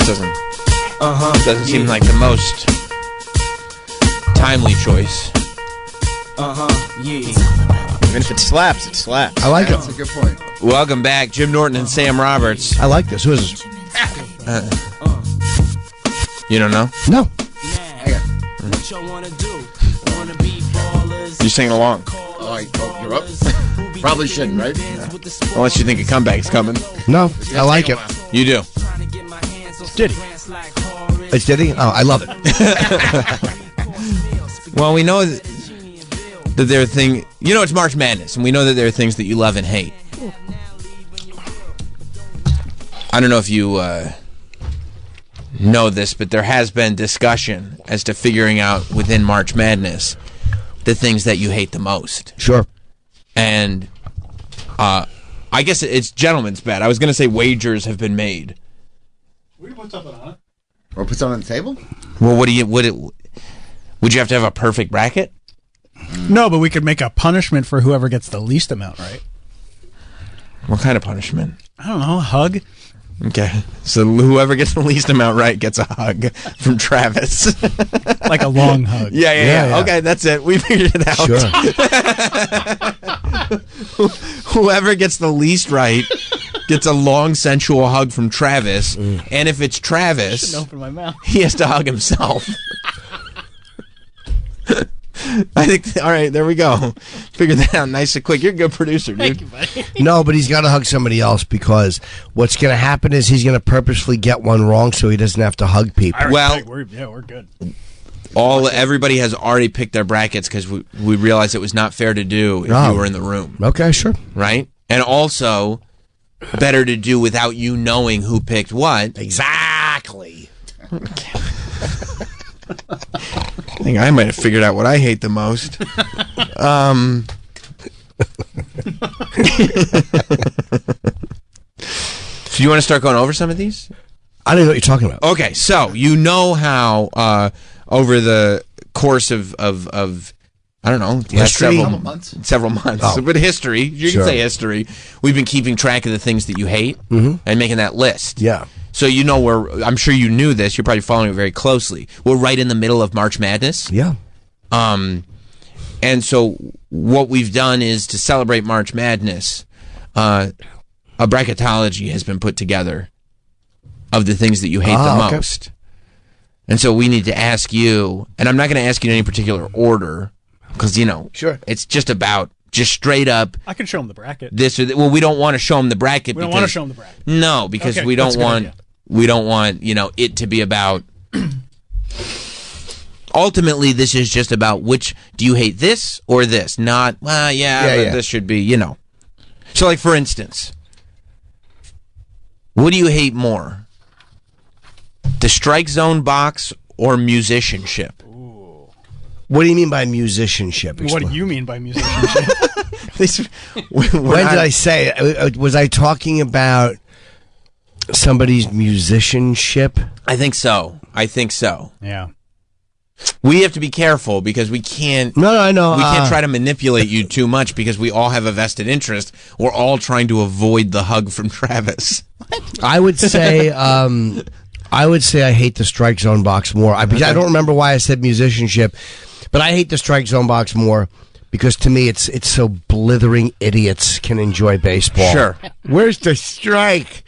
Doesn't seem like the most timely choice. Even if it slaps, it slaps. I like it. That's a good point. Welcome back, Jim Norton and Sam Roberts. I like this. Who is this? You don't know? No. You're singing along. You're up? Probably shouldn't, right? Unless you think a comeback's coming. No, I like it. You do. Diddy. It's Diddy? Oh, I love it. Well, we know that there are things... You know, it's March Madness, and we know that there are things that you love and hate. I don't know if you know this, but there has been discussion as to figuring out within March Madness the things that you hate the most. Sure. And I guess it's gentleman's bet. I was going to say wagers have been made. We put something on it. Or put something on the table? Well, would you have to have a perfect bracket? No, but we could make a punishment for whoever gets the least amount right. What kind of punishment? I don't know, a hug? Okay, so whoever gets the least amount right gets a hug from Travis. Like a long hug. Yeah. Okay, that's it. We figured it out. Sure. Whoever gets the least right gets a long, sensual hug from Travis. And if it's Travis, Open my mouth. he has to hug himself. I think, all right, there we go. Figured that out nice and quick. You're a good producer, dude. Thank you, buddy. No, but he's got to hug somebody else because what's going to happen is he's going to purposefully get one wrong so he doesn't have to hug people. Well, we're good. Everybody has already picked their brackets because we realized it was not fair to do if you were in the room. Okay, sure. Right? And also, better to do without you knowing who picked what. Exactly. I think I might have figured out what I hate the most. So you want to start going over some of these? I don't know what you're talking about. Okay, so you know how over the course of I don't know, History? several months. Oh. But history, you Sure. can say history. We've been keeping track of the things that you hate and making that list. Yeah. So you know I'm sure you knew this. You're probably following it very closely. We're right in the middle of March Madness. Yeah. And so what we've done is to celebrate March Madness, a bracketology has been put together of the things that you hate the okay. most. And so we need to ask you, and I'm not going to ask you in any particular order, because, Sure. it's just about, just straight up, I can show him the bracket. this or that. Well, we don't want to show them the bracket. We don't want to show him the bracket. No, because Okay, we that's don't a good want, idea. it to be about, ultimately, this is just about which, do you hate this or this? Not, but this should be, So, like, for instance, what do you hate more? The strike zone box or musicianship? What do you mean by musicianship? What do you mean by musicianship? When did I say it? Was I talking about somebody's musicianship? I think so. Yeah. We have to be careful because we can't. No, I know. We can't try to manipulate you too much because we all have a vested interest. We're all trying to avoid the hug from Travis. I would say. I would say I hate the strike zone box more. I don't remember why I said musicianship, but I hate the strike zone box more because to me it's so blithering idiots can enjoy baseball. Sure. Where's the strike?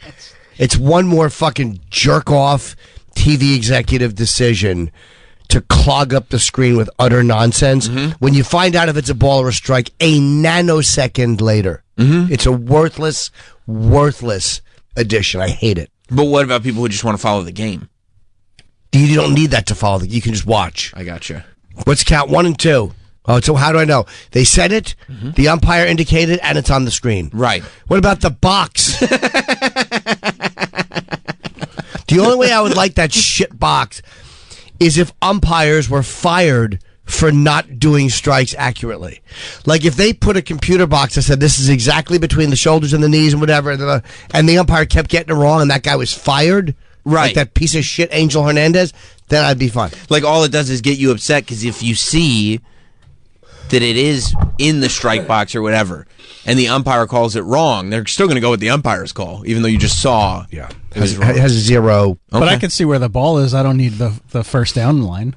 It's one more fucking jerk off TV executive decision to clog up the screen with utter nonsense. When you find out if it's a ball or a strike a nanosecond later. It's a worthless addition. I hate it. But what about people who just want to follow the game? You don't need that to follow. You can just watch. I gotcha. What's count 1 and 2? Oh, so how do I know? They said it, the umpire indicated, and it's on the screen. Right. What about the box? The only way I would like that shit box is if umpires were fired for not doing strikes accurately. Like if they put a computer box that said this is exactly between the shoulders and the knees and whatever, and the umpire kept getting it wrong and that guy was fired, right? Like that piece of shit Angel Hernandez, then I'd be fine. Like all it does is get you upset because if you see that it is in the strike box or whatever, and the umpire calls it wrong, they're still going to go with the umpire's call, even though you just saw. Yeah, it was it wrong. has 0. But I can see where the ball is. I don't need the first down line.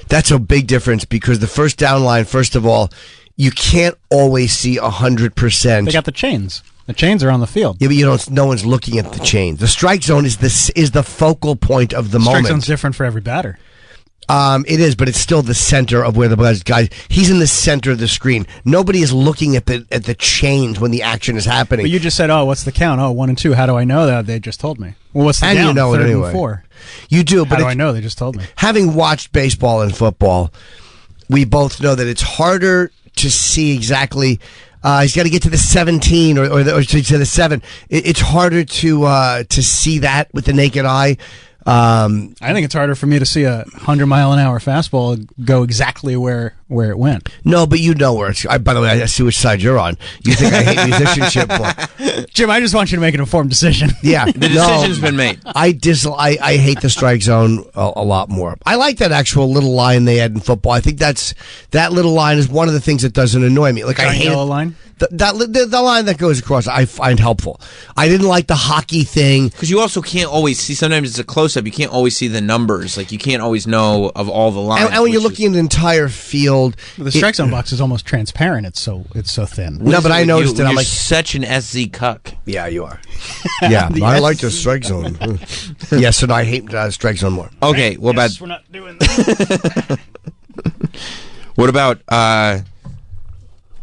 That's a big difference because the first down line, first of all, you can't always see 100%. They got the chains. The chains are on the field. Yeah, but you don't. No one's looking at the chain. The strike zone is the focal point of the Strike moment. zone's different for every batter. It is, but it's still the center of where the guy. He's in the center of the screen. Nobody is looking at the chains when the action is happening. But you just said, "Oh, what's the count? Oh, 1 and 2. How do I know that?" They just told me. Well, what's the And down? you know it 3rd anyway. and 4. You do, How but do I know? They just told me. having watched baseball and football, we both know that it's harder to see exactly. He's got to get to the 17 or to the 7. It's harder to see that with the naked eye. I think it's harder for me to see a 100-mile-an-hour fastball go exactly where it went. No, but you know where it's. By the way, I see which side you're on. You think I hate musicianship more? Jim, I just want you to make an informed decision. Yeah, The decision's been made. I hate the strike zone a lot more. I like that actual little line they had in football. I think that little line is one of the things that doesn't annoy me. Like I Giant hate yellow line? the line that goes across. I find helpful. I didn't like the hockey thing. Because you also can't always see. Sometimes it's a close-up. You can't always see the numbers. Like you can't always know of all the lines. And when you're which looking at the entire field, The strike zone box is almost transparent. It's so thin. No, but I noticed it. I'm You're like, such an SZ cuck. yeah, you are. Yeah, I like the strike zone. Yes, and I hate strike zone more. Okay, what about we're not doing that. what about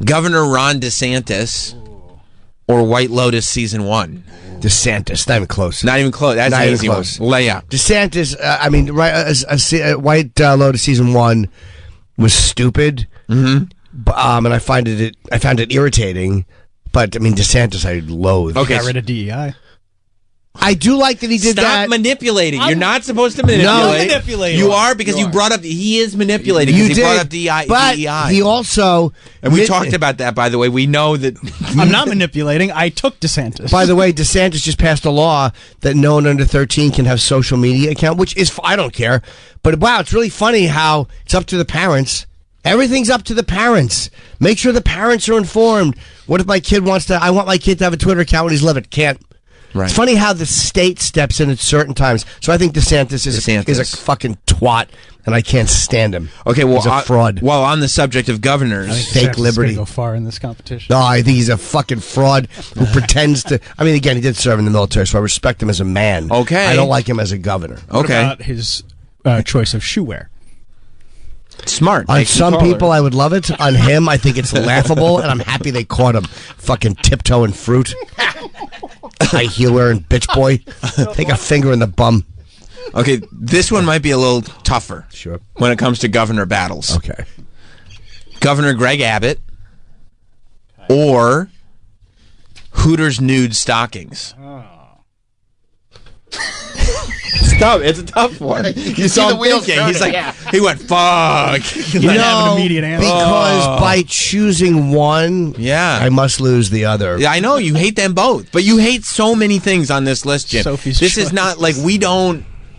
Governor Ron DeSantis or White Lotus season 1? DeSantis, not even close. Not even close. That's Not an even easy close. one. Lay out. DeSantis, White Lotus season 1 was stupid. Mm-hmm. And I found it irritating. But I mean, DeSantis, I loathe. Okay. Got rid of DEI. I do like that he did Stop that. manipulating. You're not supposed to manipulate. I'm manipulating. You are because you brought up. He is manipulating. You because he brought did, up but DEI. he also And we talked about that, by the way. We know that. I'm not manipulating. I took DeSantis. By the way, DeSantis just passed a law that no one under 13 can have social media account, which is I don't care. But wow, it's really funny how it's up to the parents. Everything's up to the parents. Make sure the parents are informed. What if my kid wants to? I want my kid to have a Twitter account when he's living. Can't. Right. It's funny how the state steps in at certain times. So I think DeSantis is a fucking twat, and I can't stand him. Okay, well, he's a fraud. While on the subject of governors, fake liberty. Go far in this competition. No, I think he's a fucking fraud who pretends to. I mean, again, he did serve in the military, so I respect him as a man. Okay. I don't like him as a governor. What okay, about his choice of shoe wear? smart. On Makes you some taller. people, I would love it. On him, I think it's laughable, and I'm happy they caught him. Fucking tiptoeing fruit. High heel wearing bitch boy. Take a finger in the bum. Okay, this one might be a little tougher. Sure. When it comes to governor battles, Okay. Governor Greg Abbott or Hooters nude stockings. It's tough. It's a tough one. You saw the him wheels thinking. He's like, turning, he went, fuck. You might have an immediate answer. Because by choosing one, Yeah. I must lose the other. Yeah, I know you hate them both, but you hate so many things on this list, Jim. Sophie's this is choice. not like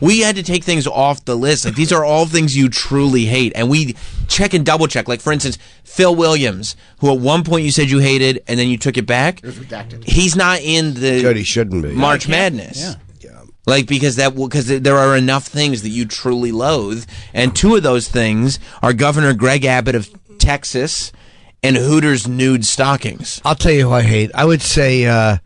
we had to take things off the list. Like these are all things you truly hate, and we check and double check. Like for instance, Phil Williams, who at one point you said you hated, and then you took it back. It was redacted. He's not in the Good, he shouldn't be. March Madness. Yeah. Like because there are enough things that you truly loathe, and two of those things are Governor Greg Abbott of Texas and Hooters nude stockings. I'll tell you who I hate. I would say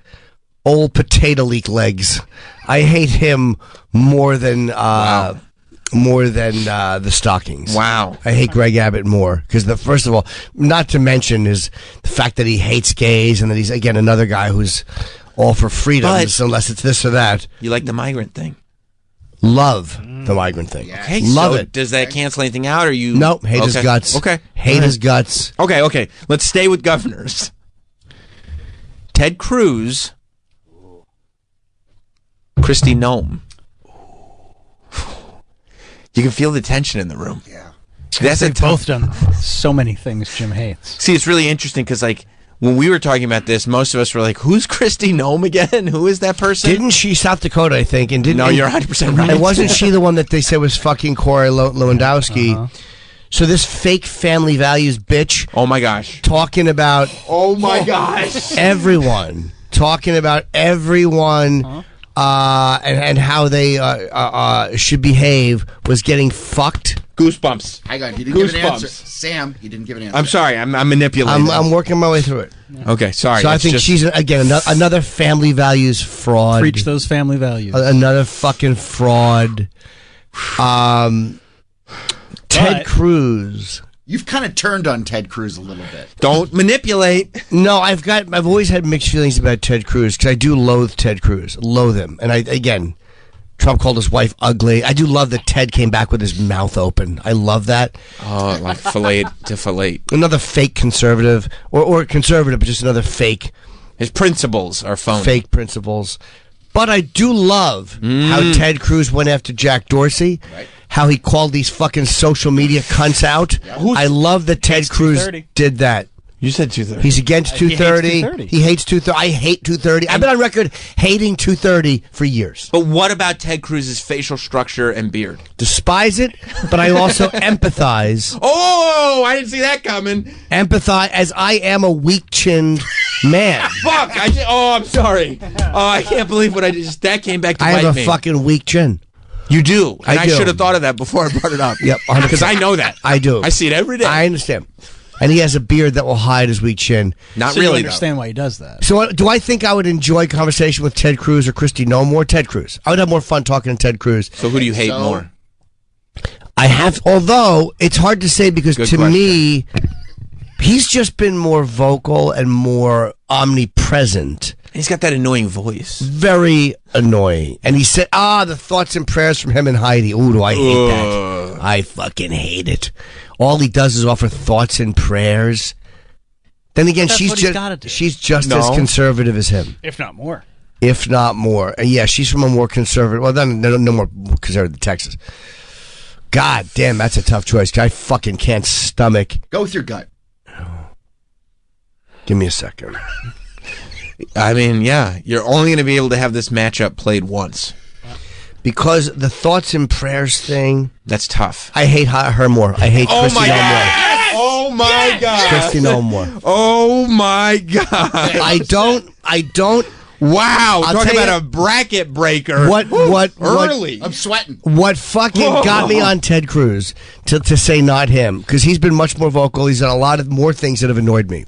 old potato leak legs. I hate him more than the stockings. Wow. I hate Greg Abbott more because first of all, not to mention is the fact that he hates gays and that he's again another guy who's all for freedoms unless it's this or that. You like the migrant thing? Love the migrant thing. Okay, Love so it. Does that cancel anything out, or you? Nope. Hate his guts. Okay. Hate his guts. Okay. Let's stay with governors. Ted Cruz, Kristi Noem. You can feel the tension in the room. Yeah. That's a They've tough. both done so many things Jim hates. See, it's really interesting because, like, when we were talking about this, most of us were like, "Who's Kristi Noem again? Who is that person?" Didn't she South Dakota? I think. And didn't. No, you're 100% right. And wasn't she the one that they said was fucking Corey Lewandowski? So this fake family values bitch Oh my gosh. talking about Oh my gosh. everyone, talking about everyone, and how they should behave was getting fucked. Goosebumps. Hang on, he didn't give an Goosebumps. answer. Sam, he didn't give an answer. I'm sorry. I'm manipulating. I'm working my way through it. Okay, sorry. So I it's think just- she's again another family values fraud. Preach those family values. Another fucking fraud. Ted But- Cruz. You've kind of turned on Ted Cruz a little bit. Don't manipulate. No, I've always had mixed feelings about Ted Cruz because I do loathe Ted Cruz, loathe him, and Trump called his wife ugly. I do love that Ted came back with his mouth open. I love that. Oh, like fillet to fillet. Another fake conservative, or conservative, but just another fake His principles are phony. fake principles. But I do love how Ted Cruz went after Jack Dorsey. Right. How he called these fucking social media cunts out. I love that Ted Cruz 230. did that. You said 230. He's against He hates 230. 230. He hates 230. I hate 230. I've been on record hating 230 for years. But what about Ted Cruz's facial structure and beard? Despise it, but I also empathize. Oh, I didn't see that coming. Empathize as I am a weak-chinned man. Fuck. I'm sorry. Oh, I can't believe what I just. That came back to I bite have a me. fucking weak chin. You do. And I I do. should have thought of that before I brought it up. Yep, 100%. Because I know that. I do. I see it every day. I understand. And he has a beard that will hide his weak chin. Not So you really, though. understand why he does that. So do I think I would enjoy conversation with Ted Cruz or Christy No more? Ted Cruz. I would have more fun talking to Ted Cruz. So who do you hate So- more? I have, although it's hard to say because Good to question. me, he's just been more vocal and more omnipresent. He's got that annoying voice. Very annoying. And he said, the thoughts and prayers from him and Heidi. Ooh, do I hate that. I fucking hate it. All he does is offer thoughts and prayers. Then again, That's she's what he's gotta do. just as No. conservative as him, If not more. if not more. And yeah, she's from a more conservative. Well, then no more conservative than Texas. God damn, that's a tough choice. 'Cause I fucking can't stomach. Go with your gut. Give me a second. I mean, yeah. You're only going to be able to have this matchup played once. Because the thoughts and prayers thing, That's tough. I hate her more. I hate Christy No more. Oh my god! Christy No more. Oh my god! I don't. Wow! I'll Talk tell about you- a bracket breaker. What Early. I'm sweating. What fucking got me on Ted Cruz to say not him, because he's been much more vocal. He's done a lot of more things that have annoyed me.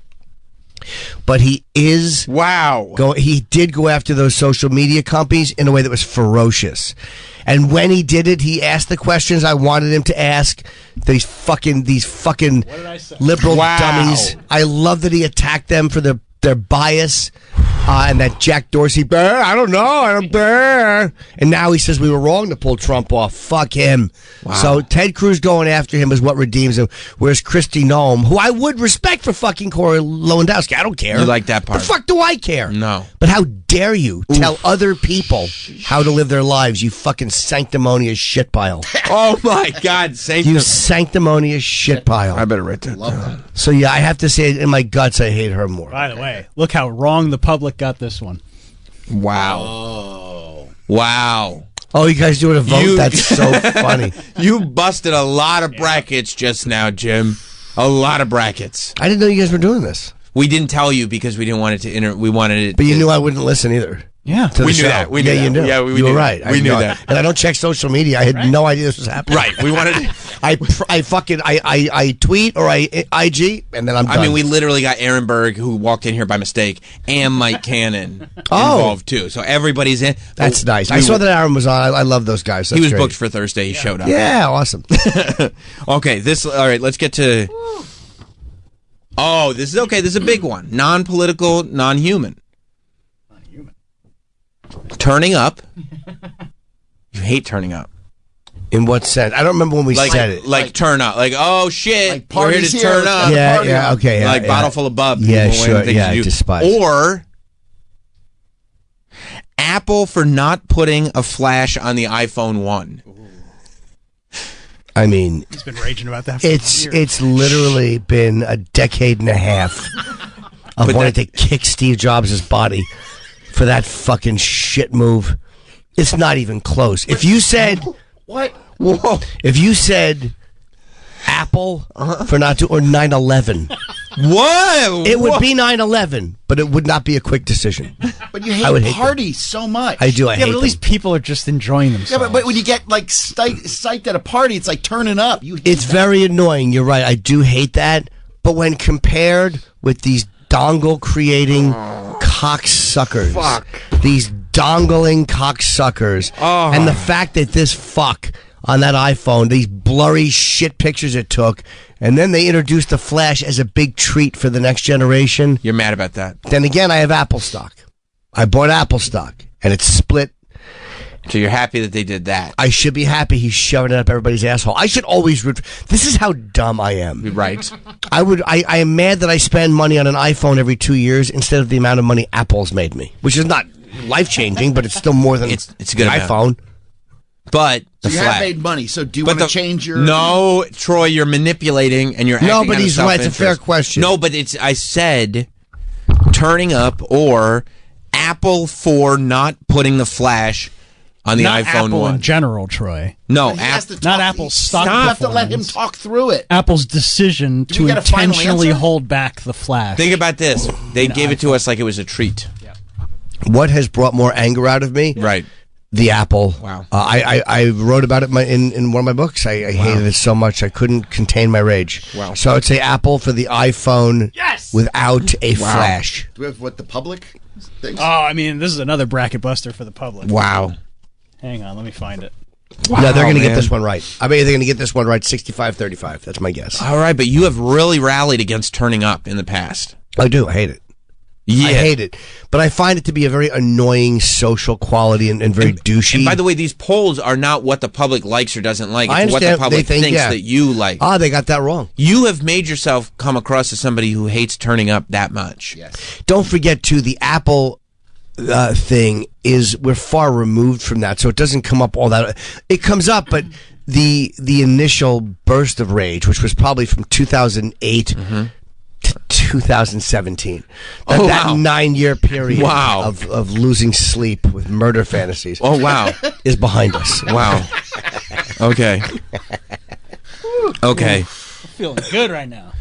But he is Wow. he did go after those social media companies in a way that was ferocious. And when he did it, he asked the questions I wanted him to ask. These fucking liberal Wow. dummies. I love that he attacked them for their bias. And that Jack Dorsey, I don't know, I don't and now he says we were wrong to pull Trump off. Fuck him. Wow. So Ted Cruz going after him is what redeems him. Whereas Christy Noem, who I would respect for fucking Corey Lewandowski, I don't care. You like that part. The fuck do I care? No. But how dare you tell other people how to live their lives, you fucking sanctimonious shit pile. Oh my god! You sanctimonious shit pile. I better write that Love down. that. So yeah, I have to say in my guts I hate her more. By the way, look how wrong the public got this one. Wow. Oh. Wow. Oh, you guys doing a vote? You- That's so funny. You busted a lot of brackets just now, Jim. A lot of brackets. I didn't know you guys were doing this. We didn't tell you because we didn't want it to we wanted it. But you knew I wouldn't listen either. Yeah. To the We knew show. that. We knew yeah, that. you knew. Yeah, we you knew were that. right. We I knew know. that. And I don't check social media. I had no idea this was happening. Right. We wanted. I tweet or I IG and then I'm done. I mean, we literally got Aaron Berg, who walked in here by mistake, and Mike Cannon involved too. So everybody's in. That's nice. We I saw were- that Aaron was on. I love those guys. He That's was great. booked for Thursday. He showed up. Yeah, awesome. Okay. All right. Let's get to. Oh, this is okay. This is a big one. Non-political, non-human. Turning up. You hate turning up. In what sense? I don't remember when we said it. Like turn up. Like, oh shit, Like we're here to parties here, turn let's up. get yeah, party yeah, on. okay. Yeah, Like yeah. bottle full of bub. Yeah, people, sure, things yeah, you do. despise. Or Apple for not putting a flash on the iPhone 1. I mean, He's been raging about that for it's years. literally been a decade and a half of But wanting that- to kick Steve Jobs' body for that fucking shit move. It's not even close. If you said, What? Whoa. if you said, Apple for not to, or 9/11. Whoa! It would be 9/11, but it would not be a quick decision. But you I would hate hate parties so much. I do. I Yeah, hate but at them. least people are just enjoying Yeah, themselves. but when you get like psyched at a party, it's like turning up. You hate It's very annoying. You're right. I do hate that. But when compared with these dongle creating cocksuckers, these dongling cocksuckers, and the fact that this fuck on that iPhone, these blurry shit pictures it took, and then they introduced the Flash as a big treat for the next generation. You're mad about that. Then again, I have Apple stock. I bought Apple stock, and it's split. So you're happy that they did that. I should be happy he's shoving it up everybody's asshole. I should always root. This is how dumb I am. Right. I am mad that I spend money on an iPhone every 2 years instead of the amount of money Apple's made me, which is not life changing, but it's still more than It's a good an amount. iPhone. But So the you have flag. made money. So do you But want to change your? No, Troy, you're manipulating and you're No, acting but out of he's right. It's a fair self-interest. question. No, but it's I said turning up or Apple for not putting the Flash on the not iPhone Apple 1. in general, Troy. No, He has App, to talk- Not Apple's stock You have to let him performance. talk through it. Apple's decision Do we to get a final intentionally answer? hold back the Flash. think about this. They gave it to us like it was a treat. What has brought more anger out of me? Right. The Apple. Wow. I wrote about it in one of my books. I hated it so much I couldn't contain my rage. Wow. So I would say Apple for the iPhone without a flash. Do we have what the public thinks? Oh, I mean, this is another bracket buster for the public. Wow. Hang on, let me find it. No, they're going to get man. this one right. I bet they're going to get this one right 65-35. That's my guess. All right, but you have really rallied against turning up in the past. I do. I hate it. Yeah. I hate it. But I find it to be a very annoying social quality and very douchey. And by the way, these polls are not what the public likes or doesn't like. I It's what the understand. public They think, thinks yeah. that you like. They got that wrong. You have made yourself come across as somebody who hates turning up that much. Yes. Don't forget, too, the Apple thing is we're far removed from that, so it doesn't come up all that. It comes up, but the initial burst of rage, which was probably from 2008 to 2017, that Oh, wow. 9-year period Wow. of losing sleep with murder fantasies Oh, wow. is behind us. Wow. Okay. Okay. Feeling good right now.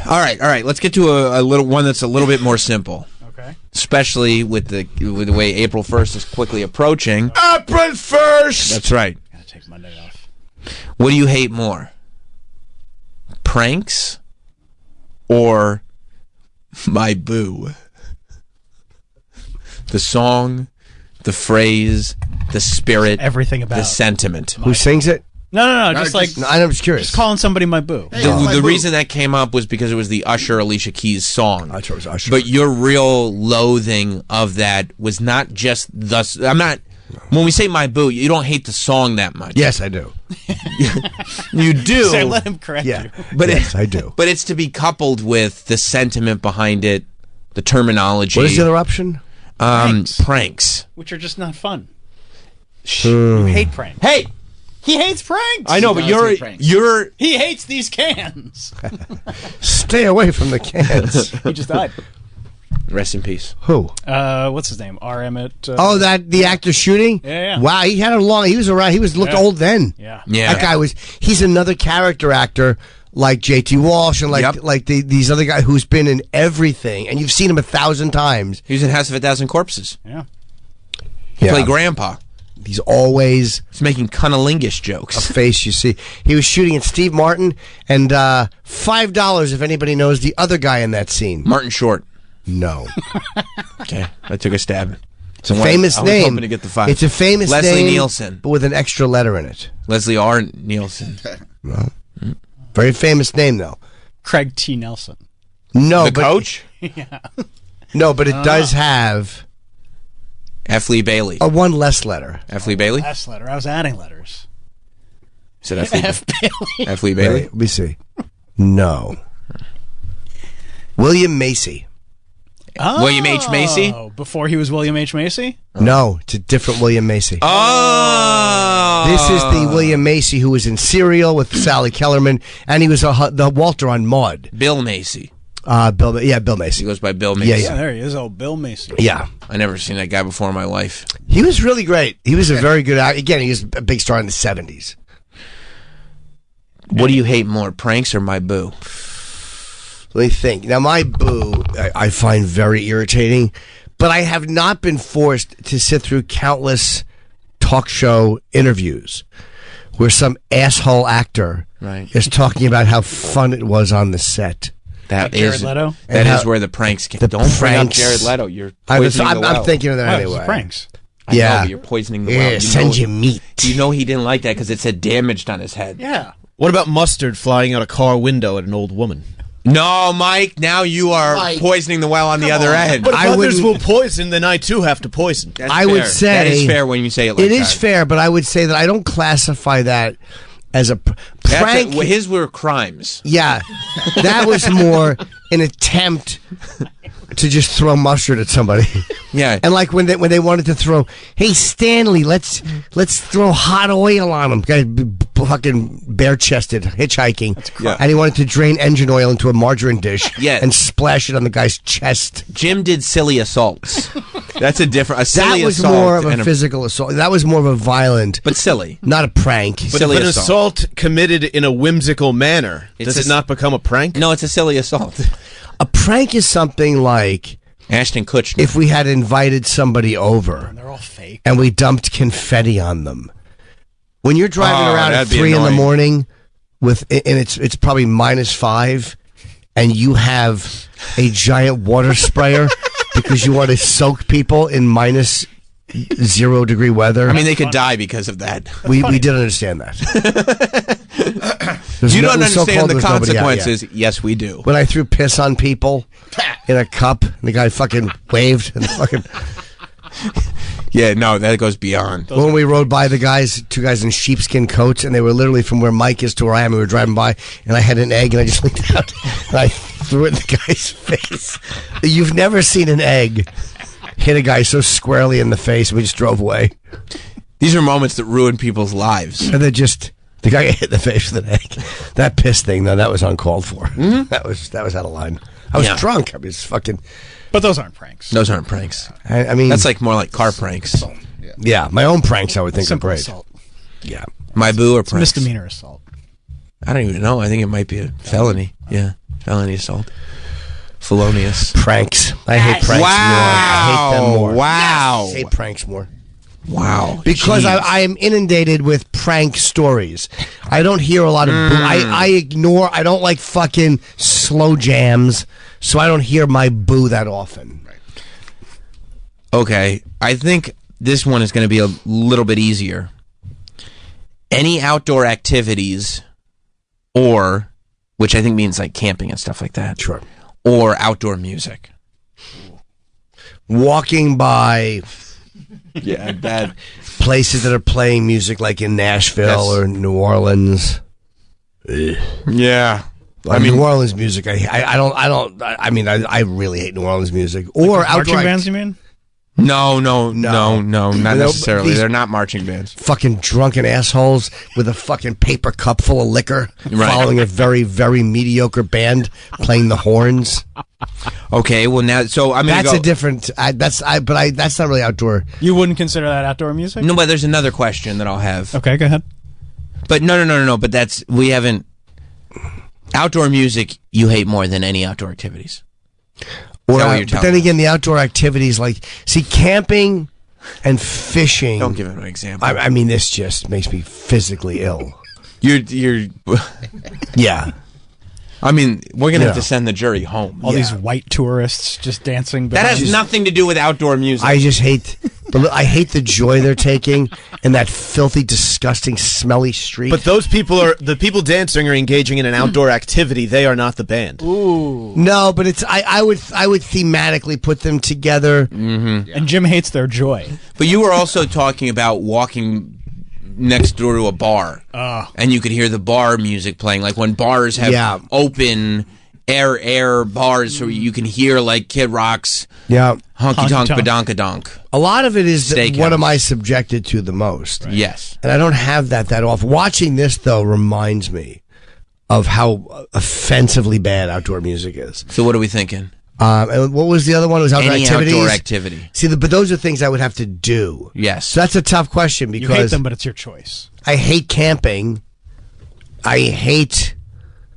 All right. Let's get to a little one that's a little bit more simple, Okay. especially with the way April 1st is quickly approaching. April 1st! That's right. Gotta take Monday off. What do you hate more? Pranks or My Boo? The song, the phrase, the spirit, Everything about the it. sentiment. Who sings it? No, just like No, I'm just curious. just calling somebody my boo. Hey, The, my the boo. reason that came up was because it was the Usher Alicia Keys song. I thought it was Usher. But your real loathing of that was not just the. I'm not. When we say my boo, you don't hate the song that much. Yes, I do. You do. Say, let him correct Yeah. you. But yes, I do. But it's to be coupled with the sentiment behind it, the terminology. What is the other option? Pranks. Which are just not fun. Hmm. You hate pranks. Hey, He hates pranks. I know, but does hate pranks. you're. He hates these cans. Stay away from the cans. He just died. Rest in peace. Who? What's his name? R. Emmett. Oh, that the actor shooting? Yeah. Wow, he had a long. He was around. He was looked Yeah. old then. Yeah. Yeah. That guy was. He's another character actor like J.T. Walsh and Yep. these other guy who's been in everything, and you've seen him 1,000 times. He was in House of a Thousand Corpses. Yeah. He played Grandpa. He's always He's making cunnilingus a jokes. face you see. He was shooting at Steve Martin, and $5 if anybody knows the other guy in that scene. Martin Short. No, Okay, I took a stab. it's a famous I was name. hoping to get the 5. It's a famous Leslie name, Nielsen. but with an extra letter in it. Leslie R. Nielsen. Very famous name though. Craig T. Nelson. No, The but coach? no, but it does have F. Lee Bailey. a one less letter. F. Lee Bailey? Last letter. I was adding letters. Is it F. Lee, F. Bailey. F. Lee Bailey? Wait, let me see. No. William Macy. William H. Macy? Oh, before he was William H. Macy? No, it's a different William Macy. Oh! This is the William Macy who was in Serial with Sally Kellerman, and he was the Walter on Maude. Bill Macy. Bill He Macy. goes by Bill Macy. Yeah, Yeah, there he is. Old Bill Macy. Yeah, I never seen that guy before in my life. he was really great. He was a very good actor. Again, he was a big star in the 70s. What do you hate more, pranks or my boo? Let me think. Now, my boo, I find very irritating, but I have not been forced to sit through countless talk show interviews where some asshole actor is talking about how fun it was on the set. Like Jared Leto? That is where the pranks came. Don't bring up Jared Leto. You're poisoning the well. I'm thinking of that anyway. Pranks. I know, but you're poisoning the well. Send you meat. You know he didn't like that because it said damaged on his head. Yeah. What about mustard flying out a car window at an old woman? No, Mike, now you are poisoning the well on the other end. But if others will poison, then I too have to poison. I would say that is fair when you say it like that. It is fair, but I would say that I don't classify that as a prank. His were crimes. Yeah, that was more an attempt to just throw mustard at somebody. Yeah, and like when they wanted to throw, hey Stanley, let's throw hot oil on him. Guy fucking bare chested hitchhiking, and he wanted to drain engine oil into a margarine dish, and splash it on the guy's chest. Jim did silly assaults. That's a different. That was more of a physical assault. That was more of a violent, but silly, not a prank. But if an assault committed in a whimsical manner, does it not become a prank? No, it's a silly assault. A prank is something like Ashton Kutcher. If we had invited somebody over, and they're all fake, and we dumped confetti on them. When you're driving around at 3 in the morning and it's probably -5, and you have a giant water sprayer because you want to soak people in -0 weather. I mean, they could die because of that. We did understand that. You don't understand the consequences. Yes, we do. When I threw piss on people in a cup, and the guy fucking waved and fucking. Yeah, no, that goes beyond. When we rode by the two guys in sheepskin coats, and they were literally from where Mike is to where I am, we were driving by, and I had an egg, and I just leaned out, and I threw it in the guy's face. You've never seen an egg hit a guy so squarely in the face, and we just drove away. These are moments that ruin people's lives. And then the guy got hit in the face with an egg. That piss thing, though, that was uncalled for. Mm-hmm. That was out of line. I was drunk. I was fucking... But those aren't pranks. Those aren't pranks. I mean... That's like more like car pranks. Yeah, my own pranks I would think Simple are great. Assault. Yeah. My boo or pranks? Misdemeanor assault. I don't even know. I think it might be a felony. Yeah, felony assault. Felonious. Pranks. I hate pranks more. I hate them more. Wow. I hate pranks more. Wow. Because I am inundated with prank stories. I don't hear a lot of boo. I ignore. I don't like fucking slow jams, so I don't hear my boo that often. Okay. I think this one is going to be a little bit easier. Any outdoor activities which I think means like camping and stuff like that. Sure. Or outdoor music. Walking by... Yeah, bad places that are playing music like in Nashville or New Orleans. Yeah. I mean, New Orleans music. I really hate New Orleans music. Or like marching bands, you mean? No, not necessarily. They're not marching bands. Fucking drunken assholes with a fucking paper cup full of liquor, following a very, very mediocre band playing the horns. Okay, well now, so I'm gonna that's a different. That's not really outdoor. You wouldn't consider that outdoor music? No, but there's another question that I'll have. Okay, go ahead. But no. But we haven't. Outdoor music you hate more than any outdoor activities. But then again, the outdoor activities camping and fishing. Don't give him an example. I mean, this just makes me physically ill. You're. Yeah. I mean, we're going to have to send the jury home. All these white tourists just dancing. That has nothing to do with outdoor music. I just hate... I hate the joy they're taking in that filthy, disgusting, smelly street. But those people the people dancing are engaging in an outdoor activity. They are not the band. Ooh. No, but it's I would thematically put them together. Mm-hmm. And Jim hates their joy. But you were also talking about walking next door to a bar, and you could hear the bar music playing, like when bars have open air bars, so you can hear like Kid Rock's honky tonk badonkadonk. A lot of it is Steakhouse. What am I subjected to the most? Right. Yes, and I don't have that often. Watching this though reminds me of how offensively bad outdoor music is. So what are we thinking? And what was the other one? It was outdoor Any activities? outdoor activity. See, but those are things I would have to do. Yes. So that's a tough question because... You hate them, but it's your choice. I hate camping, I hate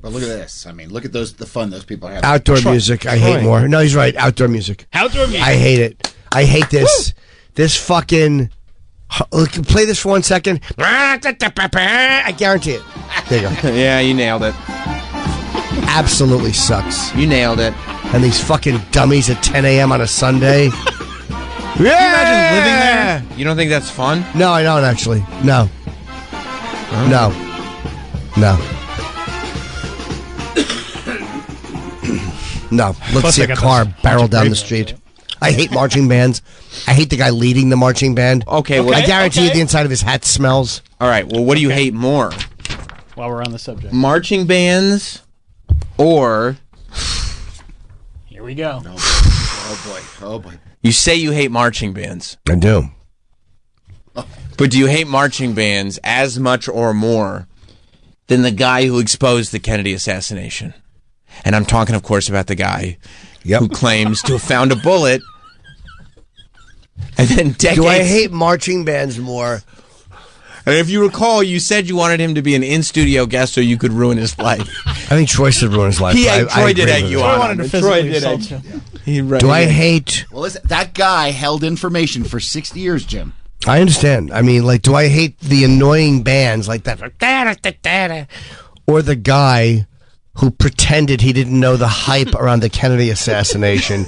But look at this. I mean, look at the fun those people have. outdoor music. I hate more. No, he's right. Outdoor music. Outdoor music. I hate it. I hate this. This fucking. Play this for 1 second. I guarantee it. There you go. Yeah, you nailed it. Absolutely sucks. You nailed it. And these fucking dummies at 10 a.m. on a Sunday. Can you imagine living there? You don't think that's fun? No, I don't actually. No. No. No. No. Let's Plus, see I a got car this barrel bunch of down the great- street. I hate marching bands. I hate the guy leading the marching band. Okay, well, I guarantee you the inside of his hat smells. all right. Well, what do you hate more? While we're on the subject. Marching bands or Here we go. Oh boy. you say you hate marching bands, I do. but do you hate marching bands as much or more than the guy who exposed the Kennedy assassination? And I'm talking, of course, about the guy who claims to have found a bullet. And then decades. Do I hate marching bands more? And if you recall, you said you wanted him to be an in-studio guest so you could ruin his life. I think Troy should ruin his life. Troy did egg you I on. wanted to physically assault you. Do I hate... Well, listen, that guy held information for 60 years, Jim. I understand. I mean, like, do I hate the annoying bands like that? Or the guy who pretended he didn't know the hype around the Kennedy assassination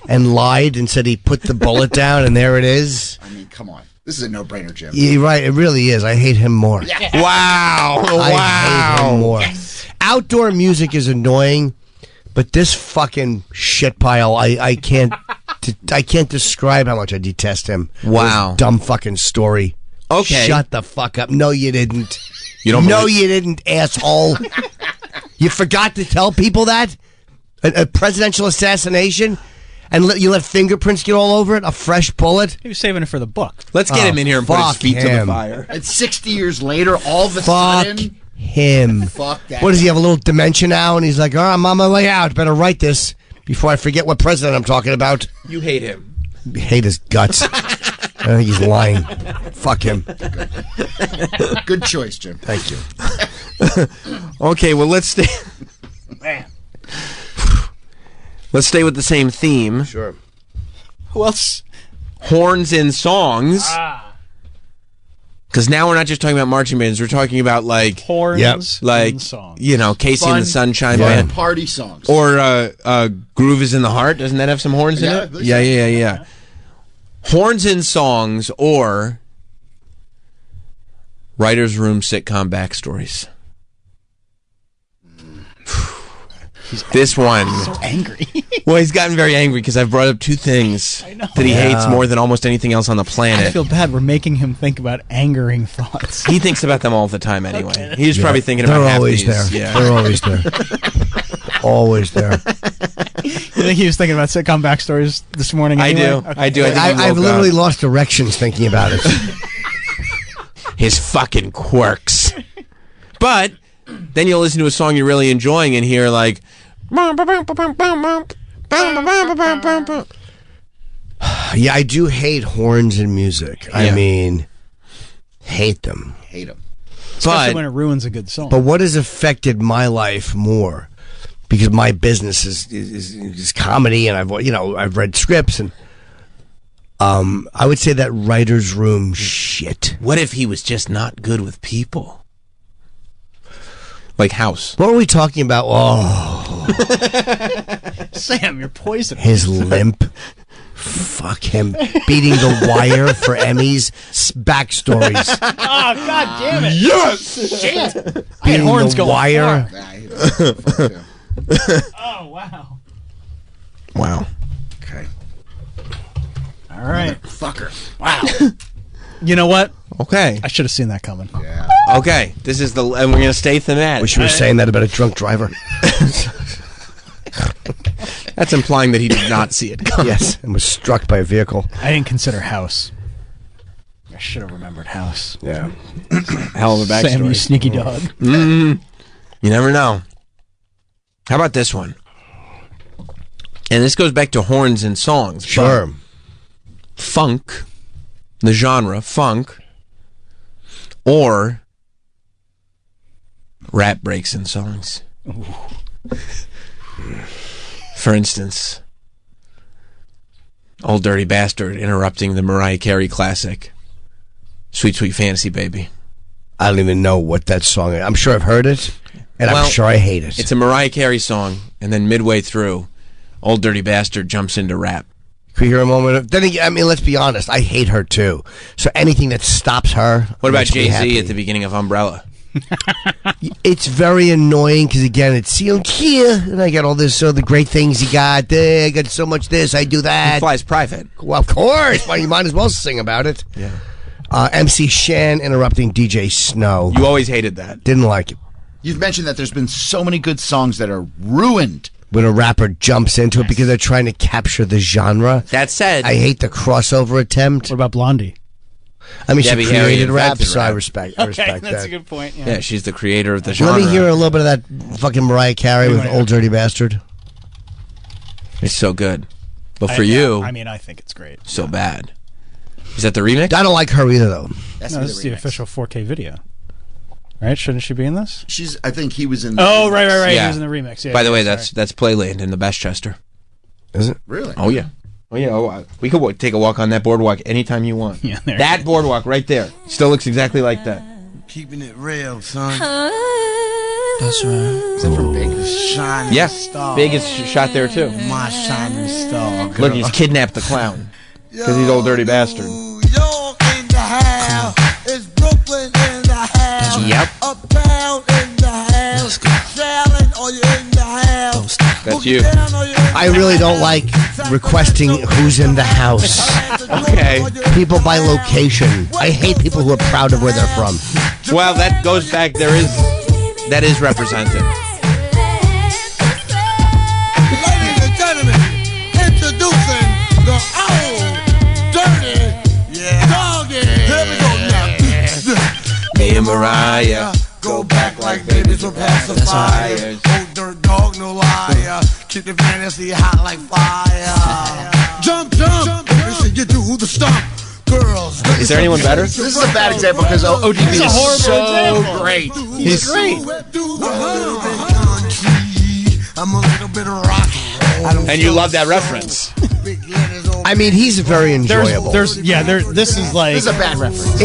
and lied and said he put the bullet down and there it is? I mean, come on. This is a no-brainer, Jim. You're right. It really is. I hate him more. Wow. I hate him more. Outdoor music is annoying, but this fucking shit pile, I can't describe how much I detest him. Wow. This dumb fucking story. Okay. Shut the fuck up. No, you didn't. You don't No, believe- you didn't, asshole. You forgot to tell people that? A presidential assassination? And you let fingerprints get all over it? A fresh bullet? He was saving it for the book. Let's get him in here and put his fuck feet to the him. fire. And 60 years later, all of a Fuck sudden... him. Fuck that. What does he have, a little dementia now? And he's like, I'm on my way out. Better write this before I forget what president I'm talking about. You hate him. Hate his guts. I think he's lying. Fuck him. Good choice, Jim. Thank you. Okay, well, let's stay. Let's stay with the same theme. Sure. Who else? Horns in songs. Because now we're not just talking about marching bands. We're talking about like Horns like and songs. you know, Casey and Fun- the Sunshine fun Band, Party songs. or Groove is in the Heart. Doesn't that have some horns Yeah, I in it? believe Yeah, so. yeah. Horns in songs or writers' room sitcom backstories. This one. So angry. Well, he's gotten very angry because I've brought up two things know. that he hates more than almost anything else on the I planet. feel bad. We're making him think about angering thoughts. He thinks about them all the time anyway. Okay. He's probably thinking They're about half always these. there. Yeah. They're always there. Always there. You think he was thinking about sitcom backstories this morning? I Anyway? do. I do. I think he I've woke literally up. lost directions thinking about it. His fucking quirks. But then you'll listen to a song you're really enjoying and hear like. Yeah, I do hate horns in music. I Yeah. mean, hate them. Hate him. Especially But when it ruins a good song. But what has affected my life more? Because my business is comedy, and I've read scripts, and I would say that writer's room shit. what if he was just not good with people? Like House. What were we talking about? Oh, Sam, you're poisonous. his limp. Fuck him. Beating the wire for Emmys. Backstories. Oh, God damn it. Yes! I had Beating horns the going wire. Nah, I hate him. Fuck him. far. Oh, wow. Wow. Okay. All right. Fucker. Wow. You know what? Okay. I should have seen that coming. Yeah. Okay. This is and we're gonna stay thematic. Wish you were saying that about a drunk driver. That's implying that he did not see it coming. Yes, and was struck by a vehicle. I didn't consider House. I should have remembered House. Yeah. Hell of a backstory. Sam, you sneaky dog. You never know. How about this one? And this goes back to horns and songs. but Sure. Funk, the genre, funk, or rap breaks in songs. For instance, Old Dirty Bastard interrupting the Mariah Carey classic, Sweet Sweet Fantasy Baby. I don't even know what that song is. I'm sure I've heard it, and I'm sure I hate it. It's a Mariah Carey song, and then midway through, Old Dirty Bastard jumps into rap. Can we hear a moment of... Then again, I mean, let's be honest. I hate her, too. So anything that stops her... What about Jay-Z at the beginning of Umbrella? It's very annoying because, again, it's, here, and I got all this, the great things you got. I got so much this, I do that. He flies private. Well, of course. Well, you might as well sing about it. Yeah. MC Shan interrupting DJ Snow. You always hated that. Didn't like it. You've mentioned that there's been so many good songs that are ruined when a rapper jumps into it because they're trying to capture the genre. That said, I hate the crossover attempt. What about Blondie? I mean, Debbie she created Harry rap, so rap. I respect that. That's a good point. Yeah, she's the creator of the genre. Let me hear a little bit of that fucking Mariah Carey with Old Dirty Bastard. It's so good. But for you... I mean, I think it's great. So bad. Is that the remix? I don't like her either, though. This is the official 4K video. Right? Shouldn't she be in this? I think he was in. Oh, right. Yeah. He was in the remix. Yeah. By the way, that's Playland in the Bestchester. Is it really? Oh yeah. We could take a walk on that boardwalk anytime you want. Yeah, that boardwalk right there still looks exactly like that. Keeping it real, son. That's right. Is that from Big? Shining star. Big is shot there too. My shining star. Look, he's kidnapped the clown because he's Old Dirty Bastard. York in the house. It's Brooklyn in the house. Yep. Uptown in the house. Shaolin, are you in the house? That's you. I really don't like requesting who's in the house. Okay. People by location. I hate people who are proud of where they're from. Well, that goes back. That is represented. Ladies and gentlemen, introducing the Old Dirty Doggy. Here we go now. Me and Mariah go back like babies with pacifiers. Old dirt dog, no liar. Keep the fantasy hot like fire. Jump, jump. Listen, you do the stomp. Girls. Is there anyone better? This is a bad example because ODB is so great. He's great. I'm a little bit of rock. And you love that reference. I mean, he's very enjoyable. This is like... This is a bad reference.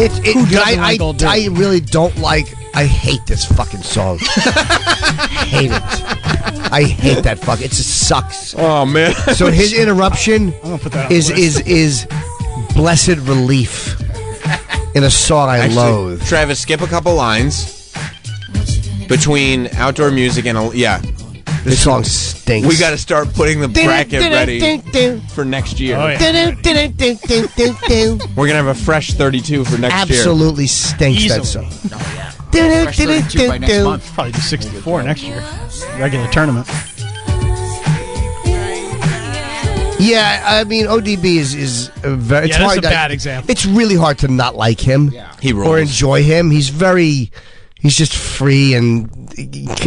I really don't like... I hate this fucking song. Hate it. I hate that fuck. It just sucks. Oh, man. So his interruption is blessed relief in a song I loathe. Travis, skip a couple lines between outdoor music and... This song stinks. We got to start putting the bracket ready for next year. Oh, yeah. We're going to have a fresh 32 for next year. Absolutely stinks, that song. Fresh 32 by next month. Probably do 64 next year. Regular tournament. Yeah, I mean, ODB is a very... Yeah, that's a bad example. It's really hard to not like him He rules. or enjoy him. He's just free and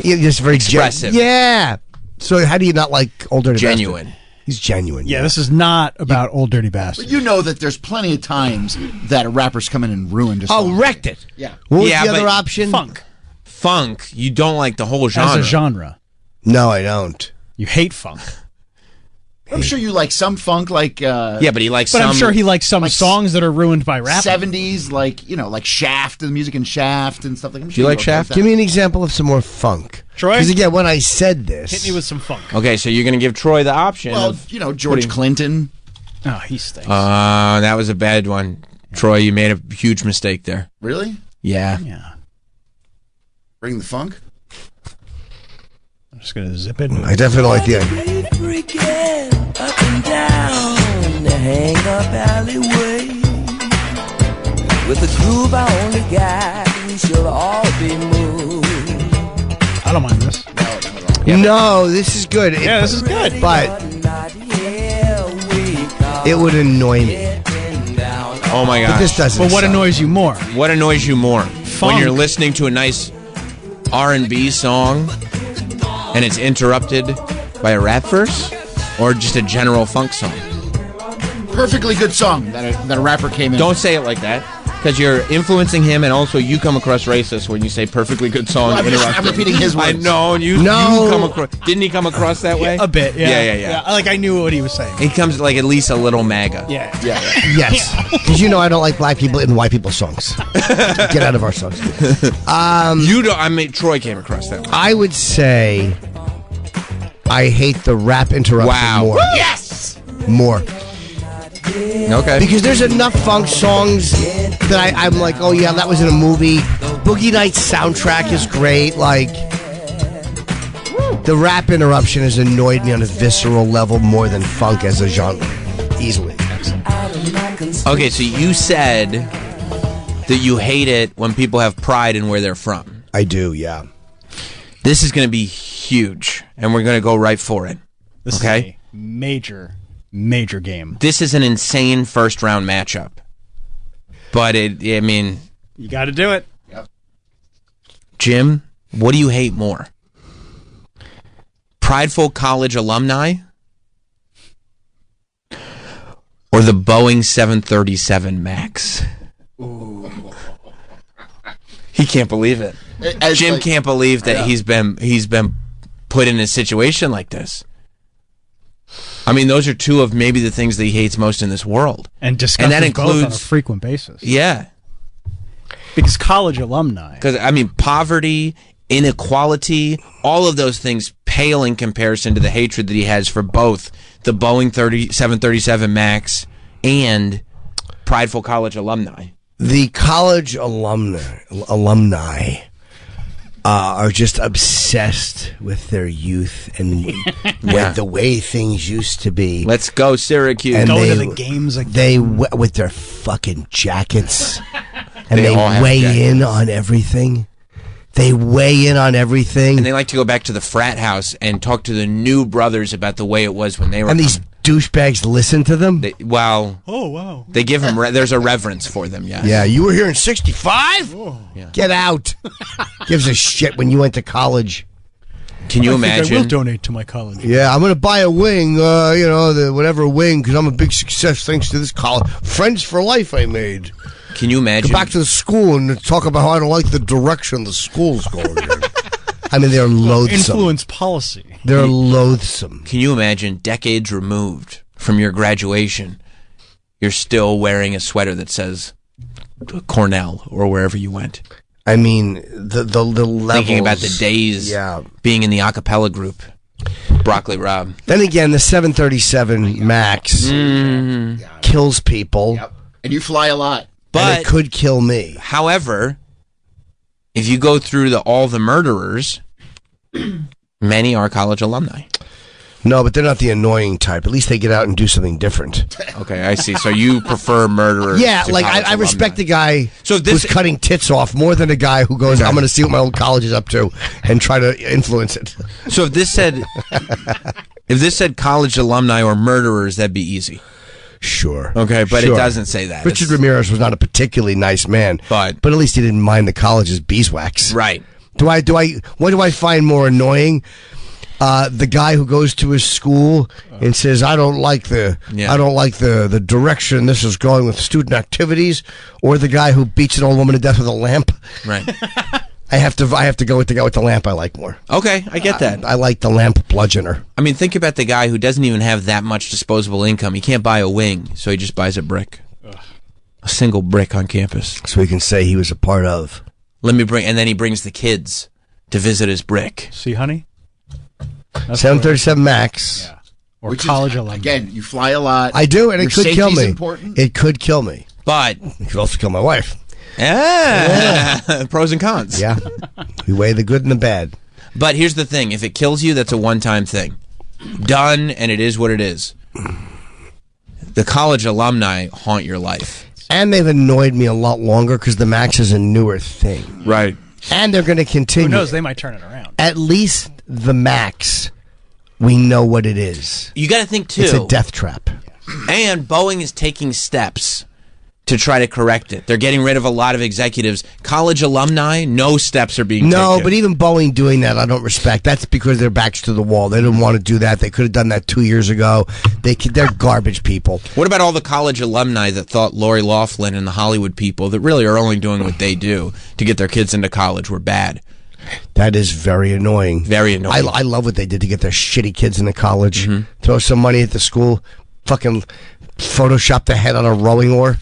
just very expressive. Yeah. So how do you not like Old Dirty Genuine. Bastard? He's genuine. Yeah, this is not about Old Dirty Bastard. But you know that there's plenty of times that rappers come in and ruined a song. Oh, wrecked it. Yeah. What was Yeah, the other but option? Funk. You don't like the whole genre. As a genre. No, I don't. You hate funk. I'm sure you like some funk, like Yeah, but he likes But some... I'm sure he likes some songs that are ruined by rap. 70s, like Shaft, the music in Shaft and stuff like that. Do you like Shaft? Give me an example of some more funk. Troy? Because again, when I said this... Hit me with some funk. Okay, so you're going to give Troy the option Well, of... George Clinton. Oh, he stinks. that was a bad one. Troy, you made a huge mistake there. Really? Yeah. Yeah. Bring the funk? I'm just going to zip it. I definitely like the idea. Up and down the hang-up alleyway. With a groove I only got, we shall all be moved. I don't mind this. No, this is good. Yeah, this is good. But it would annoy me. Oh, my But gosh. this doesn't But what suck. annoys you more? What annoys you more? Funk. When you're listening to a nice R&B song and it's interrupted by a rap verse? Or just a general funk song? Perfectly good song that a rapper came in. Don't say it like that. because you're influencing him, and also you come across racist when you say perfectly good song. I'm repeating his words. I know, and you come across. Didn't he come across that way? A bit, yeah. Yeah. Like I knew what he was saying. He comes like at least a little MAGA. Yeah. Yes, because I don't like black people in white people's songs. Get out of our songs. You don't. I mean, Troy came across that way. I would say I hate the rap interruption more. Yes! More. Okay. Because there's enough funk songs that I'm like, oh yeah, that was in a movie. Boogie Nights soundtrack is great. Like, the rap interruption has annoyed me on a visceral level more than funk as a genre. Easily. Okay, so you said that you hate it when people have pride in where they're from. I do, yeah. This is going to be huge, and we're going to go right for it. This is a major game. This is an insane first-round matchup. But, I mean... You got to do it. Yep. Jim, what do you hate more? Prideful college alumni? Or the Boeing 737 MAX? Ooh. He can't believe it. Jim can't believe that he's been put in a situation like this. I mean, those are two of maybe the things that he hates most in this world. And discusses that includes, both on a frequent basis. Yeah. Because college alumni. Because, I mean, poverty, inequality, all of those things pale in comparison to the hatred that he has for both the Boeing 737 MAX and prideful college alumni. The college alumni are just obsessed with their youth and with the way things used to be. Let's go, Syracuse. And go to the games again. They with their fucking jackets, and They they all have weigh jackets. in on everything. They weigh in on everything. And they like to go back to the frat house and talk to the new brothers about the way it was when they were. And these douchebags listen to them. Oh, wow. They give them. There's a reverence for them. Yes. Yeah, you were here in '65. Yeah. Get out. Gives a shit when you went to college. Can you I imagine? will donate to my college. Yeah, I'm gonna buy a wing. The whatever wing, because I'm a big success thanks to this college. Friends for life I made. Can you imagine? Go back to the school and talk about how I don't like the direction the school's going in. I mean, they're loathsome. Influence policy. They're loathsome. Can you imagine, decades removed from your graduation, you're still wearing a sweater that says Cornell or wherever you went? I mean, the levels. Thinking about the days being in the a cappella group. Broccoli Rob. Then again, the 737 MAX kills people. Yep. And you fly a lot. And But it could kill me. however, if you go through all the murderers, many are college alumni. No, but they're not the annoying type. At least they get out and do something different. Okay, I see. So you prefer murderers? Yeah, to like college I respect alumni. the guy So this- who's cutting tits off more than the guy who goes, I'm going to see what my old college is up to and try to influence it. So if this said college alumni or murderers, that'd be easy. Sure. Okay, but Sure. it doesn't say that. Richard It's- Ramirez was not a particularly nice man, But- at least he didn't mind the college's beeswax. Right. What do I find more annoying? The guy who goes to his school and says, "I don't like the direction this is going with student activities," or the guy who beats an old woman to death with a lamp. Right. I have to go with the guy with the lamp. I like more. Okay, I get that. I like the lamp bludgeoner. I mean, think about the guy who doesn't even have that much disposable income. He can't buy a wing, so he just buys a brick. A single brick on campus. So we can say he was a part of. And then he brings the kids to visit his brick. See, honey? That's 737 MAX. Yeah. Or Which college is, alumni. again, you fly a lot. I do, and Your it could kill safety's me. important. It could kill me. But, It could also kill my wife. pros and cons. Yeah. We weigh the good and the bad. But here's the thing. If it kills you, that's a one-time thing. Done, and it is what it is. The college alumni haunt your life. And they've annoyed me a lot longer because the MAX is a newer thing. Right. And they're going to continue. Who knows? They might turn it around. At least the MAX, we know what it is. You got to think, too. It's a death trap. And Boeing is taking steps to try to correct it. They're getting rid of a lot of executives. College alumni, no steps are being taken. No, but even Boeing doing that, I don't respect. That's because their backs to the wall. They didn't want to do that. They could have done that 2 years ago. They're garbage people. What about all the college alumni that thought Lori Loughlin and the Hollywood people that really are only doing what they do to get their kids into college were bad? That is very annoying. Very annoying. I love what they did to get their shitty kids into college. Throw some money at the school. Fucking Photoshop the head on a rowing oar.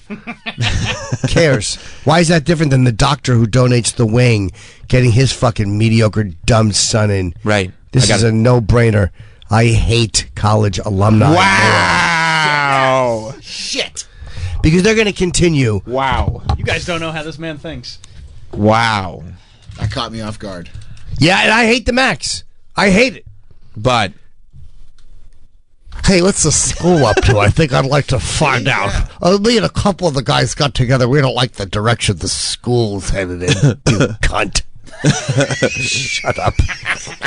Cares? Why is that different than the doctor who donates the wing getting his fucking mediocre dumb son in? Right. This is a no-brainer. I hate college alumni. Wow. Shit. Because they're going to continue. Wow. You guys don't know how this man thinks. Wow. That caught me off guard. Yeah, and I hate the Max. I hate it. But hey, what's the school up to? I think I'd like to find out. Me and a couple of the guys got together. We don't like the direction the school's headed in. You cunt. Shut up.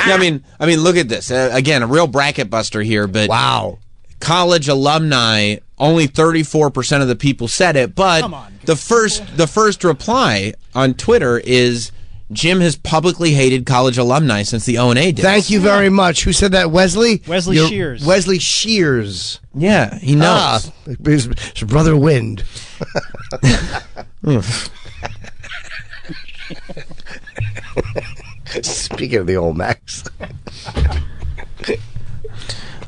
Yeah, I mean, look at this. Again, a real bracket buster here, but wow. College alumni, only 34% of the people said it, but the first reply on Twitter is Jim has publicly hated college alumni since the O&A days. Thank you very much. Who said that? Wesley? Wesley Shears. Wesley Shears. Yeah, he knows. His brother Wind. Speaking of the old Max.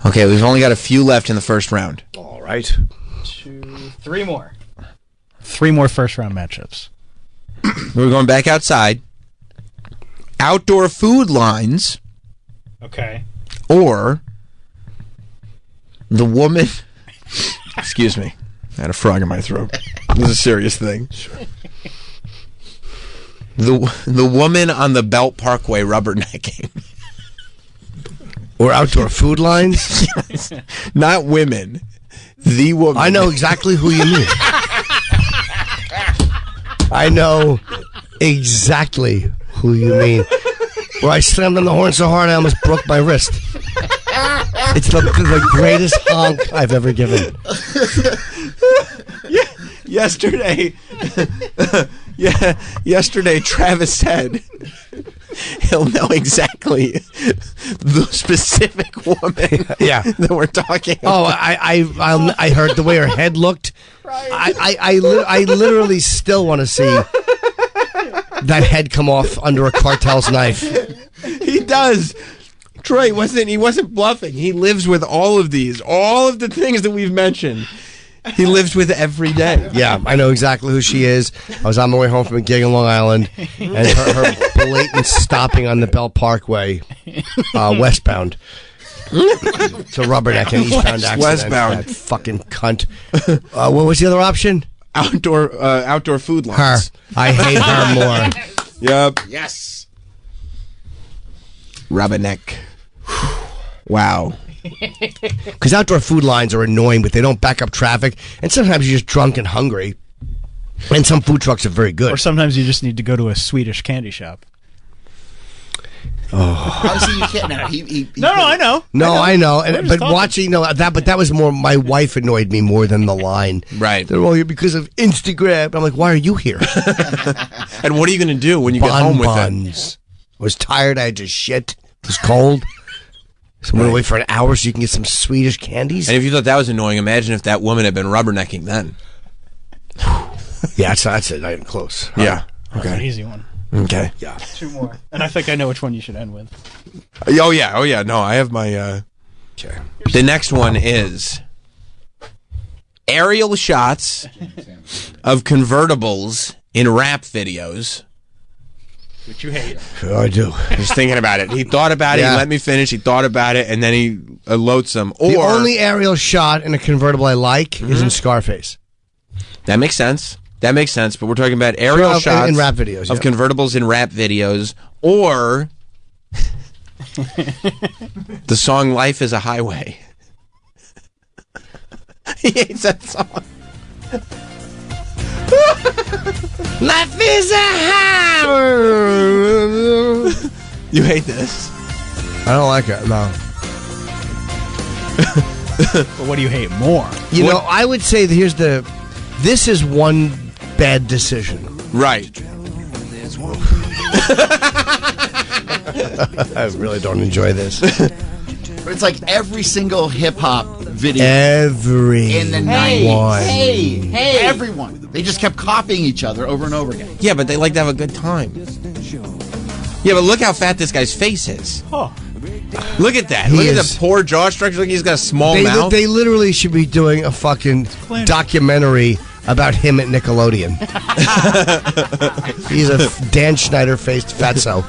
Okay, we've only got a few left in the first round. All right. 3 more. 3 more first-round matchups. We're going back outside. Outdoor food lines. Okay. Or the woman... Excuse me. I had a frog in my throat. This is a serious thing. The woman on the Belt Parkway rubbernecking. Or outdoor food lines? Yes. Not women. The woman. I know exactly who you mean. I know exactly who you mean. Where I slammed on the horn so hard I almost broke my wrist. It's the greatest honk I've ever given. Yesterday Travis said he'll know exactly the specific woman that we're talking about. Oh, I heard the way her head looked. I literally still want to see that head come off under a cartel's knife. He does. Troy he wasn't bluffing. He lives with all of the things that we've mentioned. He lives with every day. Yeah, I know exactly who she is. I was on my way home from a gig in Long Island, and her blatant stopping on the Belt Parkway, westbound. It's a rubbernecking eastbound accident. Westbound. That fucking cunt. What was the other option? Outdoor food lines. Her. I hate her more. Yep. Yes. Rubberneck. Wow. Because outdoor food lines are annoying, but they don't back up traffic, and sometimes you're just drunk and hungry. And some food trucks are very good. Or sometimes you just need to go to a Swedish candy shop. Oh. Obviously, you can't now. No, I know. No, I know. But talking. watching, but that was more. My wife annoyed me more than the line. Right. They're all here because of Instagram. I'm like, why are you here? And what are you going to do when you get home with it? I was tired. I had to shit. It was cold. So I'm going to wait for an hour so you can get some Swedish candies. And if you thought that was annoying, imagine if that woman had been rubbernecking then. Yeah, that's it. Not even close. Yeah. That's an easy one. Okay. Yeah. 2 more. And I think I know which one you should end with. Oh, yeah. No, I have my... Okay. The next one is aerial shots of convertibles in rap videos. Which you hate. I do. Just thinking about it. He thought about it. He let me finish. He thought about it, and then he loathsome. The only aerial shot in a convertible I like is in Scarface. That makes sense. But we're talking about aerial shots in rap videos of convertibles in rap videos, or the song "Life Is a Highway." He hates that song. Life is a highway. You hate this? I don't like it. No. But what do you hate more? You know, I would say that here's the This is one bad decision. Right. I really don't enjoy this. But it's like every single hip hop video in the 90s. Hey, everyone. They just kept copying each other over and over again. Yeah, but they like to have a good time. Yeah, but look how fat this guy's face is. Oh. Look at that. Look at the poor jaw structure. Look, he's got a small mouth. They literally should be doing a fucking documentary about him at Nickelodeon. He's a Dan Schneider-faced fatso.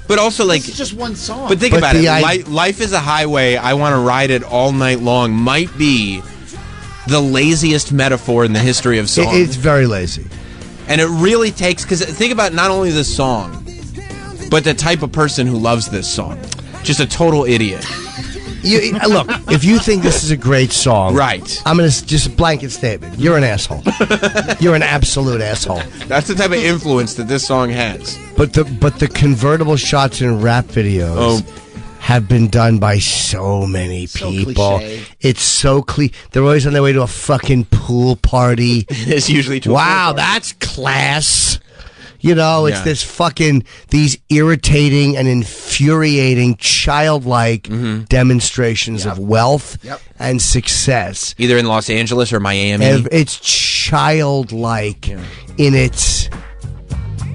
But also, like, it's just one song. But think about it. Life is a highway. I want to ride it all night long. Might be the laziest metaphor in the history of songs. It's very lazy. And it really takes, because think about not only the song, but the type of person who loves this song. Just a total idiot. Look, if you think this is a great song, right? I'm going to just a blanket statement. You're an asshole. You're an absolute asshole. That's the type of influence that this song has. But the convertible shots in rap videos have been done by so many people. It's so cliche. They're always on their way to a fucking pool party. It's usually to wow, that's class. You know, it's this fucking, these irritating and infuriating childlike demonstrations of wealth and success. Either in Los Angeles or Miami. It's childlike in its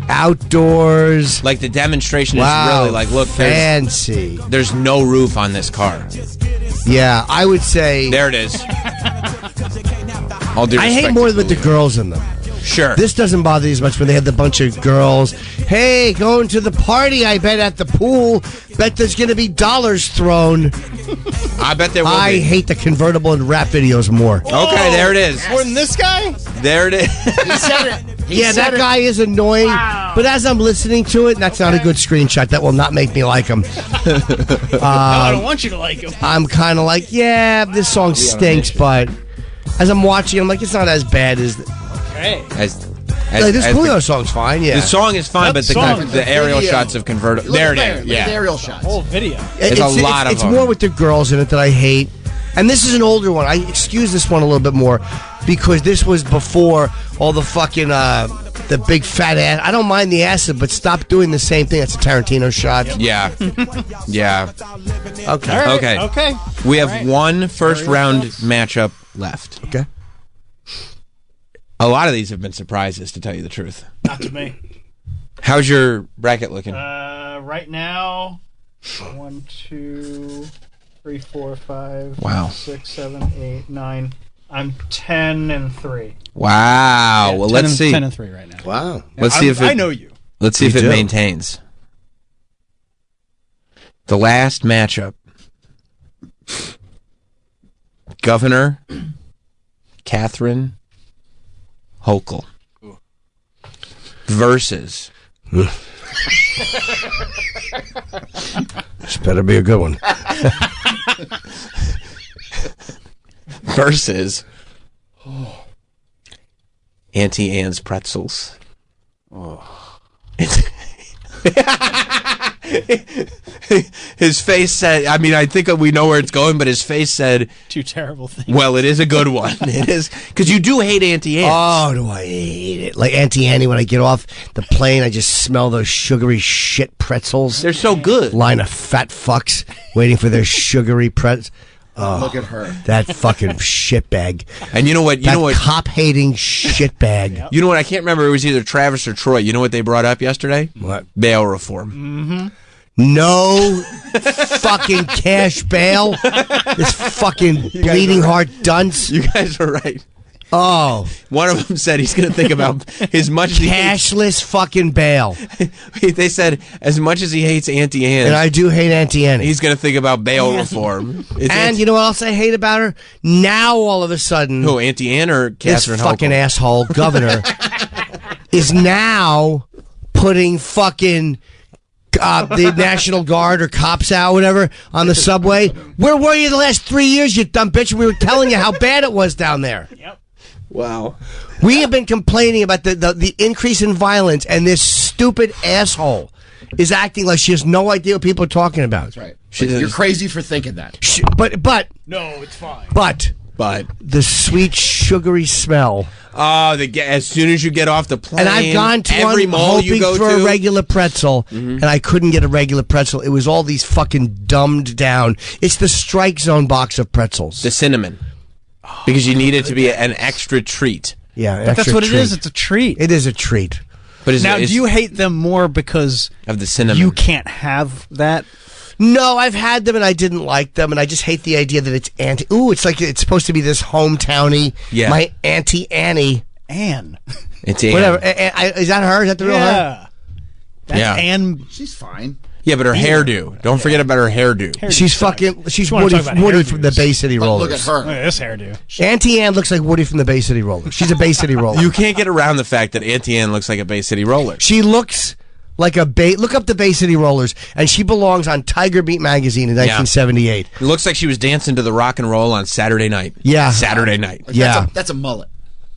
outdoors. Like the demonstration is really like, look, fancy. There's no roof on this car. Yeah, I would say. There it is. All due respect. I hate more with the girls in them. Sure. This doesn't bother you as much when they have the bunch of girls. Hey, going to the party, I bet, at the pool. Bet there's going to be dollars thrown. I bet there will be. I hate the convertible in rap videos more. Okay, there it is. More than this guy? There it is. He said it. That guy is annoying. Wow. But as I'm listening to it, that's not a good screenshot. That will not make me like him. No, I don't want you to like him. I'm kind of like, yeah, this song stinks, but as I'm watching, I'm like, it's not as bad as... This Julio song's fine, yeah. The song is fine, but the aerial shots of convertible. There it is. Yeah, the aerial shots. Whole video. It's a lot of them. It's more with the girls in it that I hate. And this is an older one. I excuse this one a little bit more because this was before all the fucking the big fat ass. I don't mind the acid, but stop doing the same thing. That's a Tarantino shot. Yeah. Yeah. Okay. Right. Okay. We have one first round matchup left. Okay. A lot of these have been surprises, to tell you the truth. Not to me. How's your bracket looking? Right now, 1, 2, 3, 4, 5, wow. 6, 7, 8, 9. I'm 10-3. Wow. Yeah, well, let's see. 10-3 right now. Wow. Let's see if it, I know you. Let's see if it maintains. The last matchup. Governor Catherine Hochul versus this better be a good one. Versus Auntie Anne's pretzels. His face said, I mean, I think we know where it's going, but his face said, two terrible things. Well, it is a good one. It is, because you do hate Auntie Anne's. Oh, do I hate it. Like Auntie Annie, when I get off the plane, I just smell those sugary shit pretzels. They're so good. Line of fat fucks waiting for their sugary pretzels. Oh, look at her. That fucking shitbag. And you know what? Cop-hating shitbag. You know what? I can't remember. It was either Travis or Troy. You know what they brought up yesterday? What? Bail reform. Mm-hmm. No fucking cash bail. This fucking bleeding heart dunce. You guys are right. Oh. One of them said he's going to think about as much as cashless fucking bail. They said as much as he hates Auntie Anne. And I do hate Auntie Annie. He's going to think about bail reform. And you know what else I hate about her? Now all of a sudden. Who, Auntie Anne or Catherine This fucking asshole governor is now putting fucking the National Guard or cops out, whatever, on the subway. Where were you the last 3 years, you dumb bitch? We were telling you how bad it was down there. Yep. Wow. We have been complaining about the increase in violence, and this stupid asshole is acting like she has no idea what people are talking about. That's right. You're crazy for thinking that. But no, it's fine. But but the sweet sugary smell. Oh, as soon as you get off the plane, And I've gone to every one mall you hoping go for to, a regular pretzel, and I couldn't get a regular pretzel. It was all these fucking dumbed down. It's the Strike Zone box of pretzels. the cinnamon, because you need it to be an extra treat. Yeah, But that's what it is. It's a treat. It is a treat. But Now, do you hate them more because of the cinnamon? you can't have that? No, I've had them and I didn't like them, and I just hate the idea that it's anti. Ooh, it's like it's supposed to be this hometowny. Yeah. My Auntie Annie. Anne. It's Anne. Whatever. Is that her? Is that the real her? Yeah. That's Yeah. Anne. She's fine. Yeah, but her hairdo. Don't forget about her hairdo. She's fucking. She's You wanna Woody, talk about Woody hairdos. from the Bay City But Rollers. look at her. Look at this hairdo. Auntie Anne looks like Woody from the Bay City Rollers. She's a Bay City Roller. You can't get around the fact that Auntie Anne looks like a Bay City roller. She looks like a Bay. Look up the Bay City Rollers, and she belongs on Tiger Beat magazine in 1978. It looks like she was dancing to the rock and roll on Saturday night. Yeah. Saturday night. Yeah. That's a mullet.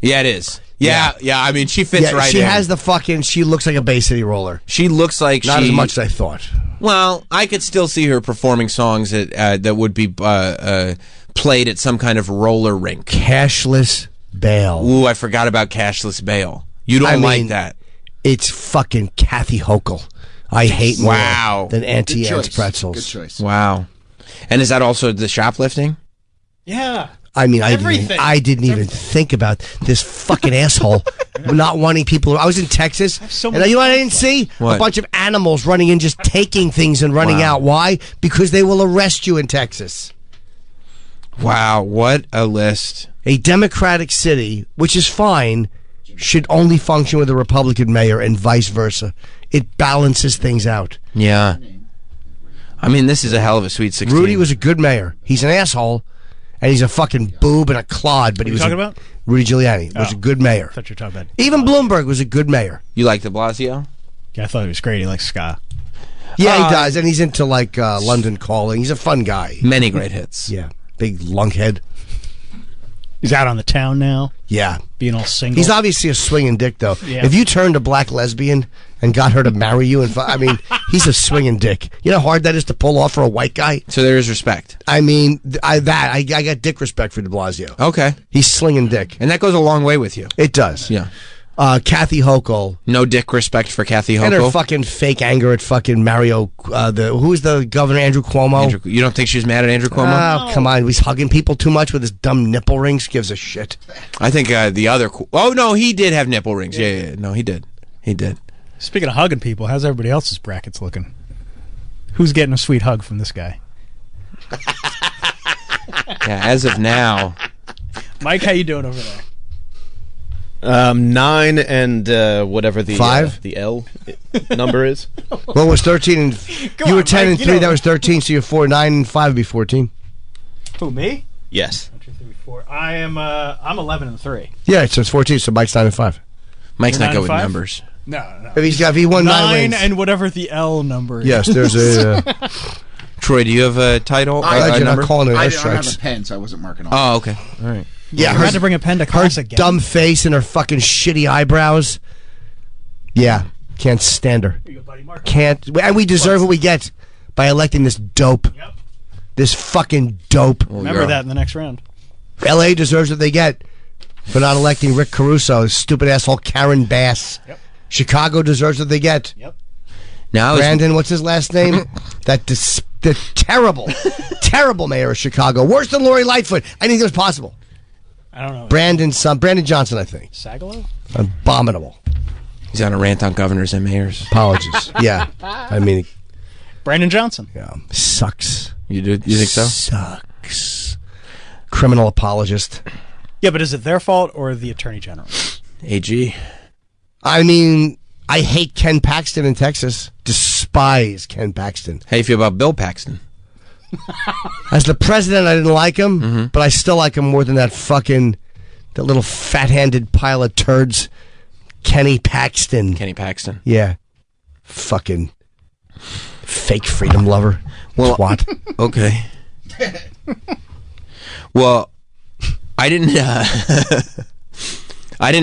Yeah, it is. Yeah. I mean, she fits right she in. has the fucking. She looks like a Bay City Roller. She looks like Not she. as much as I thought. Well, I could still see her performing songs that would be played at some kind of roller rink. Cashless bail. Ooh, I forgot about Cashless Bail. You don't like that. It's fucking Kathy Hochul. I hate more Wow. than Auntie Good Anne's choice. pretzels. Good choice. Wow. And is that also the shoplifting? Yeah. I mean, Everything. I didn't even think about this fucking asshole not wanting people. I was in Texas, so and many you know what I didn't see? What? A bunch of animals running in, just taking things and running Wow. out. Why? Because they will arrest you in Texas. Wow, what a list. A Democratic city, which is fine, should only function with a Republican mayor and vice versa. It balances things out. Yeah. I mean, this is a hell of a Sweet 16. Rudy was a good mayor. He's an asshole, and he's a fucking boob and a clod. But he you was talking about? Rudy Giuliani was a good mayor. I thought you were talking about. Even Bloomberg was a good mayor. You like de Blasio? Yeah, I thought he was great. He likes ska. Yeah, he does, and he's into like London Calling. He's a fun guy. Many great hits. Yeah, big lunkhead. He's out on the town now, Yeah, being all single. he's obviously a swinging dick, though. Yeah. If you turned a black lesbian and got her to marry you, I mean, he's a swinging dick. You know how hard that is to pull off for a white guy. So there is respect. I mean, I got dick respect for De Blasio. Okay. He's slinging dick. And that goes a long way with you. It does. Yeah. Kathy Hochul. No dick respect for Kathy And her Hochul? fucking fake anger at fucking Mario, who's the governor, Andrew Cuomo? You don't think she's mad at Andrew Cuomo? Oh, come on. He's hugging people too much with his dumb nipple rings. Gives a shit. I think the other... Oh, no, he did have nipple rings. Yeah. No, he did. He did. Speaking of hugging people, how's everybody else's brackets looking? Who's getting a sweet hug from this guy? Yeah, as of now... Mike, how you doing over there? 9 and whatever the 5? The L number is. Well, it was 13 and... you were 10 and 3, that was 13, so you're 4, 9 and 5 would be 14. Who, me? Yes. 1, 2, 3, 4. I'm 11 and 3. Yeah, so it's 14, so Mike's 9 and 5. Mike's You're not 9 good and with 5? numbers. No. If he won 9 wins. and whatever the L number is. Yes, there's a... Troy, do you have a title? Glad a you're number? not calling it I airstrikes. don't have a pen, so I wasn't marking off. Oh, okay. All right. Yeah, You had to bring a pen to her class again. dumb face and her fucking shitty eyebrows. Yeah, can't stand her. Here you go, buddy. Mark. Can't... And we deserve what we get by electing this dope. Yep. This fucking dope. Remember that in the next round. L.A. deserves what they get for not electing Rick Caruso, stupid asshole Karen Bass. Yep. Chicago deserves what they get. Yep. Now Brandon, what's his last name? The terrible, terrible mayor of Chicago. Worse than Lori Lightfoot. I think it was possible. I don't know. Brandon's son, Brandon Johnson, I think. Sagalo? Abominable. he's on a rant on governors and mayors. Apologies. Yeah. I mean, Brandon Johnson. yeah, sucks. You think so? Sucks. Criminal apologist. Yeah, but is it their fault or the Attorney General? AG. I mean, I hate Ken Paxton in Texas. Despise Ken Paxton. How you feel about Bill Paxton? As the president, I didn't like him, but I still like him more than that little fat-handed pile of turds, Kenny Paxton. Kenny Paxton. Yeah. Fucking fake freedom lover. Well, Twat. Okay. Well, I didn't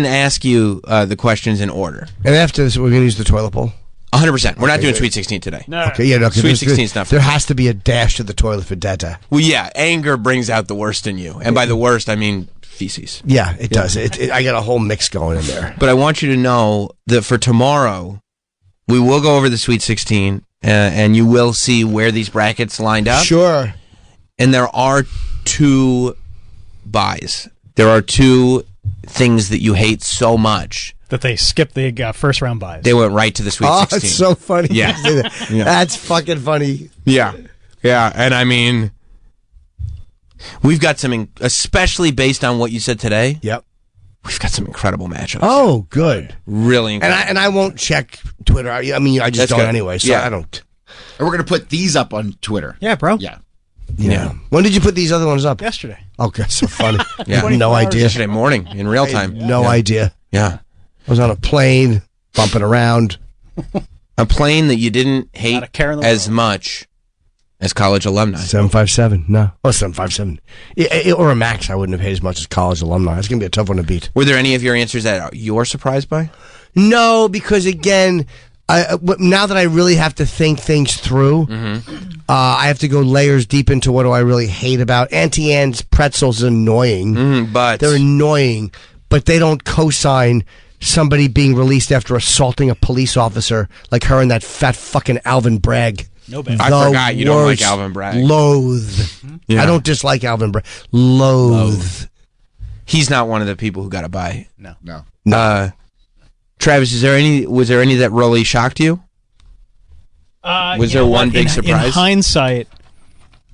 ask you the questions in order. And after this, we're going to use the toilet bowl. 100%. We're not doing Sweet 16 today. No. Okay, yeah, no. Sweet 16 is not for There me. has to be a dash to the toilet for Dada. Well, yeah, anger brings out the worst in you. And by the worst, I mean feces. Yeah, it does. I got a whole mix going in there. But I want you to know that for tomorrow, we will go over the Sweet 16, and you will see where these brackets lined up. Sure. And there are 2 buys. There are 2 things that you hate so much That they skipped the first round buys. they went right to the Sweet 16. It's so funny. Yeah. Yeah. That's fucking funny. Yeah. Yeah. And I mean, we've got some, especially based on what you said today, Yep. we've got some incredible matchups. Oh, good. Really incredible. And I won't check Twitter. I mean, I just That's don't good. anyway, so Yeah. I don't. And we're going to put these up on Twitter. Yeah, bro. Yeah. Yeah. When did you put these other ones up? Yesterday. Okay, so funny. Yeah. I had no idea. Yesterday morning in real time. No idea. Yeah. I was on a plane, bumping around. A plane that you didn't Not a hate care in the as world. much as college alumni. 757. No. Oh, 757. Or a Max, I wouldn't have hated as much as college alumni. It's going to be a tough one to beat. Were there any of your answers that you're surprised by? No, because again, now that I really have to think things through, I have to go layers deep into what do I really hate about. Auntie Anne's pretzels is annoying. But They're annoying, but they don't co-sign somebody being released after assaulting a police officer like her and that fat fucking Alvin Bragg. No bad. I The forgot you don't like worst. Alvin Bragg. Loathe. Yeah. I don't dislike Alvin Bragg. Loathe. He's not one of the people who got a buy. No. Travis, was there any that really shocked you? Was there one big surprise? In hindsight,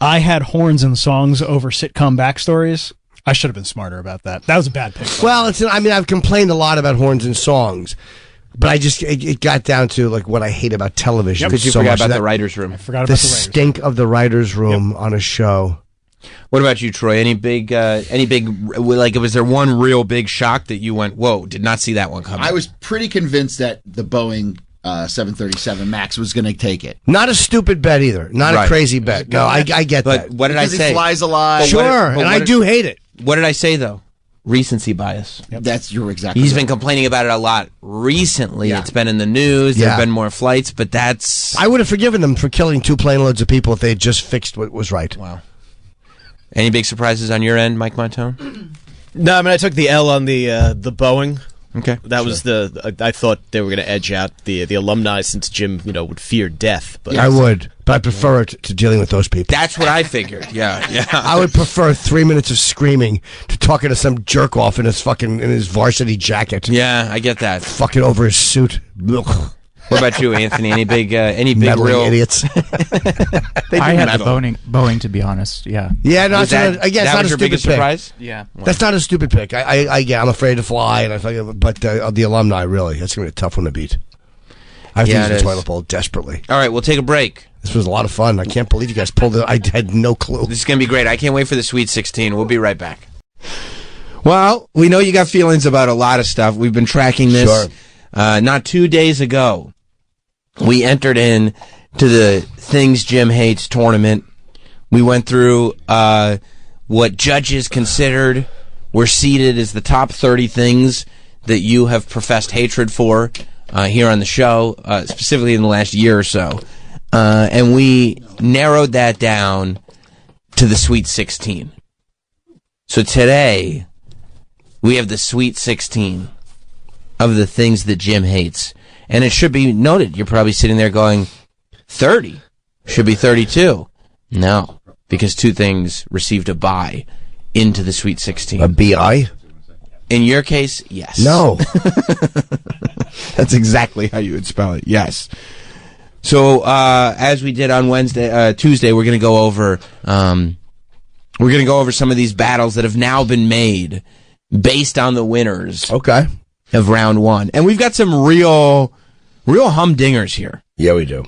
I had horns and songs over sitcom backstories. I should have been smarter about that. That was a bad pick. Well, I've complained a lot about horns and songs, but it got down to like what I hate about television. Because you so forgot much. about That- the writer's room. I forgot the about the Raiders. stink of the writer's room on a show. What about you, Troy? Any big, like, was there one real big shock that you went, whoa, did not see that one coming? I was pretty convinced that the Boeing 737 MAX was going to take it. Not a stupid bet either. Not Right. a crazy bet. No, I get But that. what did Because I say? he flies a lot. But Sure, but and I do hate it. What did I say, though? Recency bias. That's you're exactly. He's right. been complaining about it a lot recently. Yeah. It's been in the news. There have Yeah. been more flights, but that's... I would have forgiven them for killing 2 plane loads of people if they had just fixed what was right. Wow. Any big surprises on your end, Mike Montone? No, I mean, I took the L on the Boeing. Okay. That was I thought they were going to edge out the alumni since Jim, would fear death. But I would, but I prefer it to dealing with those people. That's what I figured. Yeah. I would prefer 3 minutes of screaming to talking to some jerk off in his varsity jacket, Yeah, I get that. fucking over his suit. Ugh. What about you, Anthony? Any big Meddling real... idiots. I had the Boeing, to be honest. Yeah. Yeah, no, Was it's not, again, it's that not was a your stupid biggest pick. surprise? Yeah. That's not a stupid pick. I'm afraid to fly, but the alumni really, that's gonna be a tough one to beat. I have Yeah, to it use is. the toilet bowl desperately. All right, we'll take a break. This was a lot of fun. I can't believe you guys pulled it. I had no clue. This is going to be great. I can't wait for the Sweet 16. We'll be right back. Well, we know you got feelings about a lot of stuff. We've been tracking this. Sure. Not 2 days ago, we entered in to the Things Jim Hates tournament. We went through what judges considered were seated as the top 30 things that you have professed hatred for here on the show, specifically in the last year or so. And we narrowed that down to the Sweet 16. So today, we have the Sweet 16 of the things that Jim hates. And it should be noted, you're probably sitting there going, 30? Should be 32. No, because 2 things received a bye into the Sweet 16. A BI? In your case, yes. No. That's exactly how you would spell it, yes. So, as we did on Tuesday, we're going to go over... we're going to go over some of these battles that have now been made based on the winners Okay. of round 1. And we've got some real humdingers here. Yeah, we do.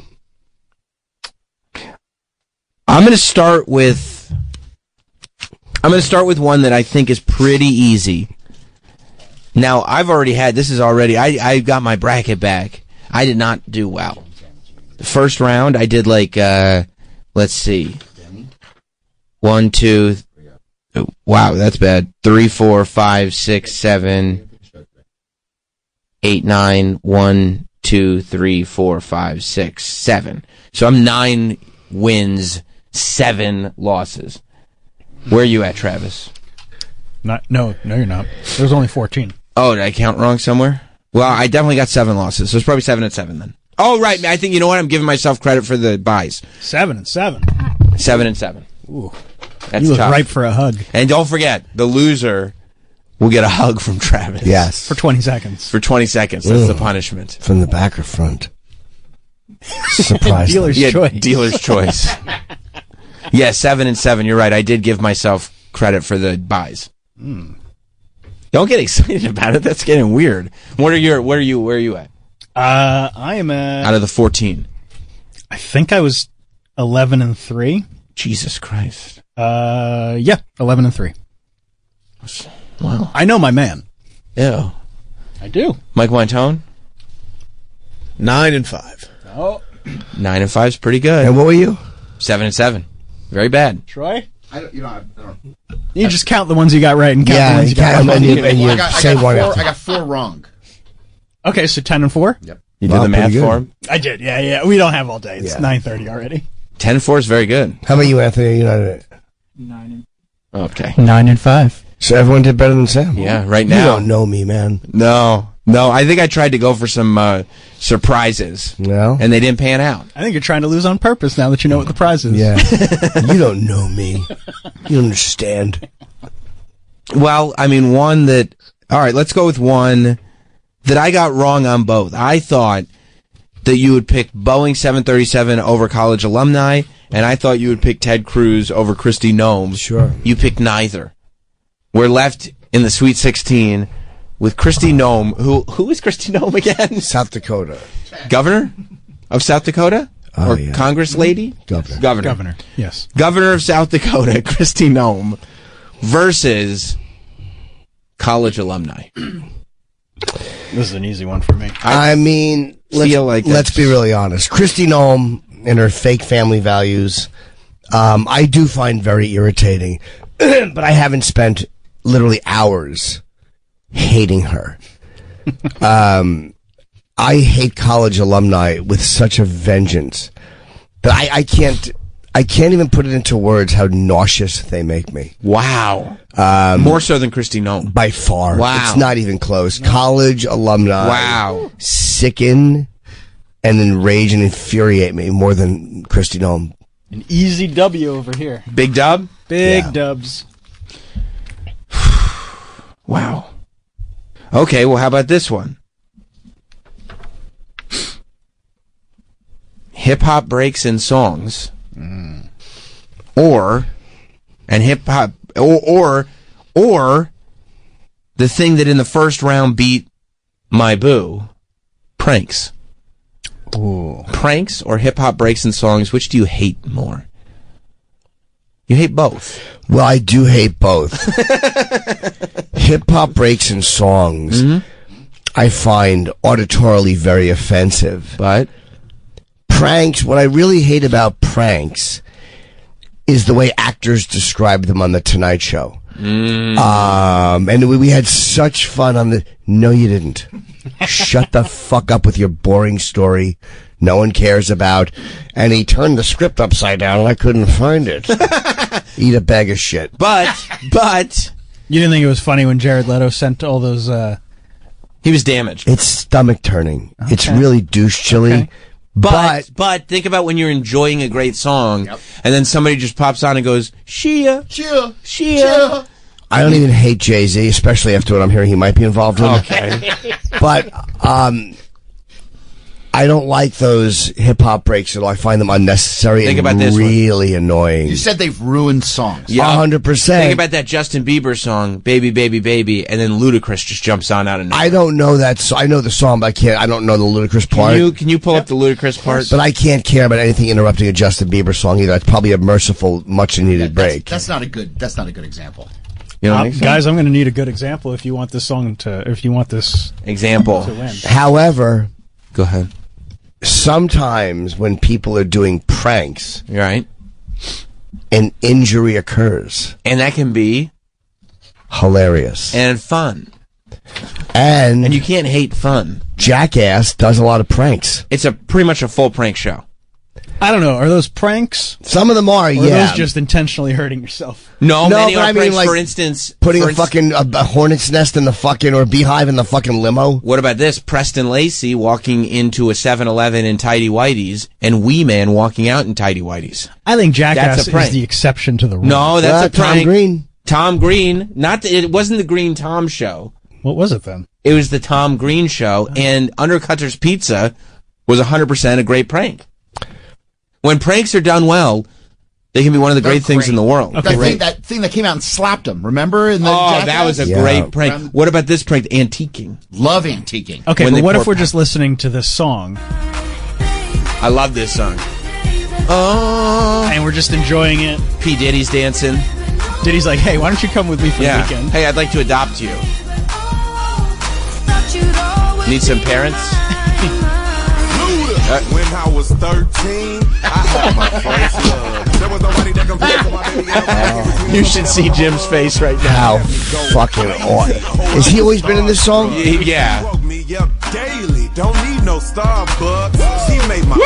I'm going to start with one that I think is pretty easy. Now, I got my bracket back. I did not do well. The first round, I did let's see. 1, 2, wow, that's bad. 3, 4, 5, 6, 7, 8, 9, 1, 2, 3, 4, 5, 6, 7. So I'm 9 wins, 7 losses. Where are you at, Travis? No, you're not. There's only 14. Oh, did I count wrong somewhere? Well, I definitely got 7 losses, so it's probably 7-7 then. Oh, right. I think, you know what? I'm giving myself credit for the buys. 7-7. 7-7. Ooh. That's you look tough. ripe for a hug. And don't forget, the loser will get a hug from Travis. Yes. For 20 seconds. For 20 seconds. That's the punishment. From the back or front? Surprise. Dealer's choice. Dealer's choice. Yeah, 7-7. You're right. I did give myself credit for the buys. Don't get excited about it. That's getting weird. Where are you at? I am at... Out of the 14. I think I was 11-3. Jesus Christ. Yeah, 11-3. Wow. I know my man. Ew. I do. Mike Wintone? 9-5. Oh. 9-5 is pretty good. And what were you? 7-7. Very bad. Troy? I don't. You just count the ones you got right and count the ones you got wrong. I got 4 wrong. Okay, so 10-4? Yep. You did the math for him? I did, yeah. We don't have all day. It's 9:30 already. 10-4 is very good. How about you, Anthony? You're not at 9 Okay. 9-5. So everyone did better than Sam? Yeah, right now. You don't know me, man. No, I think I tried to go for some surprises. No? And they didn't pan out. I think you're trying to lose on purpose now that you know what the prize is. Yeah. You don't know me. You don't understand. Well, I mean, one that... All right, let's go with one that I got wrong on both. I thought that you would pick Boeing 737 over College Alumni, and I thought you would pick Ted Cruz over Kristi Noem. Sure. You picked neither. We're left in the Sweet 16 with Kristi Noem. Who is Kristi Noem again? South Dakota. Governor of South Dakota? Oh, or yeah. Congress lady? Governor, yes. Governor of South Dakota, Kristi Noem, versus College Alumni. This is an easy one for me. I mean, let's be really honest. Kristi Noem and her fake family values, I do find very irritating. But I haven't spent literally hours hating her. I hate College Alumni with such a vengeance that I can't even put it into words how nauseous they make me. Wow. More so than Kristi Noem. By far. Wow. It's not even close. College Alumni. Wow. Sicken and enrage and infuriate me more than Kristi Noem. An easy W over here. Big dub? Big dubs. Wow. Okay, well, how about this one? Hip-hop breaks and songs. Or hip-hop... Or the thing that in the first round beat my boo, pranks. Ooh. Pranks or hip-hop breaks and songs, which do you hate more? You hate both. Well, I do hate both. Hip-hop breaks and songs, I find auditorily very offensive. But? Pranks, what I really hate about pranks is the way actors describe them on The Tonight Show. And we had such fun on the... No, you didn't. Shut the fuck up with your boring story no one cares about. And he turned the script upside down and I couldn't find it. Eat a bag of shit. But... You didn't think it was funny when Jared Leto sent all those... He was damaged. It's stomach turning. Okay. It's really douche chilly. Okay. But think about when you're enjoying a great song, and then somebody just pops on and goes, Shia. I don't even hate Jay-Z, especially after what I'm hearing he might be involved in. Okay. But I don't like those hip-hop breaks at all. I find them unnecessary and really annoying. You said they've ruined songs. Yeah, 100%. Think about that Justin Bieber song, Baby, Baby, Baby, and then Ludacris just jumps on out of nowhere. I don't know that. I know the song, but I don't know the Ludacris part. Can you pull up the Ludacris part? But I can't care about anything interrupting a Justin Bieber song either. It's probably a merciful, much-needed break. That's not a good example. You know guys, I'm going to need a good example if you want this song if you want this example to win. However, go ahead. Sometimes when people are doing pranks, right, an injury occurs, and that can be hilarious and fun. And And you can't hate fun. Jackass does a lot of pranks. It's pretty much a full prank show. I don't know. Are those pranks? Some of them are, or yeah. Are those just intentionally hurting yourself? No, many but are I mean, pranks. like, for instance, putting a hornet's nest in the fucking, or a beehive in the fucking limo. What about this? Preston Lacey walking into a 7-Eleven in tighty whities, and Wee Man walking out in tighty whities. I think Jackass is the exception to the rule. No, that's a prank. Tom Green. Tom Green. It wasn't the Green Tom show. What was it then? It was the Tom Green show, and Undercutter's Pizza was 100% a great prank. When pranks are done well, they can be one of the great things in the world. Okay, that thing that came out and slapped him, remember? That was a great prank. What about this prank? Antiquing. Love antiquing. Okay, but what if we're just listening to this song? I love this song. Oh. And we're just enjoying it. P. Diddy's dancing. Diddy's like, hey, why don't you come with me for the weekend? Hey, I'd like to adopt you. Need some parents? When I was 13, I had my first love. There was nobody that compared to my baby. You should see Jim's face right now. How fucking awesome. Has he always been in this song? Yeah. Woke me up daily. Don't need no Starbucks. She made my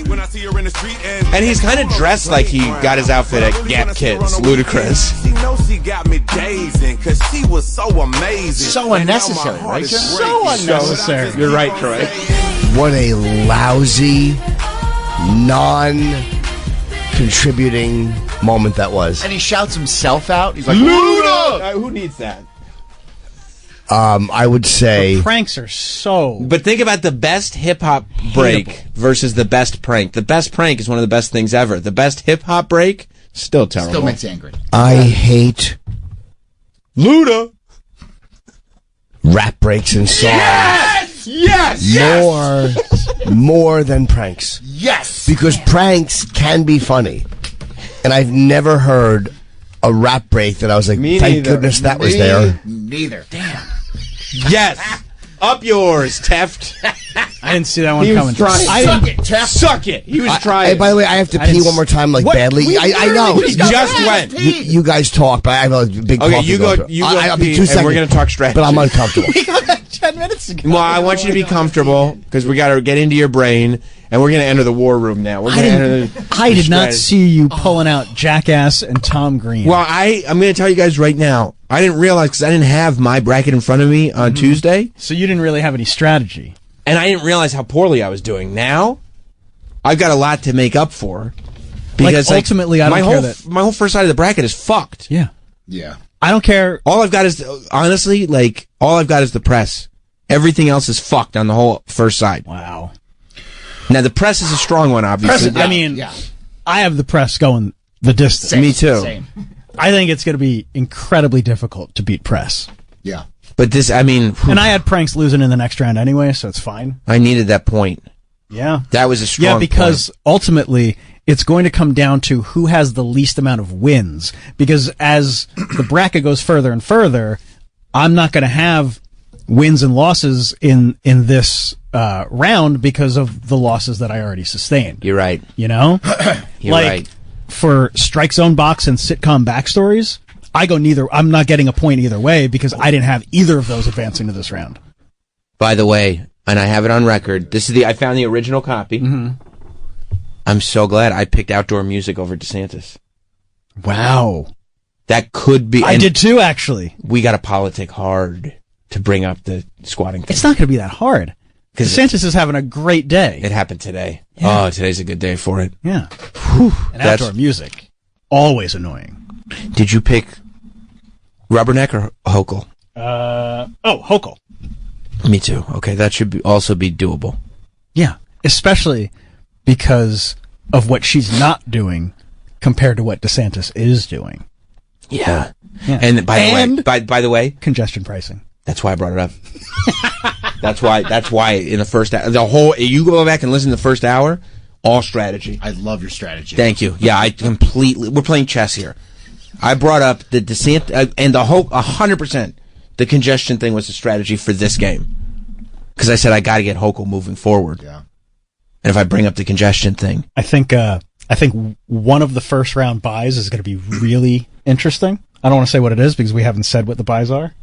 when I see her in the street and he's kind of dressed like he got his outfit at Gap Kids. Ludicrous. She knows she got me dazing because she was so amazing. So unnecessary, right? So unnecessary. You're right, Troy. What a lousy, non-contributing moment that was. And he shouts himself out. He's like, Luda! Who needs that? I would say... The pranks are so... But think about the best hip-hop break versus the best prank. The best prank is one of the best things ever. The best hip-hop break, still terrible. Still makes you angry. I hate... Luda! Rap breaks and songs. Yes! More than pranks. Yes! Because pranks can be funny. And I've never heard a rap break that I was like, thank goodness that was there. Neither. Damn. Yes! Up yours, Teft. I didn't see that one He coming. was trying. Suck it, Tef. Suck it. He was trying. Hey, by the way, I have to pee one more time, like, badly. I know. He just went. You guys talk, but I have a big Okay, coffee you go. through. You go. I'll be pee, 2 and seconds. we're gonna talk strategy. But I'm uncomfortable. We got that 10 minutes ago. Well, I want you to be comfortable because we got to get into your brain, and we're gonna enter the war room now. We're gonna enter the I did not strategy. see you pulling out Jackass and Tom Green. Well, I'm going to tell you guys right now. I didn't realize because I didn't have my bracket in front of me on Tuesday, so you didn't really have any strategy. and I didn't realize how poorly I was doing. Now, I've got a lot to make up for. Because ultimately, I don't care that my whole first side of the bracket is fucked. Yeah, Yeah. I don't care. All I've got is honestly, all I've got is the press. Everything else is fucked on the whole first side. Wow. Now the press is a strong one, obviously. I mean, I have the press going the distance. Same, Me too. Same. I think it's going to be incredibly difficult to beat press. Yeah. But this, I mean, And I had pranks losing in the next round anyway, so it's fine. I needed that point. Yeah. That was a strong Yeah, because ultimately it's going to come down to who has the least amount of wins. Because as the bracket goes further and further, I'm not going to have wins and losses in this round because of the losses that I already sustained. You're right. You know? You're like, right. For Strike Zone Box and sitcom backstories, I go neither. I'm not getting a point either way because I didn't have either of those advancing to this round. By the way, and I have it on record, I found the original copy. Mm-hmm. I'm so glad I picked outdoor music over DeSantis. Wow. That could be. I did too, actually. We got to politic hard to bring up the squatting thing. It's not going to be that hard. DeSantis is having a great day. It happened today. Yeah. Oh, today's a good day for it. Yeah. And outdoor music. Always annoying. Did you pick Rubberneck or Hochul? Hochul. Me too. Okay, that should also be doable. Yeah. Especially because of what she's not doing compared to what DeSantis is doing. Yeah. Yeah. And by the way, congestion pricing. That's why I brought it up. That's why in the first you go back and listen to the first hour, all strategy. I love your strategy. Thank you. Yeah, we're playing chess here. I brought up the DeSantis and the whole 100%. The congestion thing was a strategy for this game. Because I said I got to get Hochul moving forward. Yeah. And if I bring up the congestion thing, I think one of the first round buys is going to be really interesting. I don't want to say what it is because we haven't said what the buys are.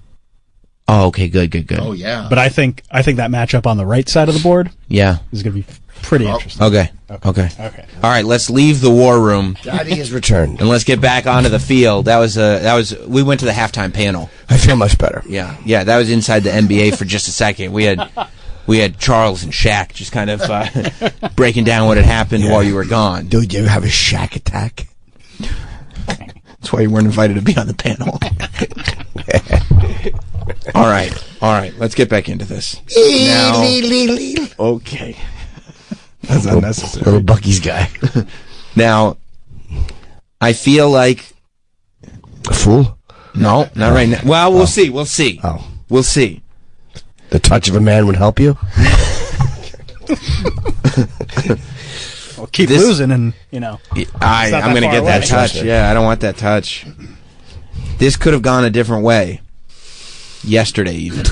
Oh, okay, good. Oh yeah. But I think that matchup on the right side of the board Yeah. is going to be pretty interesting. Okay. All right, let's leave the war room Daddy has returned. and let's get back onto the field. That was we went to the halftime panel. I feel much better. Yeah, that was inside the NBA for just a second. We had Charles and Shaq just kind of breaking down what had happened while you were gone. Dude, you have a Shaq attack? That's why you weren't invited to be on the panel. All right. Let's get back into this. Now, okay. That's unnecessary. Little Bucky's guy. Now, I feel like A fool? no, not right now. Well, we'll see. We'll see. Oh. We'll see. The touch of a man would help you? Well, keep This- losing, and I'm I'm going to get that touch. Yeah, I don't want that touch. This could have gone a different way. Yesterday, even.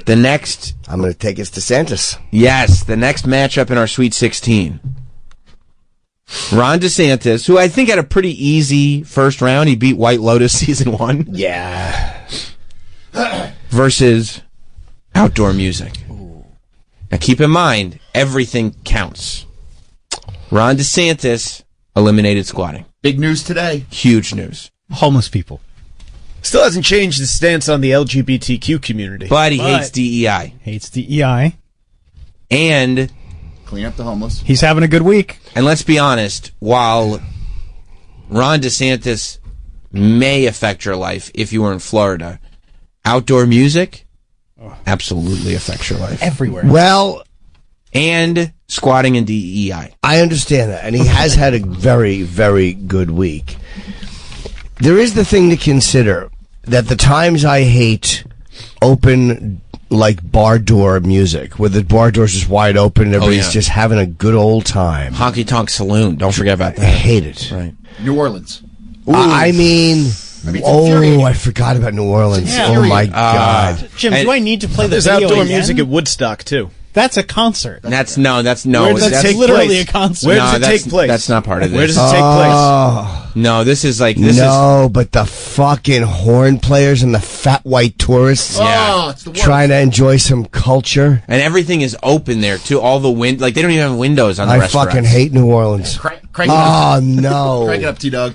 The next, I'm going to take us to Santos. the next matchup in our Sweet 16. Ron DeSantis, who I think had a pretty easy first round. He beat White Lotus season 1. Yeah. Versus Outdoor Music. Now keep in mind, everything counts. Ron DeSantis eliminated squatting. Big news today. Huge news. homeless people. Still hasn't changed his stance on the LGBTQ community. But he hates DEI. Hates DEI. And Clean up the homeless. He's having a good week. And let's be honest, while Ron DeSantis may affect your life if you were in Florida, outdoor music absolutely affects your life. Everywhere. Well, and squatting and DEI. I understand that, and he has had a very, very good week. There is the thing to consider that the times I hate open, like, bar door music, where the bar door's just wide open and everybody's just having a good old time. Honky Tonk Saloon. Don't forget about that. I hate it. Right. New Orleans. I mean, it's infuriating. I forgot about New Orleans. Yeah. Oh, my God. Jim, And do I need to play the There's video outdoor again? music at Woodstock, too. That's a concert. That's Where does it That's take literally place? a concert. Where No, does it that's- take place? that's not part of this. Where does it take place? Oh, No, this is but the fucking horn players and the fat white tourists Oh, it's the worst. trying to enjoy some culture. and everything is open there too. All the like they don't even have windows on the I restaurants. fucking hate New Orleans. Crank it up. Oh, no. Crank it up, T-Dog.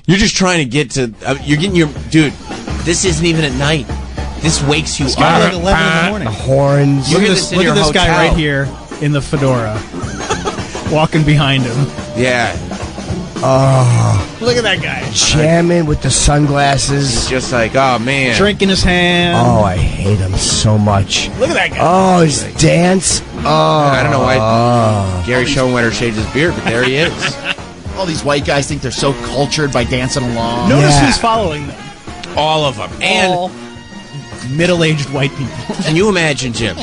You're just trying to get to. You're getting your dude. This isn't even at night. This wakes you Started up. at 11 in the morning. Horns. You Look hear at this this, in look your at this guy hotel. right here in the fedora. Walking behind him. Yeah, Look at that guy. Jamming with the sunglasses. just like oh man. Drink in his hand. Oh, I hate him so much. Look at that guy. Oh, his dance. Oh, I don't know why Gary Schoenwetter shaved his beard, but there he is. All these white guys think they're so cultured by dancing along. Notice Yeah. who's following them. All of them. And All middle-aged white people. can you imagine, Jim?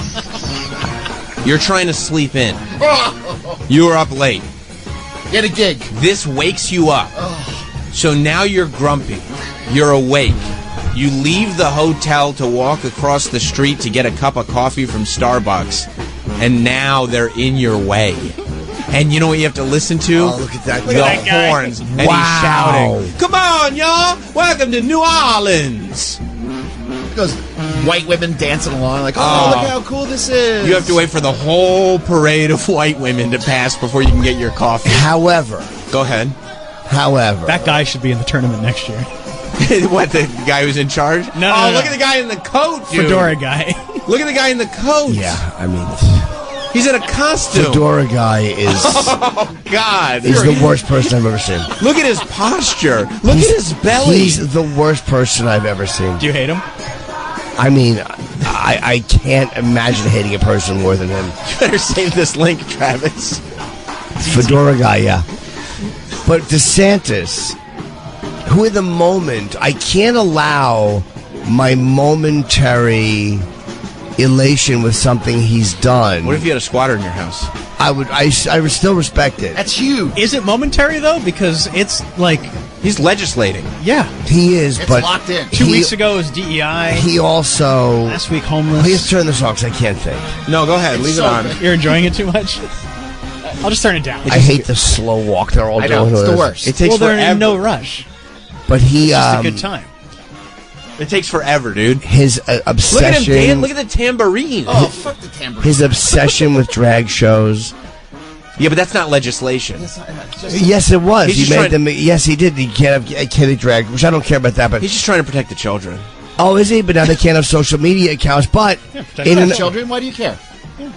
You're trying to sleep in. You were up late. Get a gig. This wakes you up. So now you're grumpy. You're awake. You leave the hotel to walk across the street to get a cup of coffee from Starbucks, and now they're in your way. And you know what you have to listen to? Oh, look at that The guy. horns. And he's Wow. shouting, "Come on, y'all! Welcome to New Orleans!" Those white women dancing along like, oh, look how cool this is. You have to wait for the whole parade of white women to pass before you can get your coffee. However, Go ahead. That guy should be in the tournament next year. What, the guy who's in charge? No, Oh, no, no. look at the guy in the coat, dude. Fedora guy. Look at the guy in the coat. yeah, I mean, He's in a costume. Fedora guy is Oh, God. is the worst person I've ever seen. Look at his posture. Look at his belly. He's the worst person I've ever seen. Do you hate him? I mean, I can't imagine hating a person more than him. You better save this link, Travis. Fedora guy, yeah. But DeSantis, who in the moment, I can't allow my momentary elation with something he's done. What if you had a squatter in your house? I would still respect it. That's huge. Is it momentary, though? Because it's like, He's legislating. yeah. He is, It's but locked in. 2 weeks ago it was DEI. he also. Last week, homeless. Please turn this off because I can't think. No, go ahead. Leave it on. You're enjoying it too much? I'll just turn it down. I hate the slow walk they're all I doing. know, it's with the this. worst. It takes Well, they're forever. in no rush. But he, It's just a good time. It takes forever, dude. His obsession. Look at him, Dan. Look at the tambourine. Oh, fuck the tambourine. His obsession with drag shows. Yeah, but that's not legislation. Yes, it was. He's He just made trying- them. Yes, he did. He can't have kitty drag, which I don't care about that. But He's just trying to protect the children. oh, is he? But now they can't have social media accounts. But Children, why do you care?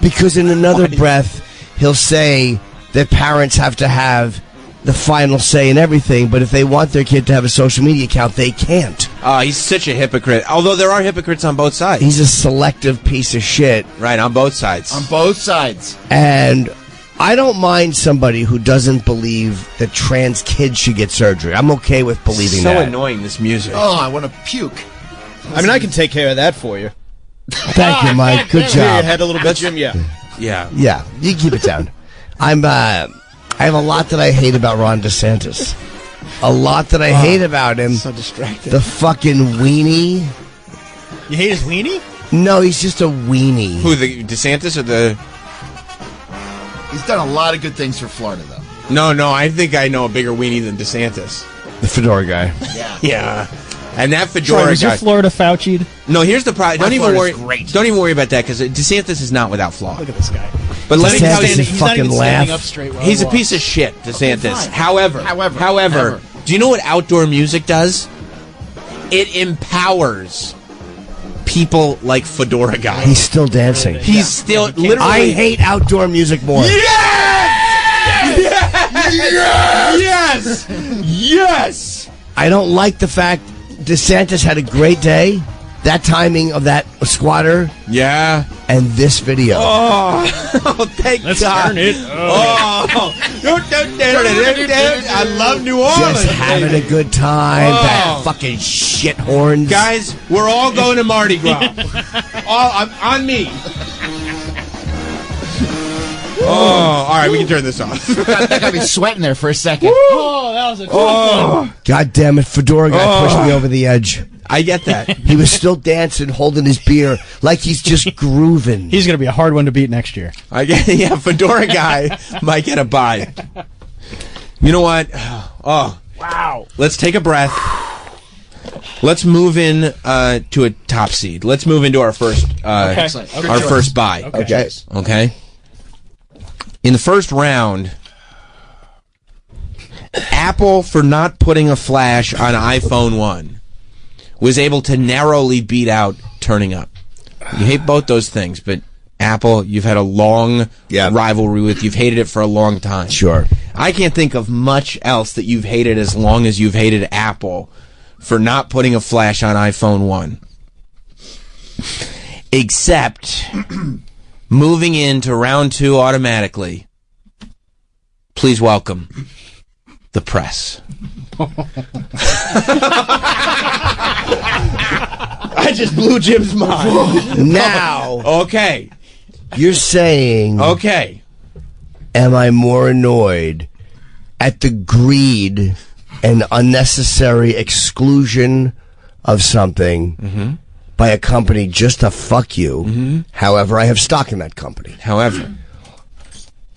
because in another breath, he'll say that parents have to have the final say in everything. But if they want their kid to have a social media account, they can't. He's such a hypocrite. Although there are hypocrites on both sides. He's a selective piece of shit. Right, on both sides. On both sides. And I don't mind somebody who doesn't believe that trans kids should get surgery. I'm okay with believing so that. annoying, this music. Oh, I want to puke. I mean, I can take care of that for you. Thank you, Mike. Good Clear your job. head a little bit, Jim. Yeah. Yeah. Yeah, you keep it down. I have a lot that I hate about Ron DeSantis. A lot that I hate about him. So distracted. The fucking weenie. You hate his weenie? No, he's just a weenie. Who, the DeSantis or the... He's done a lot of good things for Florida, though. No, I think I know a bigger weenie than DeSantis. The fedora guy. Yeah. And that Sorry, fedora was your guy... Florida Fauci'd? No, here's the problem. Don't even worry. Florida's great. Don't even worry about that because DeSantis is not without flaw. Look at this guy. But let me tell DeSantis you, is He's not even fucking standing laugh. up straight while he's he a piece of walks. shit, DeSantis. fine. However, do you know what outdoor music does? It empowers people like Fedora Guy. He's still dancing. He's still literally. I hate outdoor music more. Yes! Yes! I don't like the fact DeSantis had a great day. That timing of that squatter Yeah. and this video. Oh, thank Let's God. turn it. Oh. I love New Orleans. Just having a good time. Oh. That fucking shit horns. Guys, we're all going to Mardi Gras. On me. Oh, all right, we can turn this off. That got me sweating there for a second. Oh, that was a Oh, God damn it, Fedora guy pushed me over the edge. I get that. He was still dancing, holding his beer, like he's just grooving. He's going to be a hard one to beat next year. I get, yeah, Fedora Guy might get a bye. You know what? Oh, Wow. let's take a breath. Let's move in to a top seed. Let's move into our first our first bye. Okay. Okay. In the first round, Apple, for not putting a flash on iPhone 1, was able to narrowly beat out turning up. You hate both those things, but Apple, you've had a long rivalry with. You've hated it for a long time. Sure. I can't think of much else that you've hated as long as you've hated Apple for not putting a flash on iPhone 1. Except moving into round 2 automatically. Please welcome the press. I just blew Jim's mind. Now, Okay. you're saying, Okay. am I more annoyed at the greed and unnecessary exclusion of something by a company just to fuck you? However, I have stock in that company. However,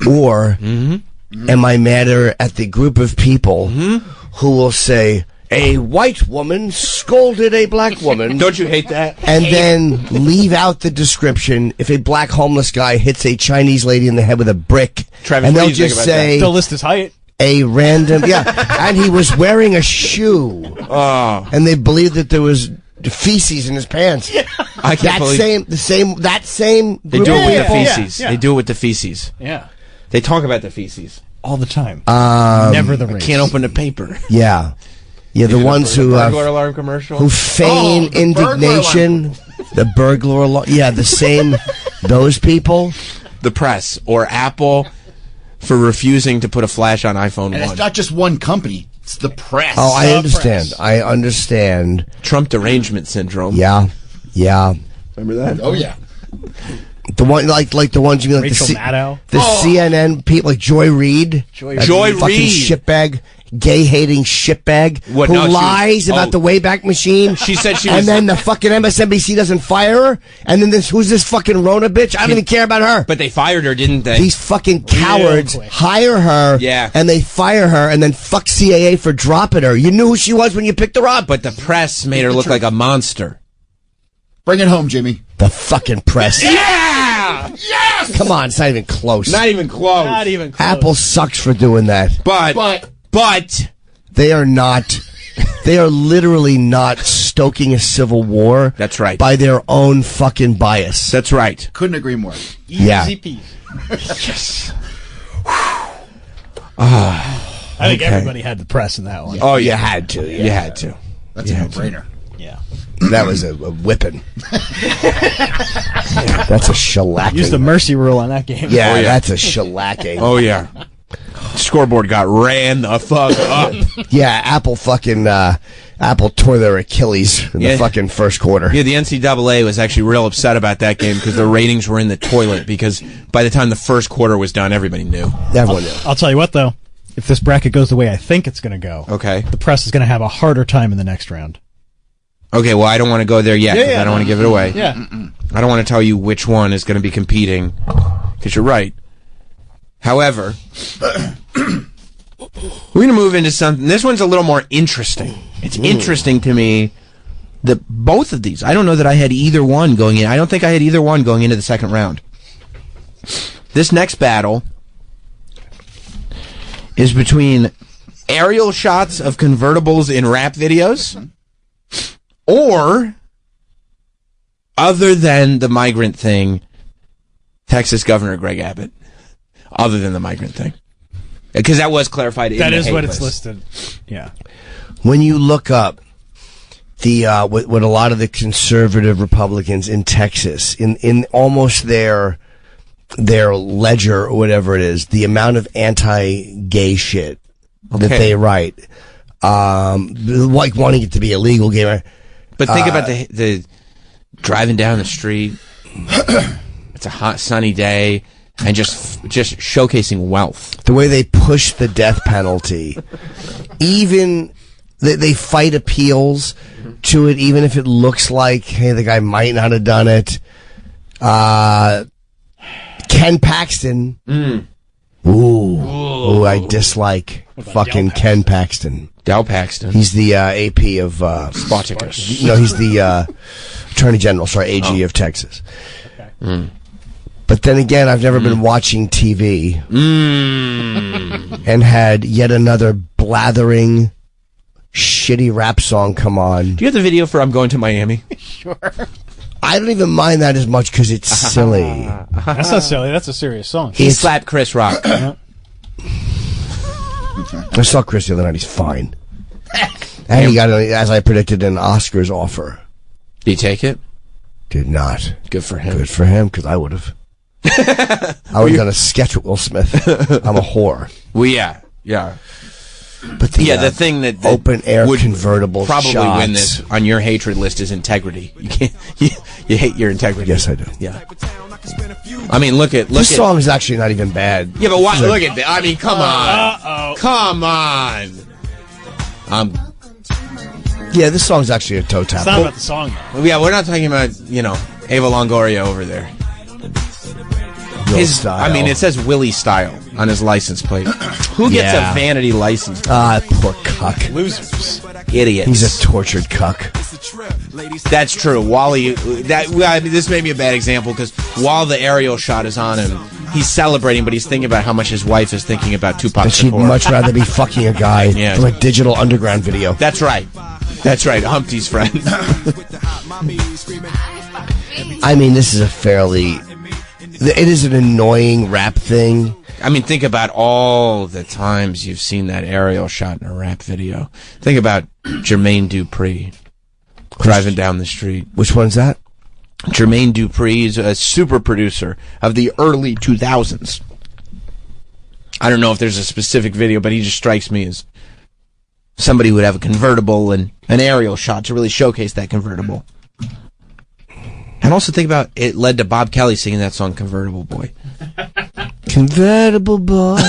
Or am I madder at the group of people who will say, a white woman scolded a black woman, don't you hate that? and then leave out the description if a black homeless guy hits a Chinese lady in the head with a brick, Travis, and what they'll do you think just about say They'll list his height. a random, and he was wearing a shoe, and they believed that there was feces in his pants. I can't believe That same they group do of it with the people. feces. Yeah. They do it with the feces. Yeah. They talk about the feces. All the time. Never the race. Can't open the paper. Yeah, the ones who burglar alarm commercial. who feign the burglar indignation, the burglar alarm. Yeah, the same. Those people. The press or Apple for refusing to put a flash on iPhone And 1. it's not just one company. It's the press. Oh, I The understand. press. I understand. Trump derangement syndrome. Yeah. Remember that? Oh, yeah. The one like the ones you mean like Rachel the Maddow. CNN people like Joy Reid. Joy That fucking Reid. shitbag. gay-hating shitbag What, who no, she was- lies about oh. the Wayback Machine. She said she and was- then the fucking MSNBC doesn't fire her. And then who's this fucking Rona bitch? I don't even care about her. But they fired her, didn't they? These fucking cowards quick. hire her, Yeah. and they fire her, and then fuck CAA for dropping her. You knew who she was when you picked her up. But the press made her look like a monster. Bring it home, Jimmy. The fucking press. Yeah! Yes! Come on, it's not even close. Not even close. Not even close. Apple sucks for doing that. But They are not. They are literally not stoking a civil war. That's right. By their own fucking bias. that's right. Couldn't agree more. Yeah. Easy peasy. I think everybody had the press in that one. Oh, You yeah. had to. You had to. That's a no-brainer. Yeah. That was a whipping. That's a shellacking. Use the mercy rule on that game. yeah, Oh, yeah. that's a shellacking. Oh, yeah. Scoreboard got ran the fuck up. Yeah, Apple tore their Achilles in Yeah. the fucking first quarter. Yeah, the NCAA was actually real upset about that game because the ratings were in the toilet because by the time the first quarter was done, everybody knew. Everyone knew. I'll tell you what, though. If this bracket goes the way I think it's going to go, Okay. the press is going to have a harder time in the next round. Okay, well, I don't want to go there yet because I don't want to give it away. Yeah. I don't want to tell you which one is going to be competing because you're right. However, we're going to move into something. This one's a little more interesting. It's interesting to me that both of these, I don't know that I had either one going in. I don't think I had either one going into the second round. This next battle is between aerial shots of convertibles in rap videos or, other than the migrant thing, Texas Governor Greg Abbott. Other than the migrant thing. Because that was clarified in That the is hate what it's list. listed. Yeah. When you look up the what a lot of the conservative Republicans in Texas, in almost their ledger or whatever it is, the amount of anti-gay shit that they write, like wanting it to be illegal gay right? But think about the driving down the street. It's a hot, sunny day. And just showcasing wealth. The way they push the death penalty, even they fight appeals to it, even if it looks like, hey, the guy might not have done it. Ken Paxton. Ooh, I dislike fucking Ken Paxton. Dal Paxton. He's the AP of Spartacus. No, he's the Attorney General, AG of Texas. Okay. But then again, I've never been watching TV and had yet another blathering, shitty rap song come on. Do you have the video for I'm Going to Miami? Sure. I don't even mind that as much because it's silly. That's not silly. That's a serious song. He slapped Chris Rock. I saw Chris the other night. He's fine. And he got, as I predicted, an Oscars offer. Did he take it? Did not. Good for him. Good for him, because I would have. I would have done a sketch with Will Smith. I'm a whore. Well, yeah. But the thing that open air would convertible probably shots. win this on your hatred list is integrity. You can't. You hate your integrity. Yes, I do. Yeah. I mean, look at This song is actually not even bad. Yeah, but why, look at that. I mean, come on. Uh-oh. Come on. Yeah, this song's actually a toe tap. It's not about the song, though. Yeah, we're not talking about, Ava Longoria over there. Style. I mean, it says Willie Style on his license plate. Who gets a vanity license plate? Poor cuck. Losers. Idiots. He's a tortured cuck. That's true. Wally, this may be a bad example because while the aerial shot is on him, he's celebrating, but he's thinking about how much his wife is thinking about Tupac But she'd Shakur. much rather be fucking a guy Yeah. from a digital underground video. That's right. That's right. Humpty's friend. I mean, this is a fairly... It is an annoying rap thing. I mean, think about all the times you've seen that aerial shot in a rap video. Think about Jermaine Dupri driving down the street. Which one's that? Jermaine Dupri is a super producer of the early 2000s. I don't know if there's a specific video, but he just strikes me as somebody who would have a convertible and an aerial shot to really showcase that convertible. And also think about it led to Bob Kelly singing that song Convertible Boy. Convertible boy.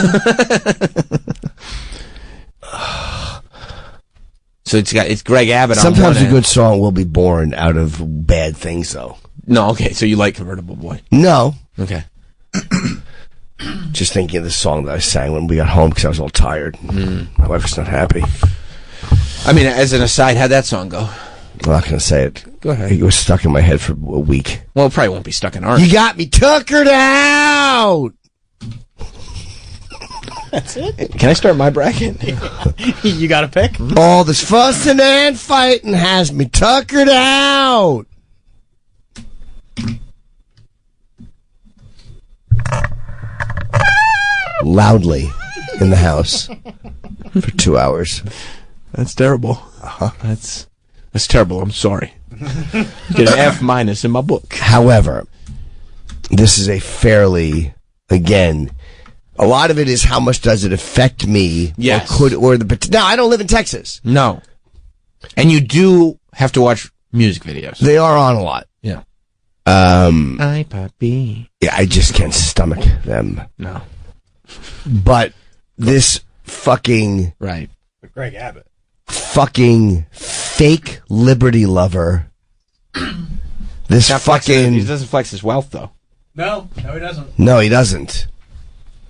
So it's Greg Abbott. Sometimes on a good song will be born out of bad things, though. No, okay. So you like Convertible Boy? No. Okay. Just thinking of the song that I sang when we got home because I was all tired. My wife was not happy. I mean, as an aside, how'd that song go? I'm not going to say it. Go ahead. It was stuck in my head for a week. Well, it probably won't be stuck in ours. You got me tuckered out! That's it. Can I start my bracket? You got to pick? All this fussing and fighting has me tuckered out! Loudly in the house for 2 hours. That's terrible. That's terrible. I'm sorry. Get an F- in my book. However, this is a fairly, again, a lot of it is how much does it affect me? Yes. No, I don't live in Texas. No. And you do have to watch music videos. They are on a lot. Yeah. Hi, Papi. Yeah, I just can't stomach them. No. But this fucking Right. Greg Abbott. fucking fake liberty lover. This Not fucking he doesn't flex his wealth though. No, he doesn't. No, he doesn't.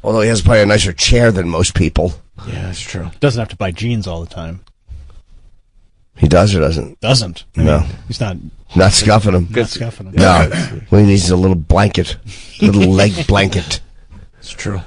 Although he has probably a nicer chair than most people. Yeah, that's true. Doesn't have to buy jeans all the time. He does or doesn't? Doesn't. No. He's not scuffing him. scuffing him. No. Well, he needs a little blanket. Little leg blanket. It's true.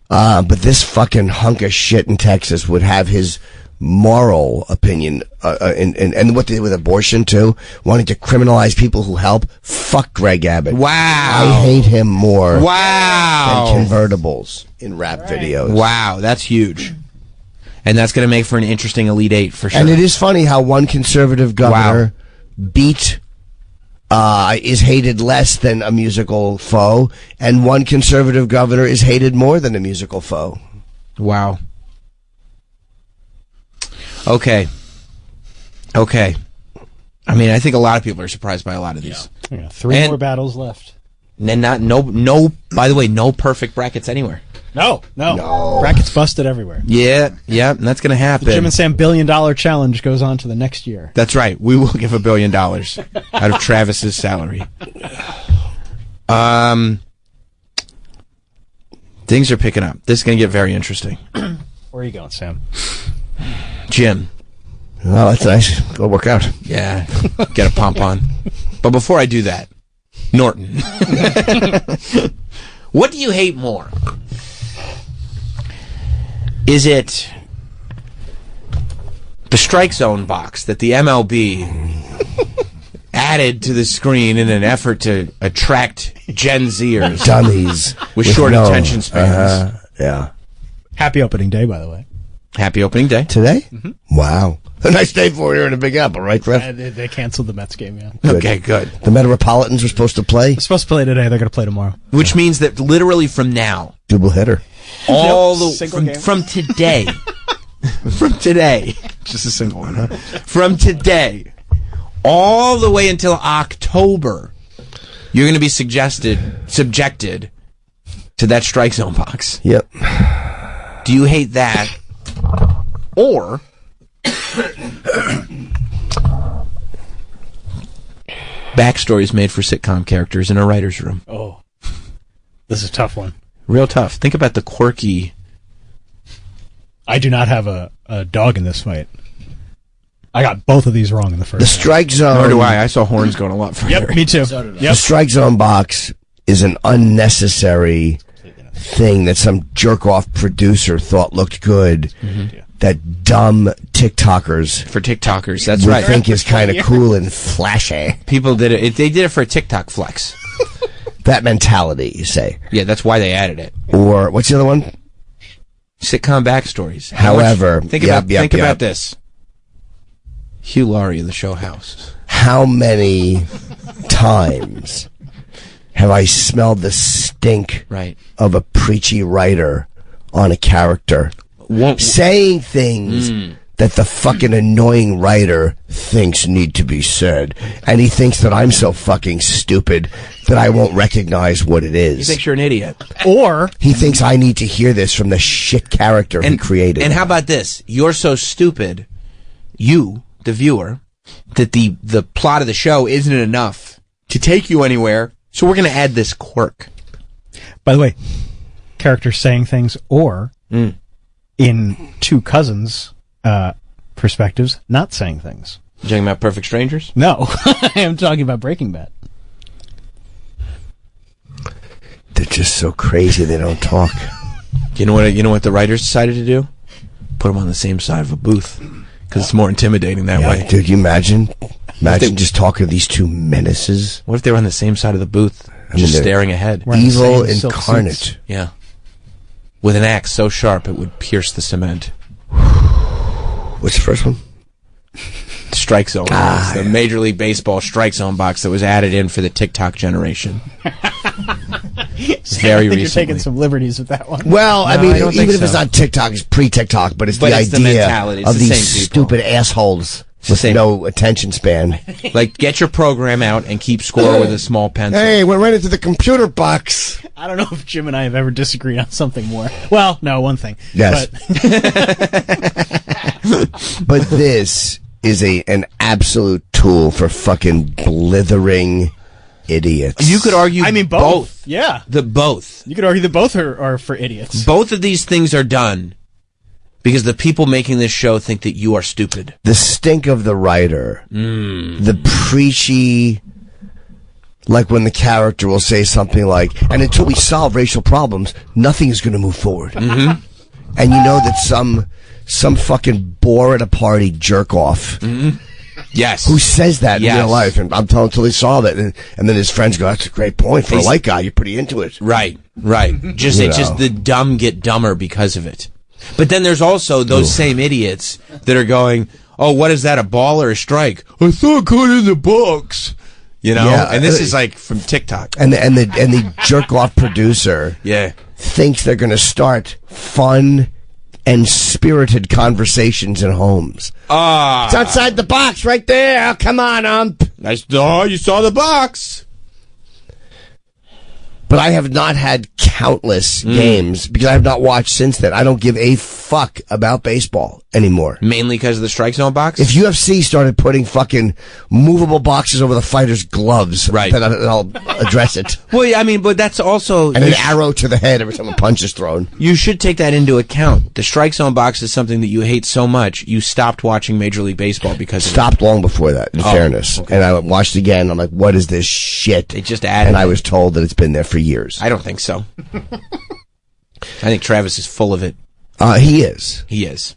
But this fucking hunk of shit in Texas would have his moral opinion, and what they did with abortion too, wanting to criminalize people who help. Fuck Greg Abbott. Wow. I hate him more Wow. than convertibles in rap videos. Wow, that's huge. And that's going to make for an interesting Elite Eight for sure. And it is funny how one conservative governor is hated less than a musical foe, and one conservative governor is hated more than a musical foe. Wow. Okay. I mean, I think a lot of people are surprised by a lot of these. Yeah, three more battles left. And by the way, no perfect brackets anywhere. No. Brackets busted everywhere. Yeah, and that's going to happen. The Jim and Sam $1 billion challenge goes on to the next year. That's right. We will give $1 billion out of Travis's salary. Things are picking up. This is going to get very interesting. Where are you going, Sam? Jim. Oh, that's nice. Go work out. Yeah, get a pump on. But before I do that, Norton. What do you hate more? Is it the strike zone box that the MLB added to the screen in an effort to attract Gen Zers? Dummies. With short attention spans. Yeah. Happy opening day, by the way. Happy opening day. Today? Mm-hmm. Wow. A nice day for you in a Big Apple, right, Trev? They canceled the Mets game, yeah. Good. Okay, good. The Metropolitans were supposed to play? They're supposed to play today. They're going to play tomorrow. Which means that literally from now, double header. From today. From today. Just a single one, huh? From today, all the way until October, you're going to be subjected to that strike zone box. Yep. Do you hate that? Or backstories made for sitcom characters in a writer's room? Oh. This is a tough one. Real tough. Think about the quirky... I do not have a dog in this fight. I got both of these wrong in the first. The strike zone... Nor do I. I saw horns going a lot further. Yep, me too. The strike zone box is an unnecessary thing that some jerk-off producer thought looked good. Mm-hmm. That dumb TikTokers... For TikTokers, that's would right. think is kind of cool and flashy. People did it. They did it for a TikTok flex. That mentality, you say. Yeah, that's why they added it. Or, what's the other one? Sitcom backstories. However, think about this. Hugh Laurie in the show House. How many times have I smelled the stink of a preachy writer on a character saying things that the fucking annoying writer thinks need to be said, and he thinks that I'm so fucking stupid that I won't recognize what it is. He thinks you're an idiot. Or he thinks I need to hear this from the shit character he created. And how about this? You're so stupid you, the viewer, that the plot of the show isn't enough to take you anywhere, so we're going to add this quirk. By the way, characters saying things, or in two cousins' perspectives, not saying things. You talking about Perfect Strangers? No, I am talking about Breaking Bad. They're just so crazy they don't talk. You know what the writers decided to do? Put them on the same side of a booth, because it's more intimidating that way. Dude, you imagine just talking to these two menaces. What if they were on the same side of the booth, just staring ahead? Evil incarnate. Yeah. With an axe so sharp it would pierce the cement. What's the first one? Strike Zone box, the Major League Baseball Strike Zone box that was added in for the TikTok generation. Very recently. You're taking some liberties with that one. Well, I mean, even if it's not TikTok, it's pre-TikTok, but it's the idea of these stupid assholes with no attention span. Like, get your program out and keep score with a small pencil. Hey, we're right into the computer box. I don't know if Jim and I have ever disagreed on something more. Well, no, one thing. Yes. But this is an absolute tool for fucking blithering idiots. You could argue both. Yeah. Both. You could argue that both are for idiots. Both of these things are done because the people making this show think that you are stupid. The stink of the writer. The preachy, like when the character will say something like, and until we solve racial problems, nothing is going to move forward. And you know that some fucking bore at a party jerk off. Yes. Who says that in real life? And I'm telling until he saw that, and then his friends go, "That's a great point for a white guy. You're pretty into it." Right. Just the dumb get dumber because of it. But then there's also those same idiots that are going, "Oh, what is that? A ball or a strike? I thought caught in the box." You know, and this is like from TikTok. And the jerk off producer, thinks they're going to start fun and spirited conversations in homes. It's outside the box right there. Oh, come on, Nice. Oh, you saw the box. But I have not had countless games because I have not watched since then. I don't give a fuck about baseball anymore. Mainly because of the Strike Zone box? If UFC started putting fucking movable boxes over the fighters' gloves, then I'll address it. Well, I mean, but that's also... And an arrow to the head every time a punch is thrown. You should take that into account. The Strike Zone box is something that you hate so much, you stopped watching Major League Baseball because of it. Stopped long before that, in fairness. Okay. And I watched again, I'm like, what is this shit? They just added And I was told that it's been there for years. I don't think so. I think Travis is full of it. He is. He is.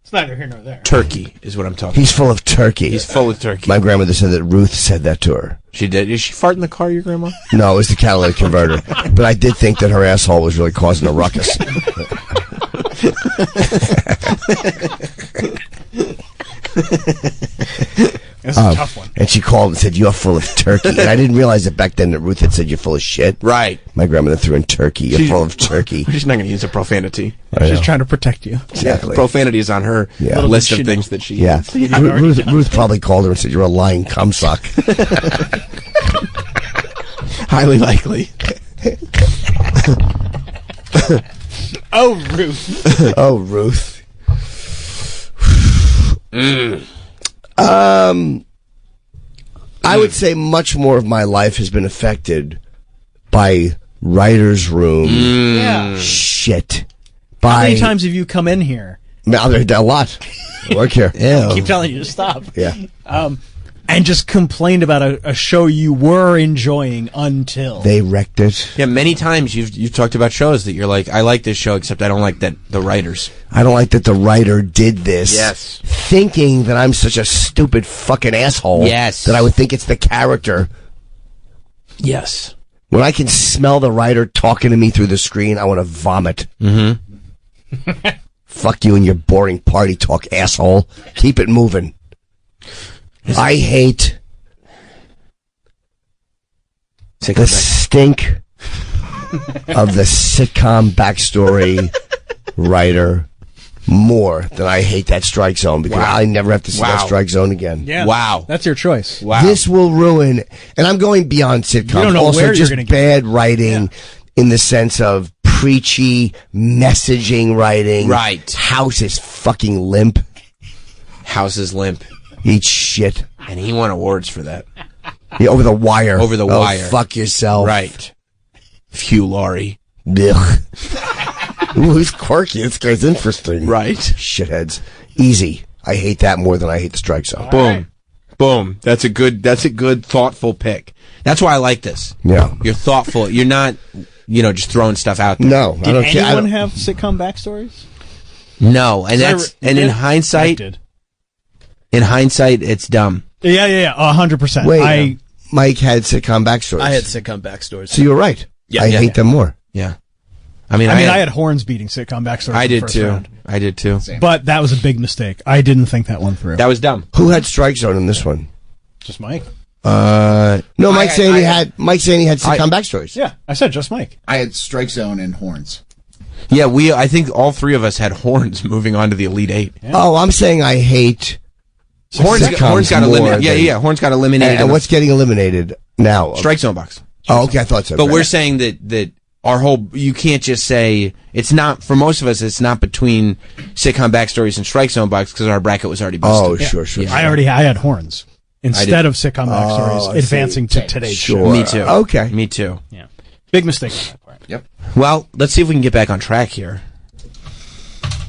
It's neither here nor there. Turkey is what I'm talking He's full of turkey. He's full of turkey. My grandmother said that Ruth said that to her. She did? Did she fart in the car, your grandma? No, it was the catalytic converter. But I did think that her asshole was really causing a ruckus. That's a tough one. And she called and said, "You're full of turkey." And I didn't realize that back then that Ruth had said, "You're full of shit." Right. My grandmother threw in turkey. You're full of turkey. She's not going to use a profanity. She's trying to protect you. Exactly. Profanity is on her list of things that she uses. Ruth probably called her and said, "You're a lying cumsuck." Highly likely. Oh, Ruth. Oh, Ruth. I would say much more of my life has been affected by writer's room shit. How many times have you come in here? A lot. I work here. I keep telling you to stop. Yeah. And just complained about a show you were enjoying until they wrecked it. Yeah, many times you've talked about shows that you're like, I like this show, except I don't like that the writers. I don't like that the writer did this. Yes. Thinking that I'm such a stupid fucking asshole. Yes. That I would think it's the character. Yes. When I can smell the writer talking to me through the screen, I want to vomit. Fuck you and your boring party talk, asshole. Keep it moving. I hate the stink of the sitcom backstory writer more than I hate that Strike Zone because I never have to see that Strike Zone again. Yeah, wow. That's your choice. Wow. This will ruin, and I'm going beyond sitcoms. You don't know also where just you're gonna bad writing in the sense of preachy messaging writing. Right. House is fucking limp. House is limp. Eat shit. And he won awards for that. Yeah, over the wire. Over the wire. Fuck yourself. Right. Hugh Laurie. Ugh. Ooh, who's quirky? This guy's interesting. Right. Shitheads. Easy. I hate that more than I hate the strike zone. Boom. Boom. That's a good, thoughtful pick. That's why I like this. Yeah. You're thoughtful. You're not, just throwing stuff out there. No, I don't care. Did anyone have sitcom backstories? No, and in hindsight, it's dumb. Yeah, 100%. Wait, Mike had sitcom backstories. I had sitcom backstories. So you were right. Yeah, I hate them more. Yeah. I had Horns beating sitcom backstories. I in the did first too. round. I did too. But that was a big mistake. I didn't think that one through. That was dumb. Who had strike zone in this one? Just Mike. No, Mike saying he had sitcom backstories. Yeah, I said just Mike. I had strike zone and horns. Yeah, I think all three of us had Horns moving on to the Elite Eight. Yeah. Oh, I'm saying I hate Horns got eliminated. Yeah, Horns got eliminated. And what's getting eliminated now? Strike zone box. Oh, okay, I thought so. But we're saying that our whole, you can't just say, it's not, for most of us, it's not between sitcom backstories and strike zone box because our bracket was already busted. Oh, sure. Yeah. I had Horns instead of sitcom backstories advancing to today's show. Me too. Okay. Me too. Yeah. Big mistake on that part. Yep. Well, let's see if we can get back on track here.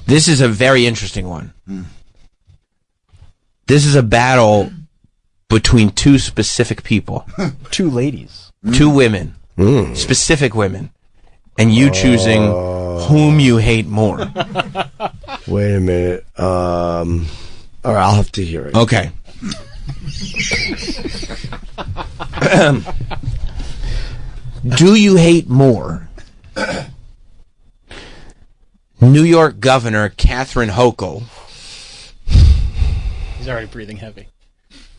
This is a very interesting one. This is a battle between two specific people. Two ladies. Two women. Specific women. And you choosing whom you hate more. Wait a minute. All right, I'll have to hear it. Okay. Do you hate more New York Governor Catherine Hochul? He's already breathing heavy.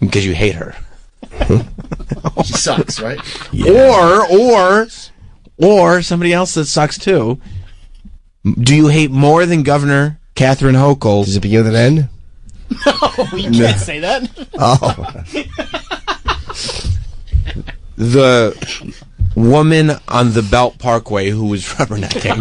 Because you hate her. She sucks, right? Yeah. Or somebody else that sucks too. Do you hate more than Governor Catherine Hochul? Does it begin with an N? No, you can't say that. Oh. The woman on the Belt Parkway who was rubbernecking.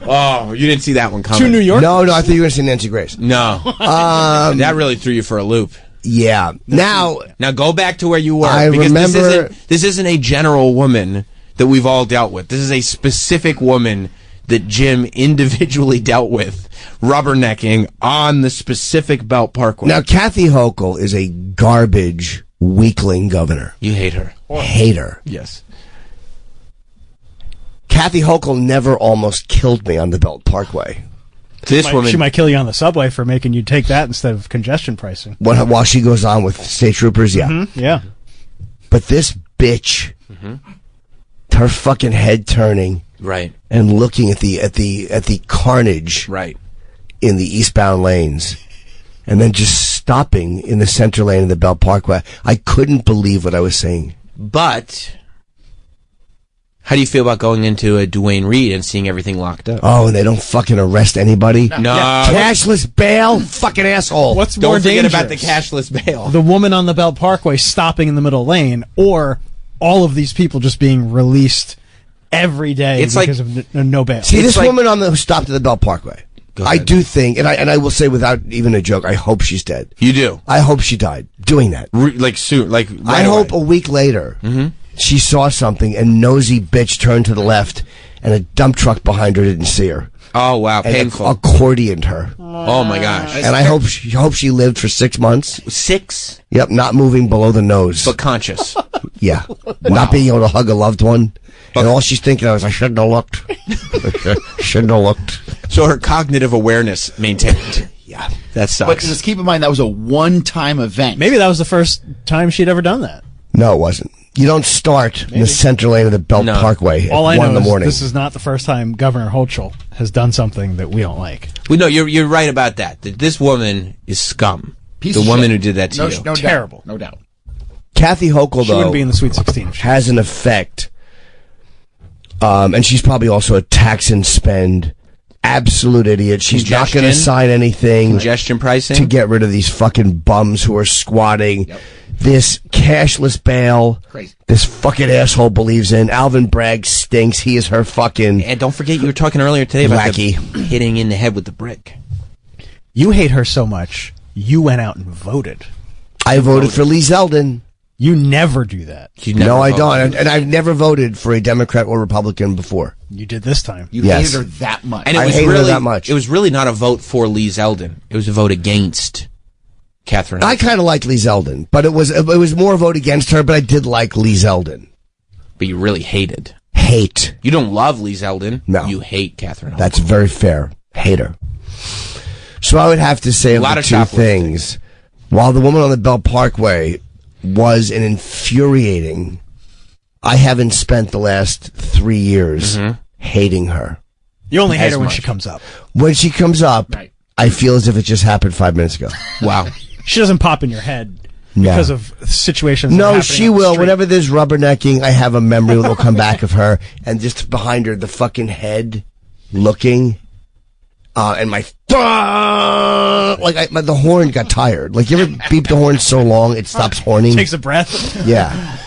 Oh, you didn't see that one coming. To New York? No, I thought you were going to say Nancy Grace. No. That really threw you for a loop. Yeah. Now go back to where you were. I remember this isn't a general woman that we've all dealt with. This is a specific woman that Jim individually dealt with, rubbernecking on the specific Belt Parkway. Now, Kathy Hochul is a garbage weakling governor. You hate her. Hate her. Yes. Kathy Hochul never almost killed me on the Belt Parkway. She might kill you on the subway for making you take that instead of congestion pricing. While she goes on with state troopers, yeah. Mm-hmm. Yeah. But this bitch, her fucking head turning, right, and looking at the carnage, right, in the eastbound lanes, and then just stopping in the center lane of the Belt Parkway. I couldn't believe what I was saying. But how do you feel about going into a Duane Reade and seeing everything locked up? Oh, and they don't fucking arrest anybody? No. Cashless bail? Fucking asshole. What's Don't more forget dangerous? about the cashless bail. The woman on the Belt Parkway stopping in the middle lane, or all of these people just being released every day because of no bail. See, this woman who stopped at the Belt Parkway, I do think, and I will say without even a joke, I hope she's dead. You do? I hope she died doing that. Soon, right I hope a week later, she saw something and nosy bitch turned to the left and a dump truck behind her didn't see her. Oh, wow, and painful. Accordioned her. Oh, my gosh. And I hope she lived for 6 months. 6? Yep, not moving below the nose. But conscious. Yeah. Not being able to hug a loved one. And all she's thinking of is, I shouldn't have looked. Shouldn't have looked. So her cognitive awareness maintained. Yeah. That sucks. But just keep in mind, that was a one-time event. Maybe that was the first time she'd ever done that. No, it wasn't. You don't start in the center lane of the Belt Parkway All at I 1 in know the is morning. this is not the first time Governor Hochul has done something that we don't like. Well, no, you're right about that. This woman is scum. Piece the of woman shit. who did that to you. No Terrible. Doubt. No doubt. Kathy Hochul, She though, wouldn't be in the Sweet 16. has an effect. And she's probably also a tax and spend absolute idiot. She's not going to sign anything. Congestion pricing. To get rid of these fucking bums who are squatting. Yep. This cashless bail. Crazy. This fucking asshole believes in. Alvin Bragg stinks. He is her fucking. And don't forget, you were talking earlier today about wacky. hitting in the head with the brick. You hate her so much, you went out and voted. I voted for Lee Zeldin. You never do that. No, I don't. And I've never voted for a Democrat or Republican before. You did this time. You hated her that much. And I hated her that much. It was really not a vote for Lee Zeldin. It was a vote against Catherine. I kind of like Lee Zeldin, but it was more a vote against her, but I did like Lee Zeldin. But you really hated. Hate. You don't love Lee Zeldin. No. You hate Catherine. That's very fair. Hate her. So I would have to say lot the of two things. While the woman on the Bell Parkway was an infuriating, I haven't spent the last 3 years hating her. You only hate her when she comes up. When she comes up, I feel as if it just happened 5 minutes ago. Wow. She doesn't pop in your head because of situations. No, she will. Whenever there's rubbernecking, I have a memory that will come back of her, and just behind her, the fucking head looking, and my the horn got tired. Like, you ever beep the horn so long it stops horning? Takes a breath. Yeah.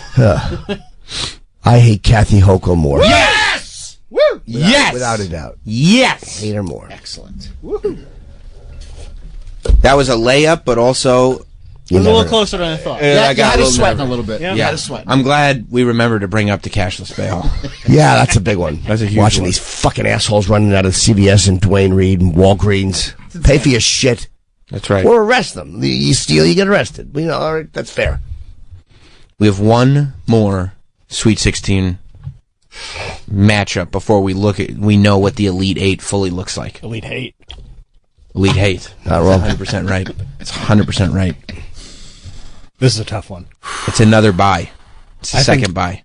I hate Kathy Hochul more. Yes! Woo! Yes! Without a doubt. Yes! Hate her more. Excellent. That was a layup, but also... It was a little closer than I thought. I got you had a us sweating nervous. a little bit. Yeah. You had us sweating. I'm glad we remembered to bring up the cashless bail. Yeah, that's a big one. That's a huge Watching one. these fucking assholes running out of CVS and Duane Reade and Walgreens. Pay for your shit. That's right. Or arrest them. You steal, you get arrested. You know, all right, that's fair. We have one more Sweet 16 matchup before we know what the Elite 8 fully looks like. Elite hate. Elite hate. Not wrong. 100% right. It's 100% right. This is a tough one. It's another bye. It's the second bye.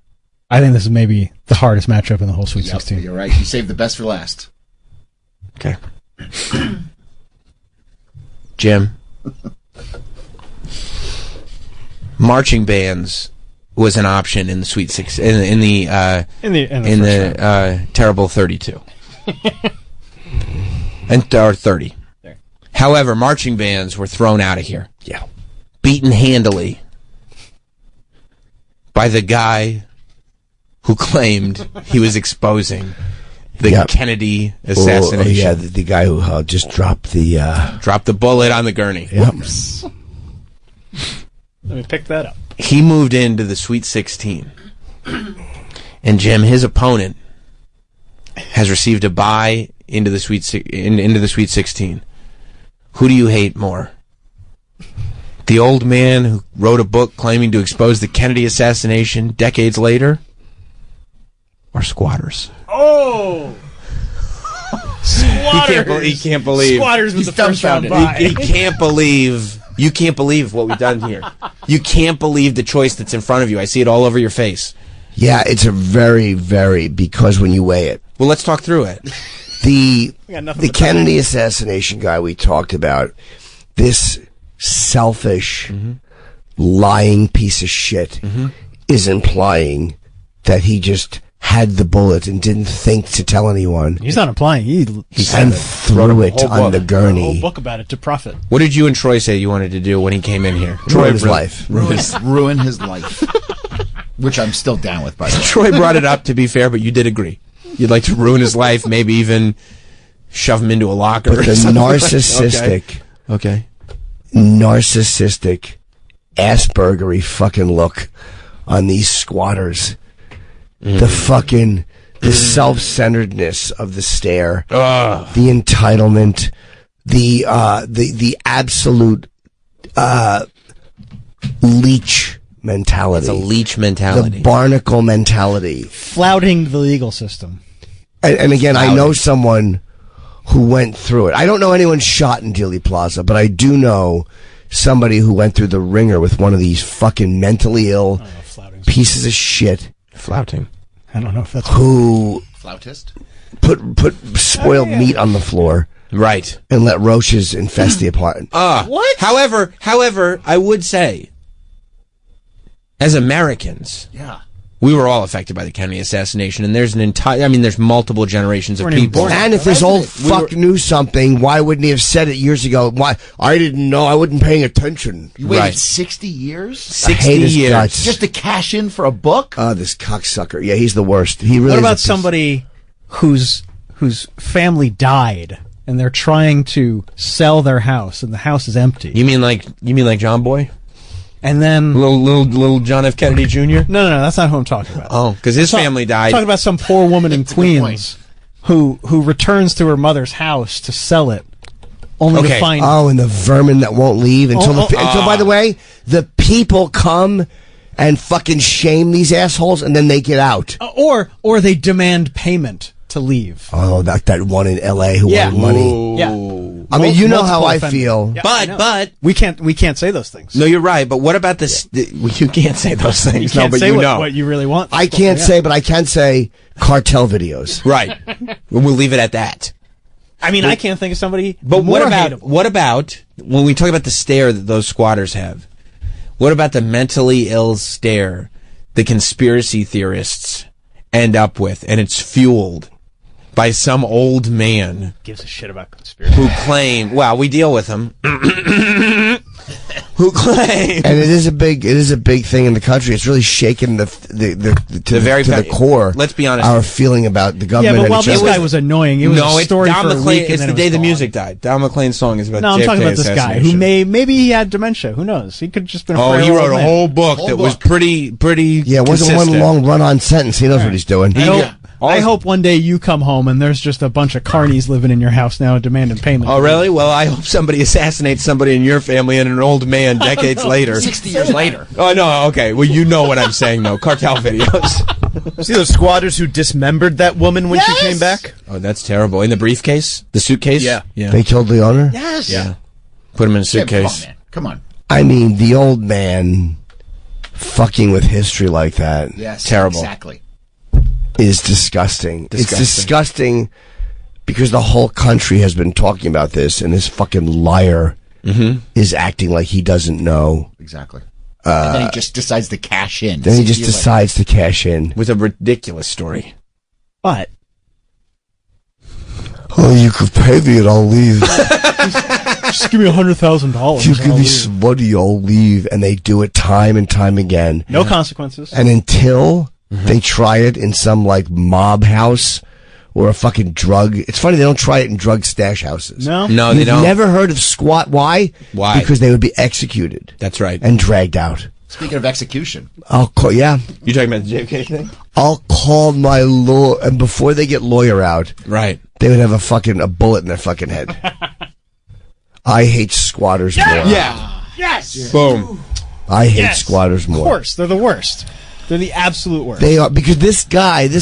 I think this is maybe the hardest matchup in the whole Sweet 16. You're right. You saved the best for last. Okay. Jim. Marching bands was an option in the Sweet 16 in the terrible 32. or 30. There. However, marching bands were thrown out of here. Yeah. Beaten handily by the guy who claimed he was exposing the Kennedy assassination. Yeah, the guy who just dropped the bullet on the gurney. Yep. Let me pick that up. He moved into the Sweet 16. And Jim, his opponent, has received a bye into the Sweet 16. Who do you hate more? The old man who wrote a book claiming to expose the Kennedy assassination decades later? Or squatters? Oh! Squatters! He can't believe. Squatters with the first round bye. He can't believe. You can't believe what we've done here. You can't believe the choice that's in front of you. I see it all over your face. Yeah, it's a very, very, because when you weigh it. Well, let's talk through it. The Kennedy assassination guy we talked about, this selfish, lying piece of shit, is implying that he just had the bullet and didn't think to tell anyone. He's not implying. He and threw it on the gurney. A whole book about it to profit. What did you and Troy say you wanted to do when he came in here? Ruin his life. Ruin his life. Which I'm still down with, by the way. Troy brought it up, to be fair, but you did agree. You'd like to ruin his life, maybe even shove him into a locker. But the narcissistic, narcissistic, Aspergery fucking look on these squatters. The fucking, the self-centeredness of the stare, the entitlement, the absolute leech mentality. It's a leech mentality. The barnacle mentality. Flouting the legal system. And again, I know someone who went through it. I don't know anyone shot in Dealey Plaza, but I do know somebody who went through the ringer with one of these fucking mentally ill pieces of shit. Flouting. I don't know if that's who flautist put spoiled meat on the floor, right, and let roaches infest the apartment. What? However, I would say, as Americans, we were all affected by the Kennedy assassination, and there's there's multiple generations of people. And if this old fuck knew something, why wouldn't he have said it years ago? Why? I didn't know. I wasn't paying attention. You waited 60 years? 60 years. Guts. Just to cash in for a book? This cocksucker. Yeah, he's the worst. He really. What about somebody whose family died and they're trying to sell their house, and the house is empty. You mean like John Boy? And then little John F. Kennedy Jr.? No, that's not who I'm talking about. Oh, because his family died. I'm talking about some poor woman in Queens who returns to her mother's house to sell it, only to find and the vermin that won't leave until by the way, the people come and fucking shame these assholes, and then they get out. Or they demand payment to leave. Oh, that one in L.A. who wanted money. Yeah. I mean, you know how I feel. Yeah, but we can't say those things. No, you're right. But what about this? You can't say those things. You can't say know what you really want. I can't say, but I can say cartel videos. Right. We'll leave it at that. I mean, I can't think of somebody. But more what about when we talk about the stare that those squatters have? What about the mentally ill stare the conspiracy theorists end up with, and it's fueled by some old man gives a shit about conspiracy who claim? Well, we deal with them. Who claim? And it is a big thing in the country. It's really shaken to the core. Let's be honest. Our feeling about the government. Yeah, but while this guy was annoying, it was a story Don for a week. It's the day the music died. Don McLean's song is about. No, I'm JFK talking about this guy who maybe he had dementia. Who knows? He could just been. He wrote a whole book that was pretty. Yeah, it wasn't one long run-on sentence. He knows what he's doing. I hope one day you come home and there's just a bunch of carnies living in your house now demanding payment. Oh, really? Well, I hope somebody assassinates somebody in your family and an old man decades later. 60 years later. Oh, no, okay. Well, you know what I'm saying, though. Cartel videos. See those squatters who dismembered that woman when she came back? Oh, that's terrible. In the briefcase? The suitcase? Yeah. They killed the owner? Yes. Yeah. Put him in a suitcase. Come on. I mean, the old man fucking with history like that. Yes. Terrible. Exactly. Is disgusting. It's disgusting because the whole country has been talking about this, and this fucking liar is acting like he doesn't know. Exactly. And then he just decides to cash in. Then he just decides to cash in. With a ridiculous story. But you could pay me and I'll leave. Just give me $100,000. You give me some money, I'll leave. And they do it time and time again. No consequences. And until they try it in some like mob house or a fucking drug. It's funny they don't try it in drug stash houses. No, they don't. Never heard of squat. Why? Why? Because they would be executed. That's right. And dragged out. Speaking of execution, I'll call. Yeah, You talking about the JFK thing? I'll call my lawyer, and before they get lawyer out, Right. they would have a bullet in their fucking head. I hate squatters more. Yeah. Yes. Boom. I hate squatters more. Of course, they're the worst. They're the absolute worst. They are, because this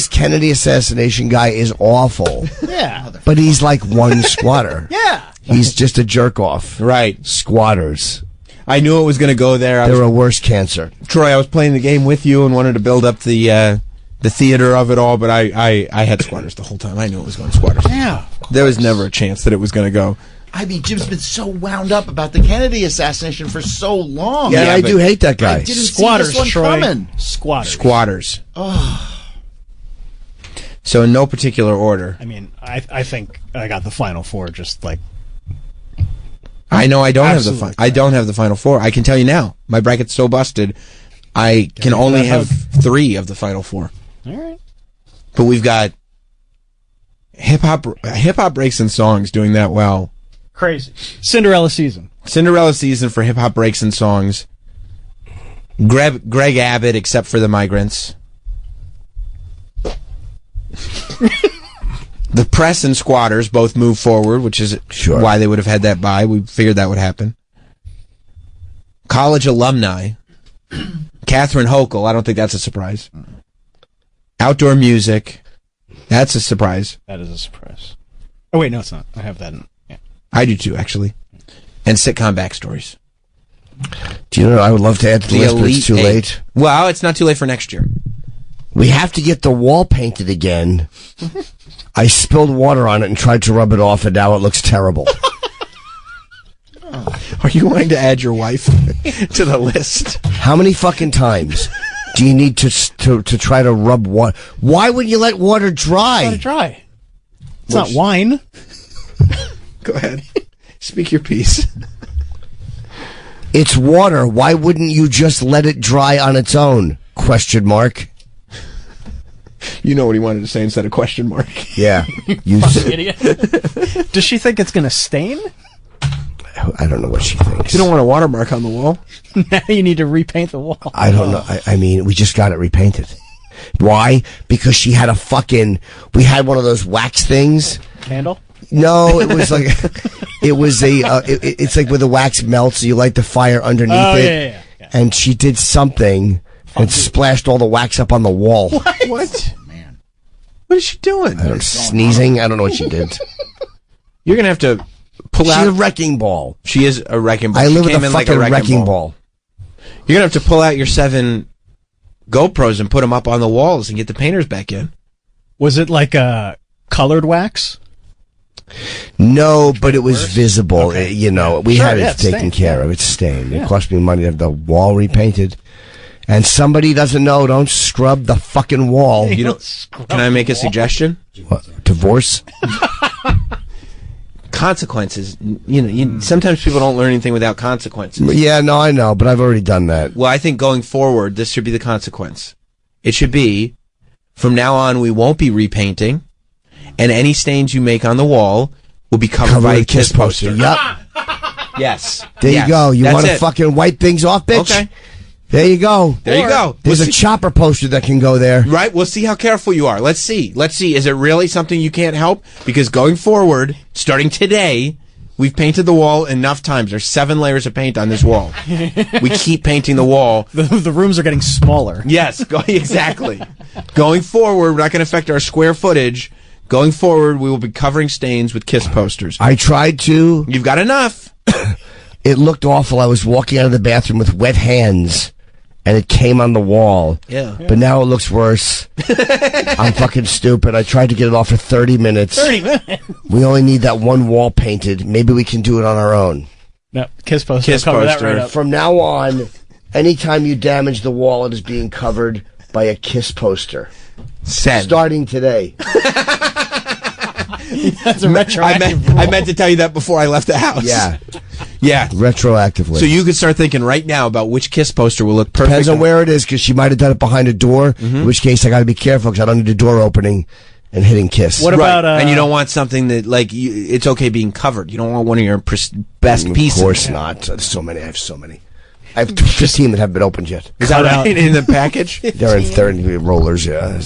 Kennedy assassination guy is awful. Yeah. But he's like one squatter. Yeah. He's just a jerk off. Right. Squatters. I knew it was going to go there. They're a worse cancer. Troy, I was playing the game with you and wanted to build up the theater of it all, but I had squatters the whole time. I knew it was going squatters. Yeah. There was never a chance that it was going to go. I mean, Jim's been so wound up about the Kennedy assassination for so long. Yeah, I do hate that guy. I didn't Squatters, see this one Troy. coming. Squatters. Oh. So in no particular order. I mean, I think I got the final four just like. I know I don't Absolutely have I don't have the final four. I can tell you now. My bracket's so busted. I can only have 3 of the final 4. All right. But we've got hip hop breaks and songs doing that well. Crazy. Cinderella season for hip hop breaks and songs. Greg Abbott, except for the migrants. The press and squatters both move forward, which is why they would have had that bye. We figured that would happen. College alumni. Catherine Hochul, I don't think that's a surprise. Outdoor music. That's a surprise. That is a surprise. Oh, wait, no, it's not. I have that in. Yeah. I do too, actually. And sitcom backstories. Do you know, I would love to add to the list, but it's too late. Well, it's not too late for next year. We have to get the wall painted again. I spilled water on it and tried to rub it off, and now it looks terrible. Are you wanting to add your wife to the list? How many fucking times do you need to try to rub water? Why would you let water dry? Let it dry. It's not wine. Go ahead. Speak your piece. It's water. Why wouldn't you just let it dry on its own? Question mark. You know what he wanted to say instead of question mark. Yeah. You Idiot. Does she think it's going to stain? I don't know what she thinks. You don't want a watermark on the wall. Now you need to repaint the wall. I don't know. I mean, we just got it repainted. Why? Because she had we had one of those wax things. Candle? No, it was like, it's like where the wax melts, you light the fire underneath it. Yeah. And she did something and splashed all the wax up on the wall. What? Man. What is she doing? Sneezing? I don't know what she did. You're going to have to pull out. She's a wrecking ball. She is a wrecking ball. I live She with came a in like fucking wrecking ball. You're going to have to pull out your 7 GoPros and put them up on the walls and get the painters back in. Was it like a colored wax? No, but it was visible. Okay. We Sure, had it yeah, it's taken stained, care yeah. of. It's stained. Yeah. It cost me money to have the wall repainted. And somebody doesn't know, don't scrub the fucking wall. Can I make a suggestion? What, divorce? Consequences. Sometimes people don't learn anything without consequences. Yeah, no, I know, but I've already done that. Well, I think going forward, this should be the consequence. It should be, from now on, we won't be repainting, and any stains you make on the wall will be covered by a kiss poster. Yep. Yes. There you go. You That's want to it. fucking wipe things off, bitch? Okay. There you go. There you go. There's a chopper poster that can go there. Right? We'll see how careful you are. Let's see. Is it really something you can't help? Because going forward, starting today, we've painted the wall enough times. There's 7 layers of paint on this wall. We keep painting the wall. The rooms are getting smaller. Yes, exactly. Going forward, we're not going to affect our square footage. Going forward, we will be covering stains with kiss posters. I tried to. You've got enough. It looked awful. I was walking out of the bathroom with wet hands, and it came on the wall. Yeah. But now it looks worse. I'm fucking stupid. I tried to get it off for 30 minutes. 30 minutes? We only need that one wall painted. Maybe we can do it on our own. No, kiss poster. Kiss cover poster. That right up. From now on, anytime you damage the wall, it is being covered by a kiss poster. Send. Starting today. That's a retroactive I meant to tell you that before I left the house. Yeah. Yeah. Retroactively. So you could start thinking right now about which kiss poster will look perfect. Depends on where it is, because she might have done it behind a door, in which case I got to be careful because I don't need a door opening and hitting kiss. What about... and you don't want something that, it's okay being covered. You don't want one of your best pieces. Of course not. There's so many. I have so many. I have 15 that haven't been opened yet. Is that right? In the package? They're in 30 rollers, yeah.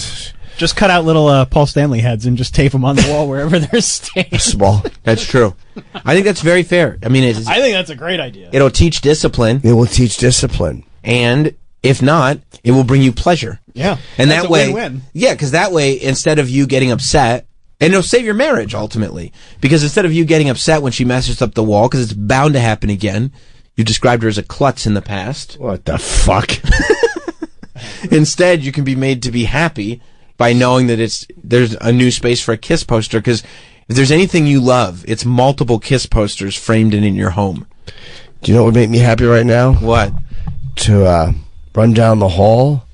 Just cut out little Paul Stanley heads and just tape them on the wall wherever they're staying. Small. That's true. I think that's very fair. I mean, I think that's a great idea. it'll teach discipline, It will teach discipline. and if not, it will bring you pleasure. Yeah. And That's that a way, win-win. yeah, because that way, instead of you getting upset, and it'll save your marriage ultimately, because instead of you getting upset when she messes up the wall, because it's bound to happen again, you described her as a klutz in the past. What the fuck? Instead, you can be made to be happy by knowing that there's a new space for a kiss poster, because if there's anything you love, it's multiple kiss posters framed in your home. Do you know what would make me happy right now? What? To run down the hall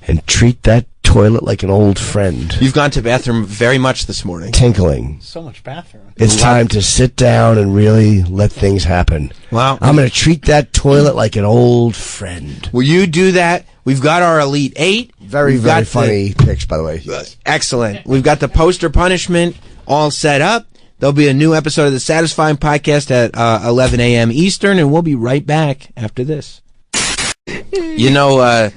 and treat that toilet like an old friend. You've gone to the bathroom very much this morning. Tinkling. So much bathroom. It's time to sit down and really let things happen. Wow. I'm going to treat that toilet like an old friend. Will you do that? We've got our Elite 8. Very, We've very got funny pics, by the way. Excellent. We've got the poster punishment all set up. There'll be a new episode of the Satisfying Podcast at 11 a.m. Eastern, and we'll be right back after this. You know,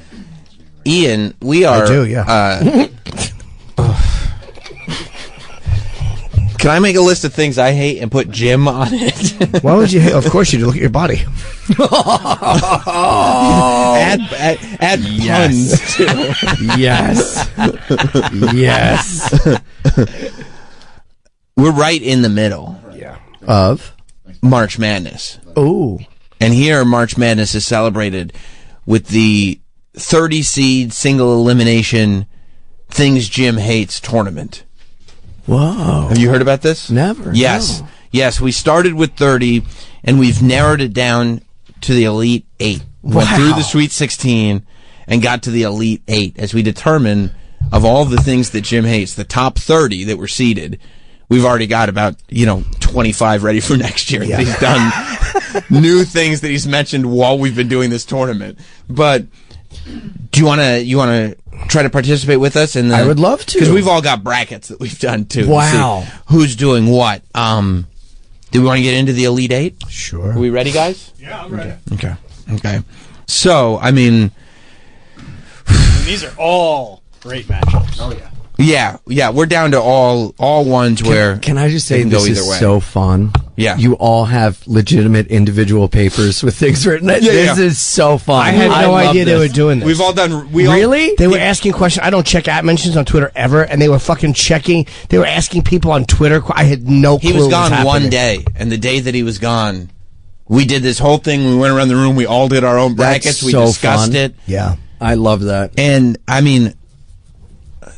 Ian, we are... I do, yeah. Can I make a list of things I hate and put Jim on it? Why would you hate? Of course you do. Look at your body. Add puns, too. Yes. Yes. We're right in the middle Of? March Madness. Oh. And here, March Madness is celebrated with the 30-seed single elimination Things Jim Hates tournament. Whoa. Have you heard about this? Never. Yes. No. Yes, we started with 30, and we've narrowed it down to the Elite 8. We went through the Sweet 16 and got to the Elite 8 as we determine, of all the things that Jim hates, the top 30 that were seeded, we've already got about, 25 ready for next year. Yeah. He's done new things that he's mentioned while we've been doing this tournament. But do you want to try to participate with us? I would love to. Because we've all got brackets that we've done too. Wow. To see who's doing what? Do we want to get into the Elite Eight? Sure. Are we ready, guys? Yeah, I'm ready. Okay. So, I mean, these are all great matchups. Oh yeah. We're down to all ones where. Can I just say they can this go either is way. so fun? Yeah. You all have legitimate individual papers with things written. This is so fun. I had no love idea they this. were doing this. We've all done. Really? They were asking questions. I don't check @mentions on Twitter ever, and they were fucking checking. They were asking people on Twitter. I had no clue. He was gone what one happening. day, and the day that he was gone, we did this whole thing. We went around the room. We all did our own brackets. That's We so discussed fun. it. Yeah. I love that. And I mean,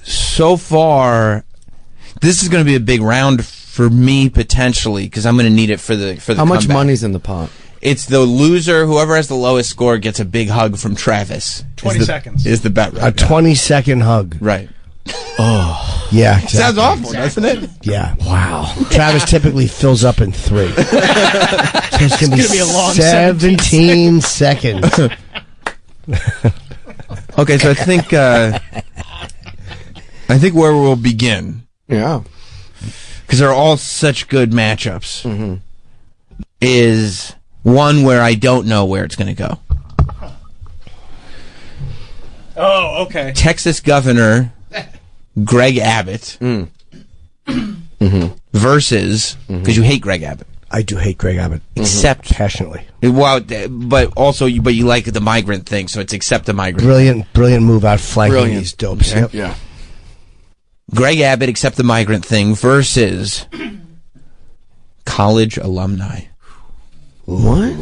so far, this is going to be a big round for me potentially because I'm going to need it for the How much comeback. money's in the pot? It's the loser. Whoever has the lowest score gets a big hug from Travis. 20 seconds. Is the bet right? A 20-second hug. Right. Yeah. Exactly. Sounds awful, doesn't it? Yeah. Wow. Travis typically fills up in 3. So it's going to be a long 17 seconds. Okay, so I think where we'll begin, Yeah. because they're all such good matchups, is one where I don't know where it's going to go. Oh, okay. Texas Governor Greg Abbott versus, because you hate Greg Abbott, I do hate Greg Abbott. except Passionately. well, but also you like the migrant thing, so it's except the migrant. Brilliant move out flanking these dopes. Yep. Yeah. Greg Abbott except the migrant thing versus college alumni. What?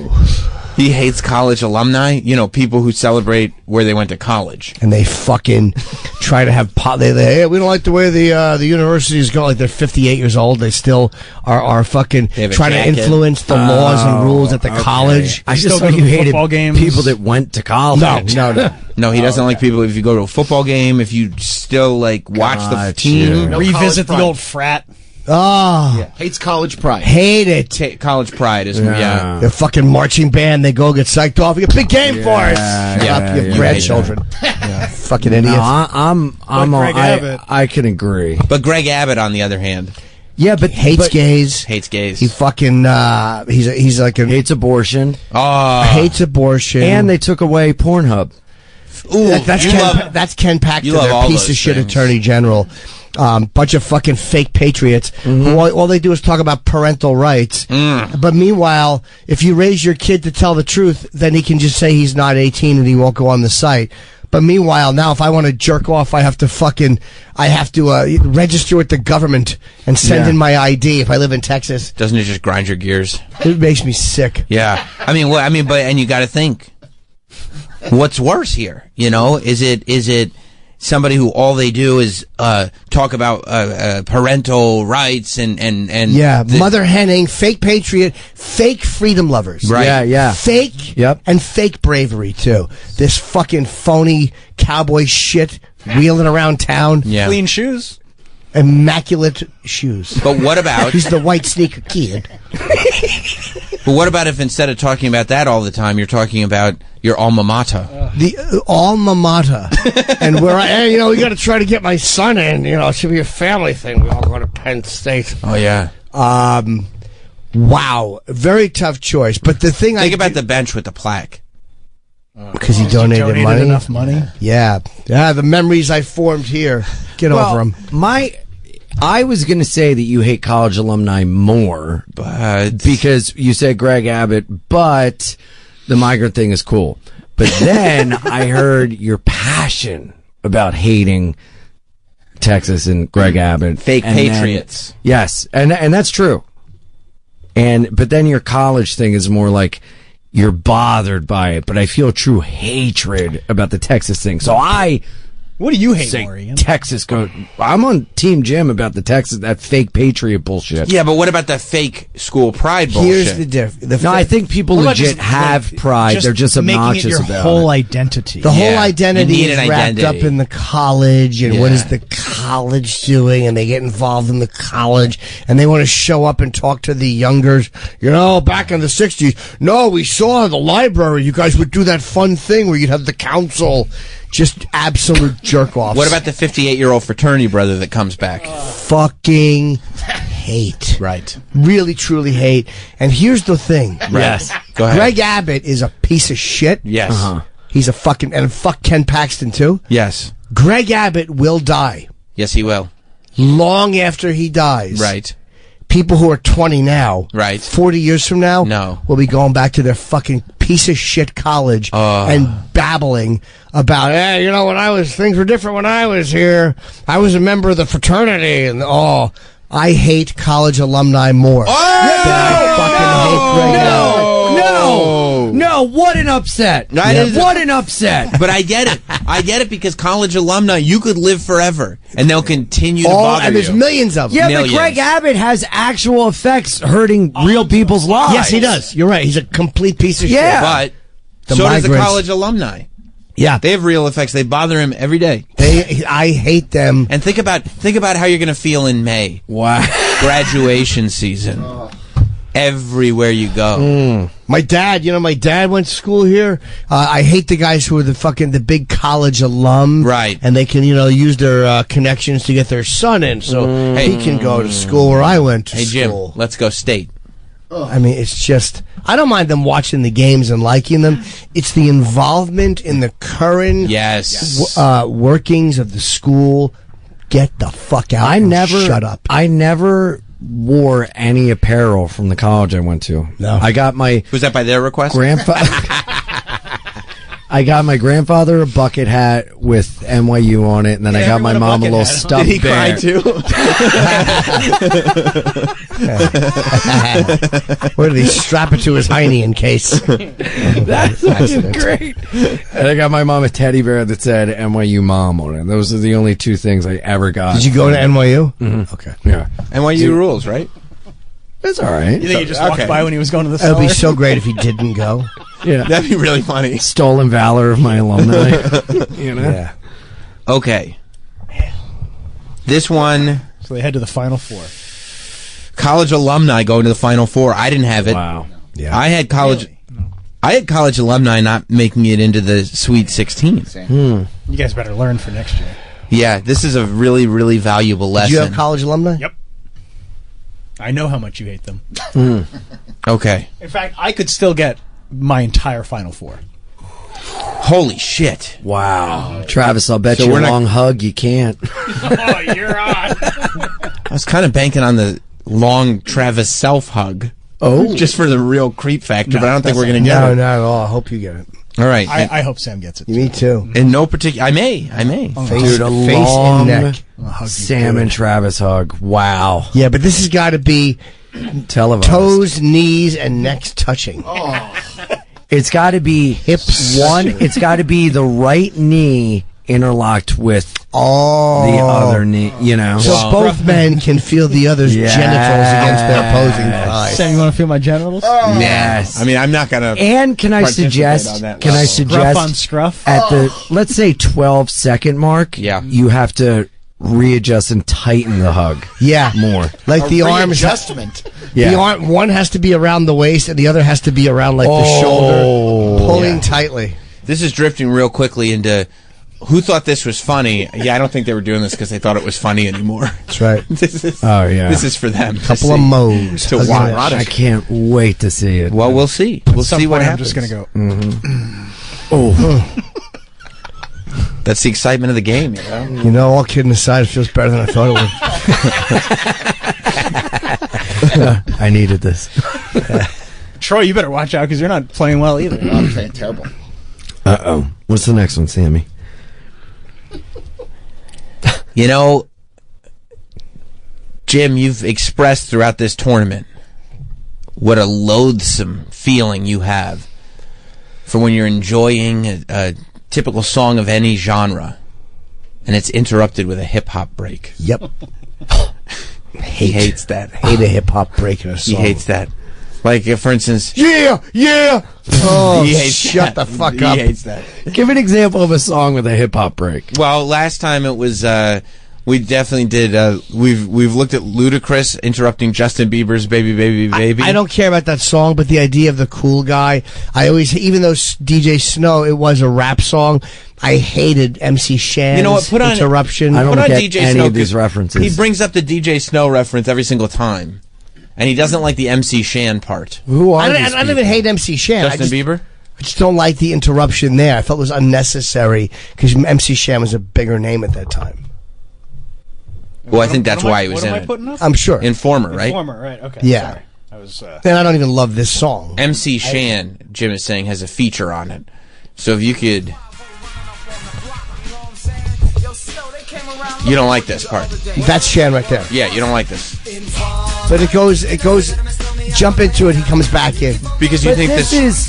He hates college alumni. You know, people who celebrate where they went to college. And they fucking try to have hey, we don't like the way the universities go. Like they're 58 years old. They still are fucking They have a trying to jacket. influence the laws and rules at the college. I Still just go thought to you the hated football games? people that went to college. No. No, he doesn't like people if you go to a football game, if you still like watch the Gotcha. team. No Revisit college the old frat. Oh, Hates college pride. hate it. College pride is yeah. The fucking marching band, they go get psyched off. You get a big game for us. Shut yeah, up, you yeah. grandchildren. Yeah, fucking idiots. No, I'm Greg Abbott. I can agree. But Greg Abbott, on the other hand, Yeah, but Hates gays. hates gays. He fucking he's like a hates abortion, hates abortion. and they took away Pornhub. Ooh, That's Ken Paxton, you love their all piece of those shit things. attorney general. Bunch of fucking fake patriots who all they do is talk about parental rights. But meanwhile, if you raise your kid to tell the truth, then he can just say he's not 18 and he won't go on the site. But meanwhile, now if I want to jerk off, I have to register with the government and send in my ID if I live in Texas. Doesn't it just grind your gears? It makes me sick. Yeah. I mean, and you got to think, what's worse here? You know, is it somebody who all they do is talk about parental rights and mother henning, fake patriot, fake freedom lovers. Right. Yeah. Fake Yep. and fake bravery too. This fucking phony cowboy shit wheeling around town. Yeah. Clean shoes. Immaculate shoes. But what about He's the white sneaker kid. But what about if instead of talking about that all the time, you're talking about your alma mater? The alma mater. And we got to try to get my son in. You know, it should be a family thing. We all go to Penn State. Oh yeah. Wow, very tough choice. But the thing Think about the bench with the plaque. because he donated money. enough money. Yeah, the memories I formed here. Get over them. I was going to say that you hate college alumni more, But because you said Greg Abbott, but the migrant thing is cool. But then I heard your passion about hating Texas and Greg Abbott. fake And then- patriots. yes, and that's true. But then your college thing is more like you're bothered by it, but I feel true hatred about the Texas thing. So What do you hate say more, Ian? Texas go. I'm on Team Jim about the Texas, that fake patriot bullshit. Yeah, but what about the fake school pride bullshit? Here's the difference. No, I think people What about legit just, have like, pride. They're just obnoxious making it your about whole it. identity. The whole Yeah, identity you need is an wrapped identity. up in the college, and what Yeah. is the college doing? And they get involved in the college, and they want to show up and talk to the youngers. You know, back in the 60s, no, we saw the library. You guys would do that fun thing where you'd have the council Just absolute jerk-offs. What about the 58-year-old fraternity brother that comes back? Fucking hate. Right. Really, truly hate. And here's the thing. Yes. Go ahead. Greg Abbott is a piece of shit. Yes. He's a fucking... And fuck Ken Paxton, too. Yes. Greg Abbott will die. Yes, he will. Long after he dies. Right. People who are 20 now, Right. 40 years from now, No. will be going back to their fucking piece of shit college and babbling about, you know, things were different when I was here. I was a member of the fraternity, and I hate college alumni more than I fucking hate Greg Abbott. No, what an upset. What an upset. But I get it because college alumni, you could live forever, and they'll continue to bother and there's you. millions of them. Yeah, Millions. but Greg Abbott has actual effects hurting real people's lives. Yes, he does. You're right. He's a complete piece of shit. But The so does the migrants. college alumni. Yeah. They have real effects. They bother him every day. I hate them. And think about how you're going to feel in May. Wow. Graduation season. Everywhere you go. My dad went to school here. I hate the guys who are the big college alum. Right. And they can, use their connections to get their son in so he can go to school where I went to Hey, Jim, school. let's go state. I mean, it's just, I don't mind them watching the games and liking them. It's the involvement in the current workings of the school. Get the fuck out shut up. I never wore any apparel from the college I went to. No. I got my Was that by their request? I got my grandfather a bucket hat with NYU on it, and then I got my mom a little stuffed Did he bear. cry too? Where did he strap it to his hiney in case? That's great. And I got my mom a teddy bear that said NYU mom on it. Those are the only two things I ever got. Did you go to NYU? Mm-hmm. Okay. Yeah. NYU rules, right? It's all right. You think he just walked by when he was going to the It would be cellar? so great if he didn't go. Yeah. That'd be really funny. Stolen valor of my alumni. Yeah. Okay. This one, So they head to the Final Four. college alumni going to the Final Four. I didn't have it. Wow. Yeah. I had college. I had college alumni not making it into the Sweet 16. You guys better learn for next year. Yeah, this is a really, really valuable Did lesson. you have college alumni? Yep. I know how much you hate them. Okay. In fact, I could still get my entire Final Four. Holy shit. Wow. Travis, I'll bet So you we're a not- long hug you can't. Oh, you're on. I was kind of banking on the long Travis self hug. Oh. Just for the real creep factor, No, but I don't think that's we're going to get No, it. not at all. I hope you get it. All right. I hope Sam gets it. Me too. In no particular... I may. Face, Dude, a face long and neck. I'll hug you Sam good. and Travis hug. Wow. Yeah, but this has got to be Televised. toes, knees, and necks touching. It's got to be Hips one. touching. It's got to be the right knee interlocked with Oh. the other knee. You know. So both men can feel the other's Yes. genitals against their opposing thighs. Sam, you want to feel my genitals? Yes. I mean, I'm not going to... And can I participate suggest? on that Can I level. suggest Scruff on scruff? at the let's say 12-second mark? Yeah. You have to readjust and tighten the hug. Yeah. More. Like the arms. Readjustment. Yeah. The arm, one has to be around the waist and the other has to be around like the Oh. shoulder. Pulling tightly. This is drifting real quickly into... Who thought this was funny? Yeah, I don't think they were doing this because they thought it was funny anymore. That's right. This is, Oh, yeah. This is for them. Couple of mows. To Hugging watch. it. I can't wait to see it. Well, we'll see. We'll At some see what point, I'm happens. just going to go. That's the excitement of the game, you know? You know, all kidding aside, it feels better than I thought it would. I needed this. Troy, you better watch out because you're not playing well either. I'm playing terrible. Uh-oh. What's the next one, Sammy? You know, Jim, you've expressed throughout this tournament what a loathsome feeling you have for when you're enjoying a typical song of any genre and it's interrupted with a hip-hop break. Yep. He hates that. Hate a hip hop break in a He song. hates that. Like, for instance... Yeah, yeah. Oh, he hates shut that. the fuck He up. hates that. Give an example of a song with a hip hop break. Well, last time it was We definitely did. We've looked at Ludacris interrupting Justin Bieber's "Baby, Baby, Baby." I don't care about that song, but the idea of the cool guy, I always, even though DJ Snow, it was a rap song, I hated MC Shan's interruption. I don't put on get DJ any Snow of these references. He brings up the DJ Snow reference every single time, and he doesn't like the MC Shan part. Who are I don't even hate MC Shan. Justin Bieber? I just don't like the interruption there. I felt it was unnecessary because MC Shan was a bigger name at that time. Well, I think that's why he was in What am I it. putting up? I'm sure. Informer, right? Informer, right? Okay. Yeah. Sorry. I was. And I don't even love this song. MC Shan, Jim is saying, has a feature on it. So if you could... You don't like this part. That's Shan right there. Yeah, you don't like this. But it goes, jump into it, he comes back in. Because you think this is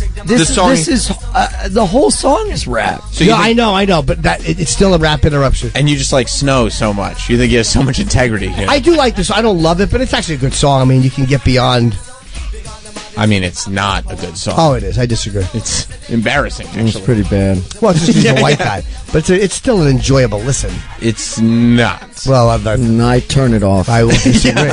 the whole song is rap. So No, I know, but it's still a rap interruption. And you just like Snow so much. You think he has so much integrity here. I do like this. I don't love it, but it's actually a good song. I mean, you can get beyond. I mean, it's not a good song. Oh, it is. I disagree. It's embarrassing, actually. It's pretty bad. Well, it's just he's a white guy. But it's still an enjoyable listen. It's not. Well, I turn it off. I will disagree.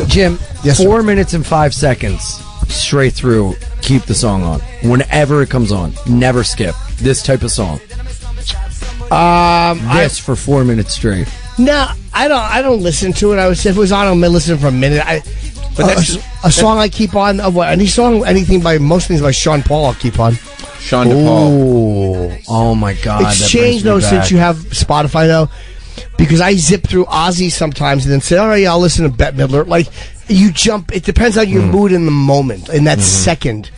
Jim, Yes, 4 minutes and 5 seconds straight through. Keep the song on whenever it comes on. Never skip this type of song. For 4 minutes straight. No, I don't listen to it. I would say if it was on, I'm gonna listen for a minute. A song I keep on of what? Anything by most things by Sean Paul. I'll keep on. Sean DePaul. Oh my God! It's changed though since you have Spotify though, because I zip through Ozzy sometimes and then say, all right, I'll listen to Bette Midler. Like you jump. It depends on your mood in the moment in that second.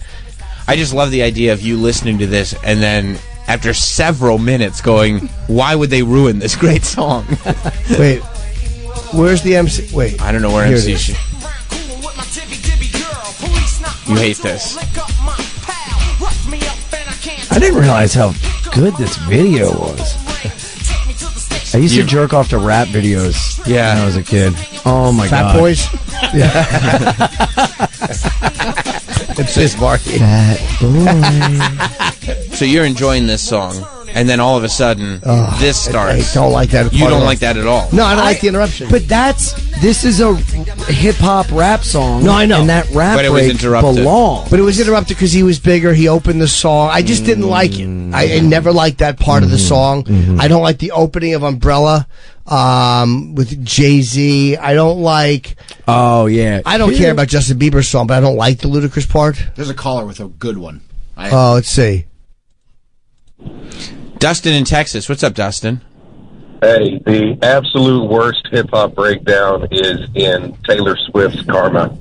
I just love the idea of you listening to this and then after several minutes going, why would they ruin this great song? Wait, where's the MC? Wait, I don't know where Here MC it is. You hate this. I didn't realize how good this video was. I used to jerk off to rap videos when I was a kid. Oh my Fat God. Boys. It's this Marky. Fat boy. So you're enjoying this song, and then all of a sudden, this starts. I don't like that. You don't like that at all. No, I don't like the interruption. But this is a hip hop rap song. No, I know. And that rap But it was break interrupted. belonged. But it was interrupted because he was bigger. He opened the song. I just didn't like it. I never liked that part of the song. I don't like the opening of Umbrella with Jay-Z. I don't like... Oh, yeah. I don't care about Justin Bieber's song, but I don't like the Ludacris part. There's a caller with a good one. Let's see. Dustin in Texas. What's up, Dustin? Hey, the absolute worst hip-hop breakdown is in Taylor Swift's Karma.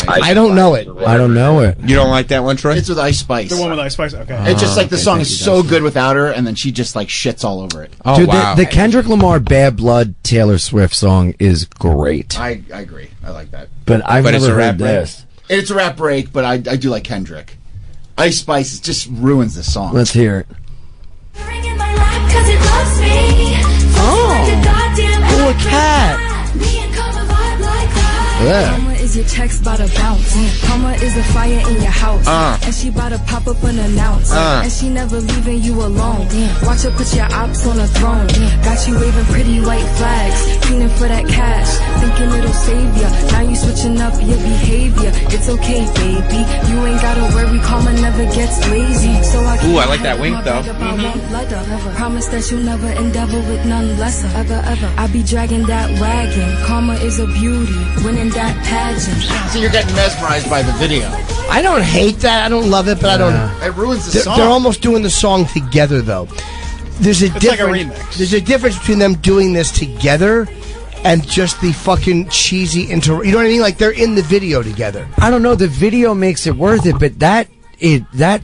I don't know it. I don't know it. You don't like that one, Troy? It's with Ice Spice. The one with Ice Spice? Okay. It's just like the song is so good without her, and then she just like shits all over it. Oh, Dude, wow. the Kendrick Lamar Bad Blood Taylor Swift song is great. I agree. I like that. But I've But it's never a rap heard this. It's a rap break, but I do like Kendrick. Ice Spice just ruins the song. Let's hear it. Oh, a cat. Yeah. Mama is your text about to bounce. Mama is a fire in your house. And she about to pop up and announce. And she never leaving you alone. Watch her put your ops on a throne. Got you waving pretty white flags. Fiending for that cash. Thinking it'll save ya. Now you switching up your behavior. It's okay, baby. You ain't gotta worry. Karma never gets lazy. So I Ooh, I like that wink, though. Promise that you'll never endeavor with none lesser. Ever. I be dragging that wagon. Karma is a beauty. Winning that pageant. So you're getting mesmerized by the video. I don't hate that. I don't love it, but I don't. It ruins the song. They're almost doing the song together, though. There's a It's like a difference. remix. There's a difference between them doing this together and just the fucking cheesy You know what I mean? Like they're in the video together. I don't know. The video makes it worth it, but that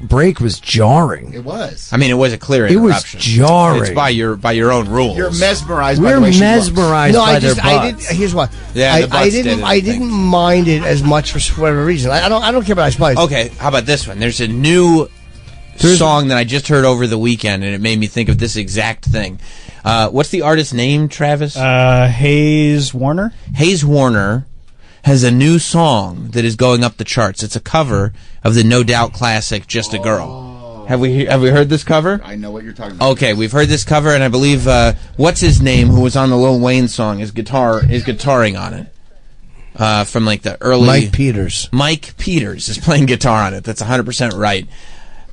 break was jarring. It was. I mean, it was a clear It was interruption. jarring. It's by your own rules. You're mesmerized by We're the way she mesmerized No, by their butts. Here's why. Yeah, the butts did it, I didn't mind it as much for whatever reason. I don't care about Ice Spice. Okay, how about this one? There's a new song that I just heard over the weekend, and it made me think of this exact thing. What's the artist's name, Travis? Hayes Warner? Hayes Warner has a new song that is going up the charts. It's a cover of the No Doubt classic "Just a Girl." Have we heard this cover? I know what you're talking about. Okay, we've heard this cover, and I believe what's his name, who was on the Lil Wayne song, is guitaring on it. From like the early Mike Peters. Mike Peters is playing guitar on it. That's 100% right.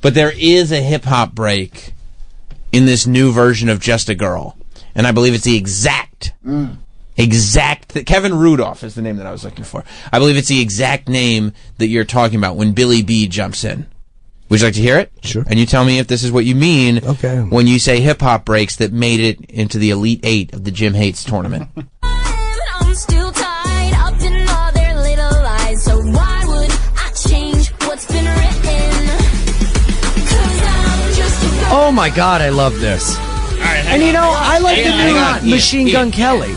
But there is a hip hop break in this new version of Just a Girl, and I believe it's the exact. Kevin Rudolph is the name that I was looking for. I believe it's the exact name that you're talking about when Billy B jumps in. Would you like to hear it? Sure. And you tell me if this is what you mean Okay. when you say hip-hop breaks that made it into the Elite Eight of the Jim Hates tournament. I'm still tied up in all their little lies, so why would I change what's been written? 'Cause I'm just a girl. Oh my God, I love this. And you know, I like the new Machine Gun Kelly.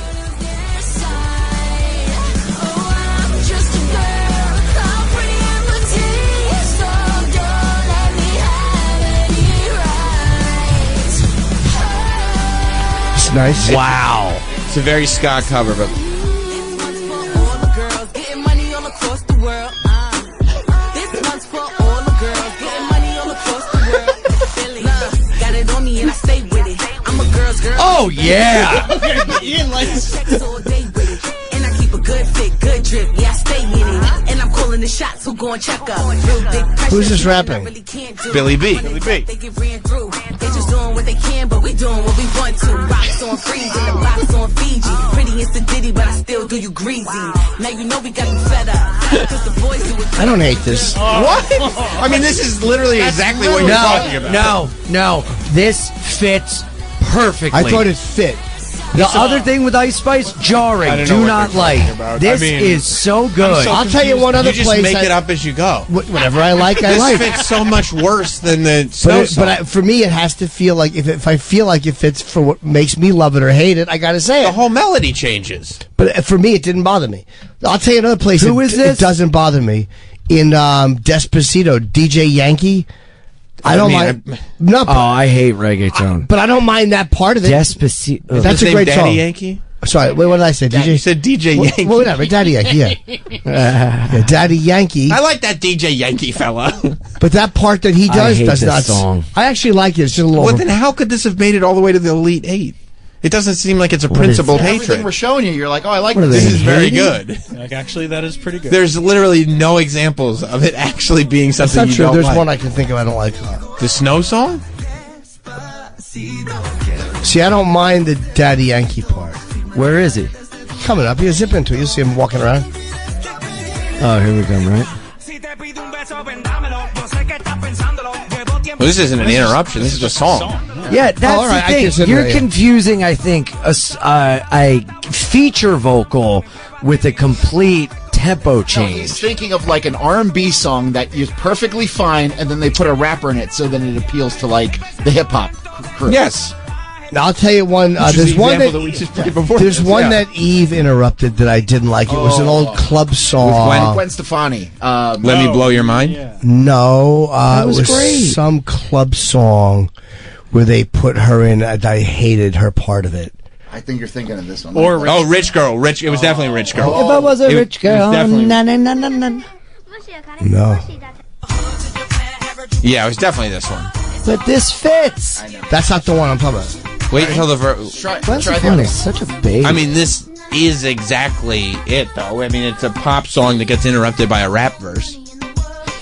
Nice. Wow. It's a very ska cover, but Oh yeah. Ian likes And I keep a good fit, good drip. Yeah, I stay in it. And I'm calling the shots, so go and check up. Real big pressure. Who's this rapping? Billy B. Billy B. They get ran through. They just doing what they can, but we doing what we want to. Rocks on freeze and the box on Fiji. Pretty is the ditty, but I still do you greasy. Now you know we got you fed up. Cause the boys do it. I don't hate this. What? I mean, this is literally exactly what you're talking about. No. This fits perfectly. I thought it fit. The other thing with Ice Spice, jarring. Do not like. This is so good. I'll tell you one other You just place. make it up as you go. Whatever I like, I This like. fits so much worse than the snow song. But for me, it has to feel like if I feel like it fits for what makes me love it or hate it, I got to say the it. whole melody changes. But for me, it didn't bother me. I'll tell you another place. Who is this? It doesn't bother me. In Despacito, DJ Yankee. I don't mind. No, Oh, I hate reggaeton. but I don't mind that part of it. Despacito. That's His a name great Daddy song. Yankee? Sorry, wait, what did I say? DJ? You said DJ Yankee. Well, whatever, Daddy Yankee. Yeah. Yeah, Daddy Yankee. I like that DJ Yankee fella. But that part that he does hate does this not. song. I actually like it. It's just a little. Well, then how could this have made it all the way to the Elite Eight? It doesn't seem like it's a principled Everything hatred. we're showing you, you're like, oh, I like What are this. This is very good. Like, actually, that is pretty good. There's literally no examples of it actually being That's something not you true. don't There's like. one I can think of I don't like. The snow song? See, I don't mind the Daddy Yankee part. Where is he? Coming up, you zip into it. You'll see him walking around. Oh, here we come, right? Well, this isn't an interruption. This is a song. Yeah, that's all right, I the thing. consider You're it, yeah. confusing, I think, a feature vocal with a complete tempo No, change. he's thinking of like an R&B song that is perfectly fine, and then they put a rapper in it, so then it appeals to like the hip hop crew. Yes. Now, I'll tell you one. Which is There's the one example that, we just played before there's this, one yeah. that Eve interrupted that I didn't like. It was an old club song. Gwen Stefani. Let me blow your mind. No, That it was was great. some club song where they put her in, and I hated her part of it. I think you're thinking of this one. Oh, Rich Girl. Rich. It was definitely Rich Girl. If I was a It- rich it was girl, definitely- na na na na na. No, Yeah, it was definitely this one. But this fits. that's not the one I'm talking about. Wait until the verse. Try Gwen the Stefani other is such a baby. I mean, this is exactly it, though. I mean, it's a pop song that gets interrupted by a rap verse.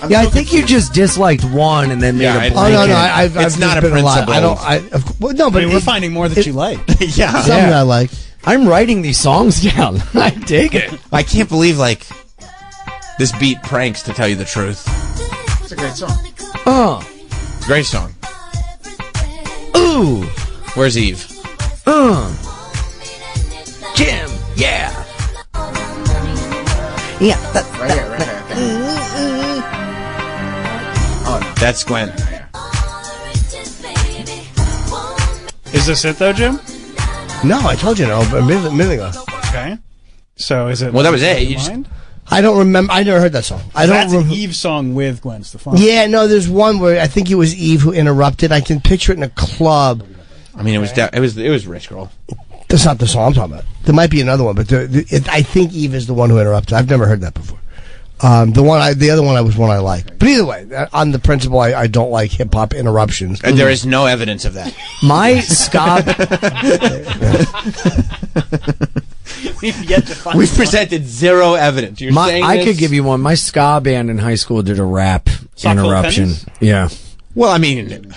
yeah, I think you just disliked one and then made Yeah, a it's- Oh blanket. no, I've It's just not a been lot. I principle. don't. Well, no, I but mean, we're finding more that you like. Yeah. something I like. I'm writing these songs down. I dig it. I can't believe, like, this beat pranks, to tell you the truth. It's a great song. Great song. Ooh. Where's Eve? Jim. Yeah. Yeah. Right here, right here. Okay. That's Gwen. Is this it, though, Jim? No, I told you no, but a minute ago. Okay. So is it... Well, that was it. Blow Your You just- Mind? I don't remember. I never heard that song. I don't. That's an rem- Eve song with Gwen Stefani. Yeah, no. There's one where I think it was Eve who interrupted. I can picture it in a club. I mean, it was Rich Girl. That's not the song I'm talking about. There might be another one, but I think Eve is the one who interrupted. I've never heard that before. The other one was one I like. But either way, on the principle, I don't like hip hop interruptions. And there is no evidence of that. My ska. We've presented zero evidence. You're saying I this? could give you one. My ska band in high school did a rap interruption. Yeah. Well, I mean,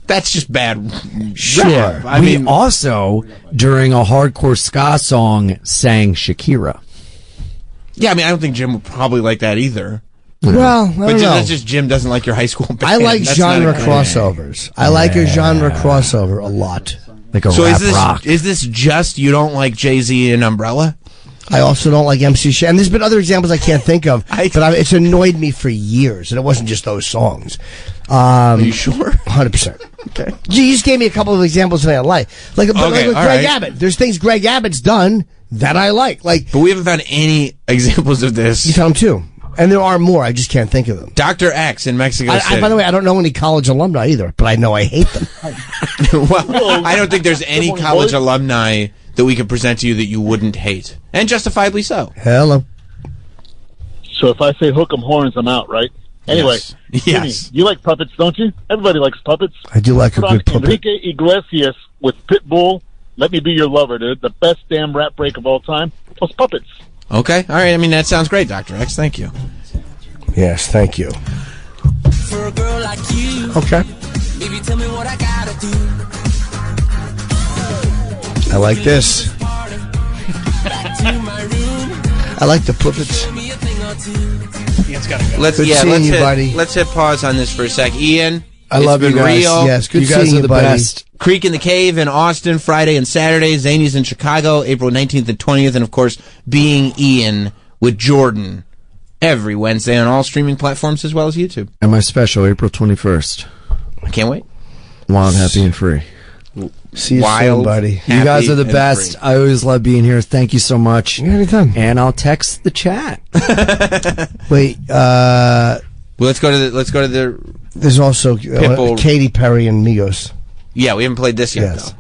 that's just bad. Sure. Rap. I We mean, also, during a hardcore ska song, sang Shakira. yeah, I mean, I don't think Jim would probably like that either. Well, I don't But know. that's just Jim doesn't like your high school band. I like That's not genre a- crossovers. I like a genre crossover a lot. Like a So rap is this rock. is this just you don't like Jay-Z and Umbrella? I also don't like MC And there's been other examples I can't think of, but it's annoyed me for years, and it wasn't just those songs. Are you sure? 100%. Okay. You just gave me a couple of examples that I like. Like with all Greg right. Abbott. There's things Greg Abbott's done that I like. Like, But we haven't found any examples of this. you found two. And there are more. I just can't think of them. Dr. X in Mexico City. By the way, I don't know any college alumni either, but I know I hate them. Well, I don't think there's any college alumni that we could present to you that you wouldn't hate. And justifiably so. Hello. So if I say hook 'em horns, I'm out, right? Anyway, Yes. Jimmy, Yes. you like puppets, don't you? Everybody likes puppets. I do like a Put on good puppet. Enrique Iglesias with Pitbull, Let Me Be Your Lover, dude. The best damn rap break of all time. Plus puppets. Okay. All right. I mean, that sounds great, Dr. X. Thank you. Yes, thank you. For a girl like you, Okay. baby, tell me what I gotta do. I like this. I like the puppets. Let's Good seeing you, buddy. Let's hit pause on this for a sec. Ian, I it's love you been guys. real. Yes, good You guys seeing are you, the buddy. best. Creek in the Cave in Austin, Friday and Saturday. Zany's in Chicago, April 19th and 20th. And, of course, Being Ian with Jordan every Wednesday on all streaming platforms as well as YouTube. And my special, April 21st. I can't wait. Wild, happy, and free. See you soon, Wild, buddy. You guys happy, are the and best. free. I always love being here. Thank you so much. Anytime. And I'll text the chat. Wait, Well, let's go to the. there's also Pitbull. Katy Perry and Migos. Yeah, we haven't played this yet, Yes. though.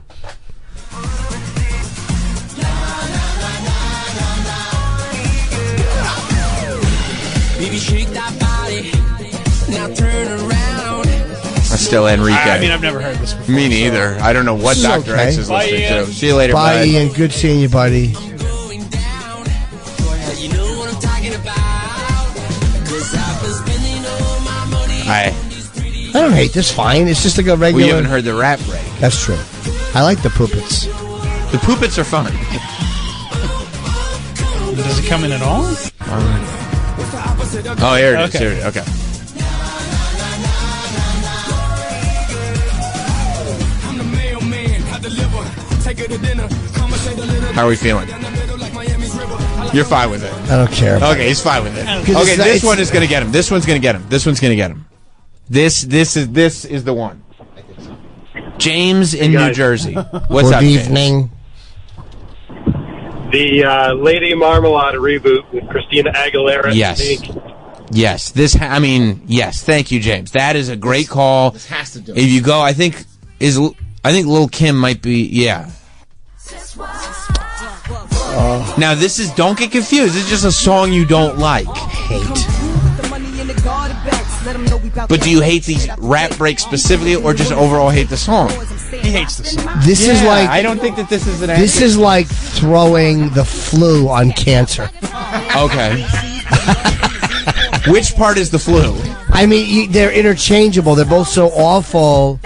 Baby, shake that body. Now turn around. That's still Enrique. I mean, I've never heard this before. Me neither. I don't know what This is Dr. okay. X is Bye, listening Ian. to. See you later, Bye, bud. Ian. Good seeing you, buddy. Going down. You know what I'm talking about. 'Cause I've been spending all my money. Hi. I don't hate this. Fine. It's just like a Well, regular. you haven't heard the rap break. That's true. I like the puppets. The poopits are fun. Does it come in at all? Oh, here it is. Okay. Here it is. Okay. How are we feeling? You're fine with it. I don't care. Okay, he's fine with it. Okay, it's not- this it's- one is going to get him. This one's going to get him. This one's going to get him. This is the one. James in New Jersey. What's Good up, James? evening. The Lady Marmalade reboot with Christina Aguilera. Yes. Yes. Yes. Thank you, James. That is a great call. This has to do it. If you go, I think Lil' Kim might be. Yeah. Now this is. Don't get confused. This is just a song you don't like. Hate. But do you hate these rap breaks specifically, or just overall hate the song? He hates the song. This is like. I don't think that this is an. This is like throwing the flu on cancer. Okay. Which part is the flu? I mean, they're interchangeable. They're both so awful.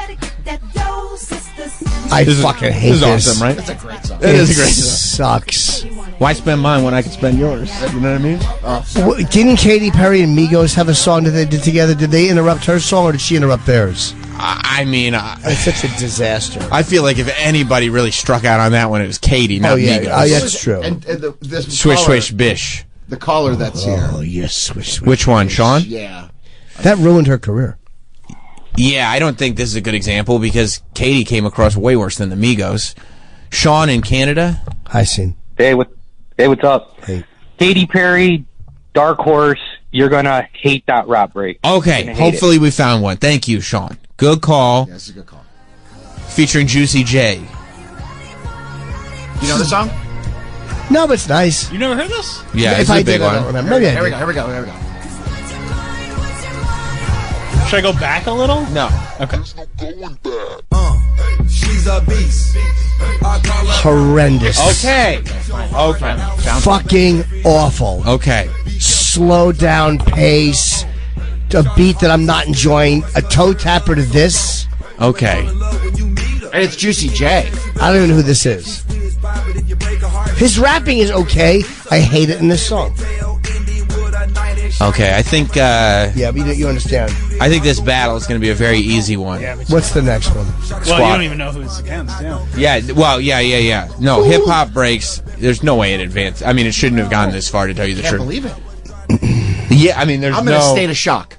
I fucking hate this. This is awesome, right? That's a great song. It is a great song. Sucks. Why spend mine when I can spend yours? You know what I mean? Didn't Katy Perry and Migos have a song that they did together? Did they interrupt her song or did she interrupt theirs? I mean, It's such a disaster. I feel like if anybody really struck out on that one, it was Katie, not Migos. Oh, yeah, that's true. And this Swish, caller, swish, bish. The caller that's here. Oh, yes, swish, swish. Which one, Sean? Yeah. That ruined her career. Yeah, I don't think this is a good example because Katie came across way worse than the Migos. Sean in Canada. Hi, Scene. Hey, what's up? Hey. Katy Perry, Dark Horse. You're gonna hate that rap break. Okay, hopefully we found one. Thank you, Sean. Good call. Yeah, that's a good call. Featuring Juicy J. You know the song? No, but it's nice. You never heard this? Yeah, if it's I a big did, I one. don't remember. Maybe I Here we did. go. Here we go. Here we go. Should I go back a little? No. Okay. She's a beast. Horrendous. Okay. Fucking awful. Okay. Slow down pace. A beat that I'm not enjoying. A toe tapper to this. Okay. And it's Juicy J. I don't even know who this is. His rapping is okay. I hate it in this song. Okay, I think Yeah, but you understand. I think this battle is going to be a very easy one. What's the next one? Well, you don't even know who it's against, yeah. Yeah, well, yeah. No, Hip Hop Breaks, there's no way it advanced. I mean, it shouldn't have gone this far, to tell you the Can't truth. believe it. Yeah, I mean, there's I'm no... in a state of shock.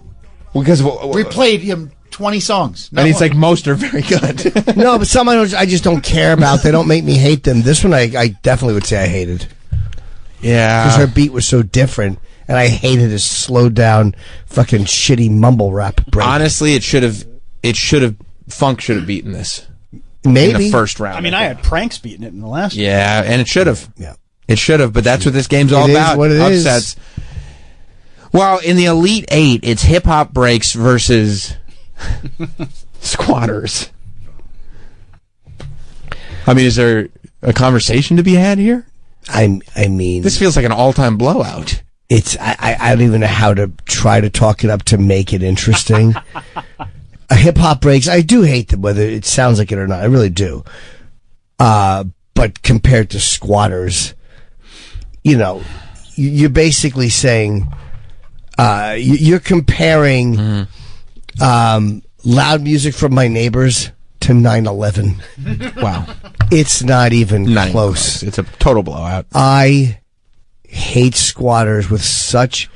Because We played him 20 songs. and it's like most are very good. No, but some I just don't care about. They don't make me hate them. This one I definitely would say I hated. Because her Yeah. beat was so different. And I hated his slowed down, fucking shitty mumble rap break. Honestly, Funk should have beaten this. Maybe. In the first round. I mean, I had Pranks beating it in the last one. Yeah, and it should have. Yeah. It should have, but that's what this game's all It is about. what it is. Upsets. Well, in the Elite Eight, it's Hip Hop Breaks versus Squatters. I mean, is there a conversation to be had here? I mean, This feels like an all-time blowout. it's I don't even know how to try to talk it up to make it interesting. Hip hop breaks, I do hate them, whether it sounds like it or not. I really do. But compared to Squatters, you're basically saying you're comparing loud music from my neighbors to 9/11. Wow. It's not even Not even close. It's a total blowout. I hate Squatters with such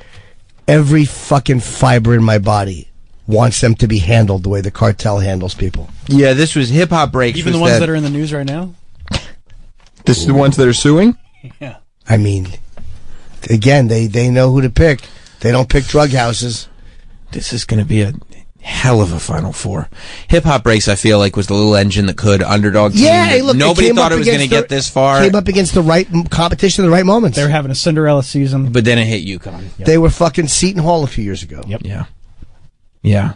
every fucking fiber in my body wants them to be handled the way the cartel handles people. Yeah, this was Hip Hop Breaks. Even the ones that are in the news right now? This is the ones that are suing? Yeah. I mean, again, they know who to pick. They don't pick drug houses. This is going to be a hell of a Final Four. Hip Hop Breaks, I feel like, was the little engine that could. Underdog team. Yeah, hey, look, nobody came thought up it was going to against get this far. Came up against the right competition in the right moments. They were having a Cinderella season. But then it hit UConn. They were fucking Seton Hall a few years ago. Yep. Yeah. Yeah.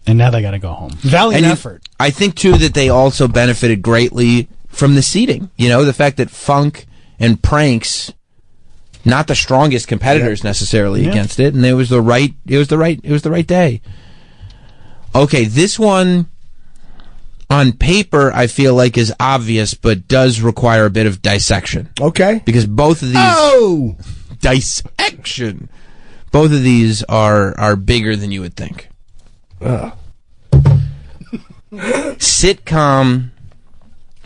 And now they got to go home. Valiant And effort. I think, too, that they also benefited greatly from the seeding. The fact that Funk and Pranks, not the strongest competitors necessarily against it, and it was the right day. Okay, this one on paper I feel like is obvious, but does require a bit of dissection. Okay. Because both of these dissection. Both of these are bigger than you would think. Sitcom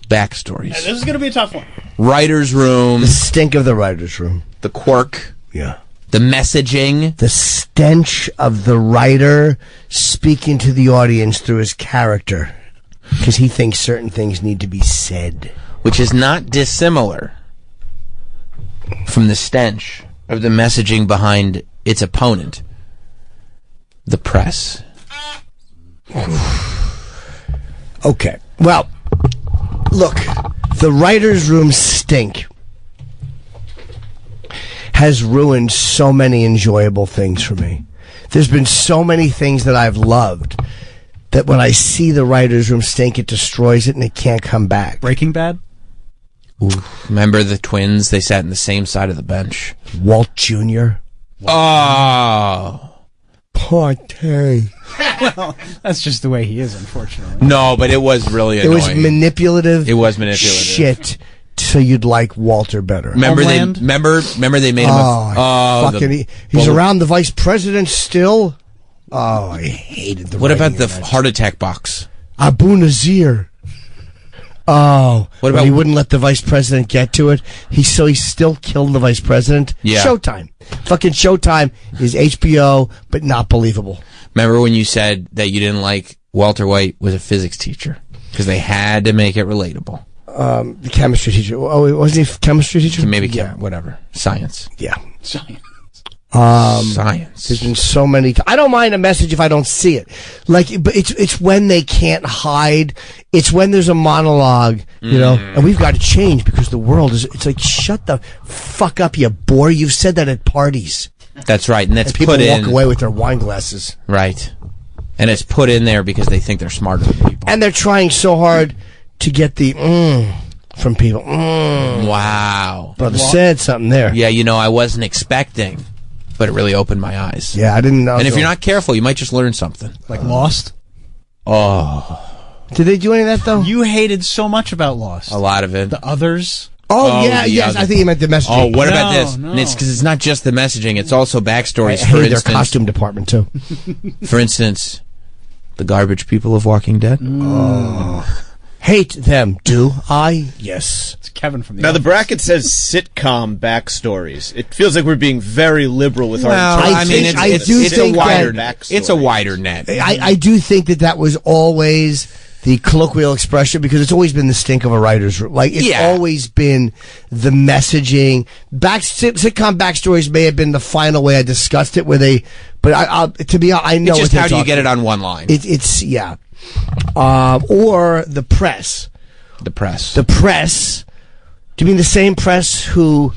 backstories. This is going to be a tough one. Writer's room. The stink of the writer's room. The quirk. Yeah. The messaging. The stench of the writer speaking to the audience through his character. Because he thinks certain things need to be said. Which is not dissimilar from the stench of the messaging behind its opponent. The press. Okay. Well, look, the writer's room stink has ruined so many enjoyable things for me. There's been so many things that I've loved that when I see the writer's room stink, it destroys it and it can't come back. Breaking Bad? Ooh. Remember the twins? They sat in the same side of the bench. Walt Jr. Oh. Poor Terry. Well, that's just the way he is, unfortunately. No, but it was really annoying. It was manipulative. It was manipulative. Shit. So you'd like Walter better. Remember Homeland? they made him he's around the vice president still. Oh, I hated the What writing about the of that. heart attack box? Abu Nazir. Oh, What when about- he wouldn't let the vice president get to it? He still killed the vice president. Yeah. Showtime. Fucking Showtime is HBO, but not believable. Remember when you said that you didn't like Walter White was a physics teacher? Because they had to make it relatable. The chemistry teacher. Oh, wasn't he a chemistry teacher? So maybe whatever. Science. Yeah. Science. Science. There's been so many. I don't mind a message if I don't see it. But it's when they can't hide. It's when there's a monologue, you know, and we've got to change because the world is. It's like, shut the fuck up, you bore. You've said that at parties. That's right, and that's people put in. Walk away with their wine glasses. Right, and it's put in there because they think they're smarter than people, and they're trying so hard to get the from people. Wow, brother said something there. Yeah, you know, I wasn't expecting. But it really opened my eyes. Yeah, I didn't know. And if you're not careful, you might just learn something. Like Lost? Oh. Did they do any of that, though? You hated so much about Lost. A lot of it. The Others? Oh, yeah, yes. I think you meant the messaging. Oh, what about this? No. And it's because it's not just the messaging. It's also backstories. I hate their costume department, too. For instance, the garbage people of Walking Dead. Oh. Hate them, do I? Yes. It's Kevin from the Now, Office. the bracket says sitcom backstories. It feels like we're being very liberal with our interpretation. It's a wider net. I do think that was always the colloquial expression because it's always been the stink of a writer's room. Like, it's always been the messaging. Sitcom backstories may have been the final way I discussed it, where they, but I know it's just how do you get it on one line? It's or the press. The press. The press. Do you mean the same press who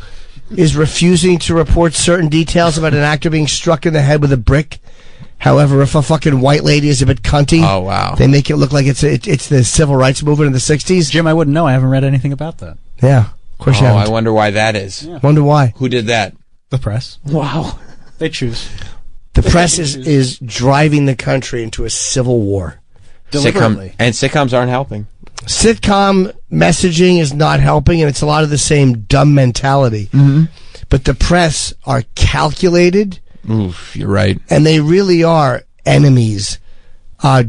is refusing to report certain details about an actor being struck in the head with a brick? However, if a fucking white lady is a bit cunty, oh wow, they make it look like it's the civil rights movement in the 60s. Jim, I wouldn't know. I haven't read anything about that. Yeah, of course you haven't. I wonder why that is. Yeah. Wonder why. Who did that? The press. Wow. They choose. The press is driving the country into a civil war. Sitcoms aren't helping. Sitcom messaging is not helping, and it's a lot of the same dumb mentality. Mm-hmm. But the press are calculated. Oof, you're right. And they really are enemies.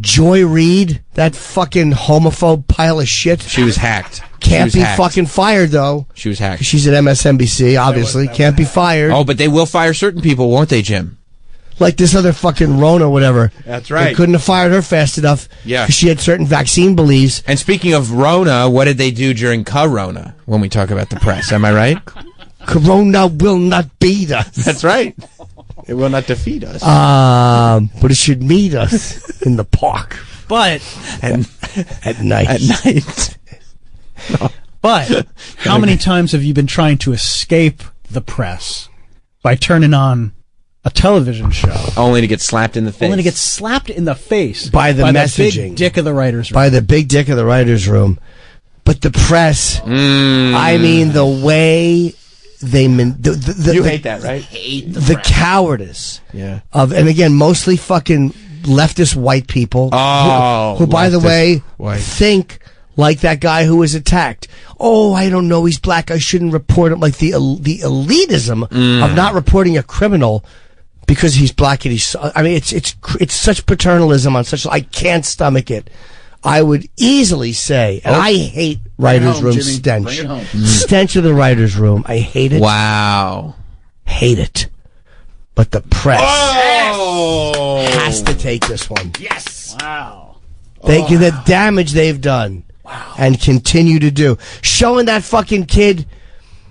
Joy Reid, that fucking homophobe pile of shit. She was hacked. Can't be fucking fired, though. She was hacked. She's at MSNBC, obviously. Can't be fired. Oh, but they will fire certain people, won't they, Jim? Like this other fucking Rona or whatever. That's right. They couldn't have fired her fast enough. Yeah. Because she had certain vaccine beliefs. And speaking of Rona, what did they do during Corona when we talk about the press? Am I right? Corona will not beat us. That's right. It will not defeat us. But it should meet us in the park. But at night. At night. No. But how many times have you been trying to escape the press by turning on a television show? Only to get slapped in the face. Only to get slapped in the face by the messaging. The big dick of the writer's room. By the big dick of the writer's room. But the press, I mean, the way they... you hate that, right? Hate the cowardice. Yeah. And again, mostly fucking leftist white people. Who by the way, think like that guy who was attacked. Oh, I don't know, he's black, I shouldn't report him. Like the elitism of not reporting a criminal because he's black and he's... I mean, it's such paternalism on such... I can't stomach it. I would easily say, and I hate writer's room stench. Stench of the writer's room. I hate it. Wow. Hate it. But the press has to take this one. Yes. Wow. Thank you. The damage they've done. Wow. And continue to do. Showing that fucking kid.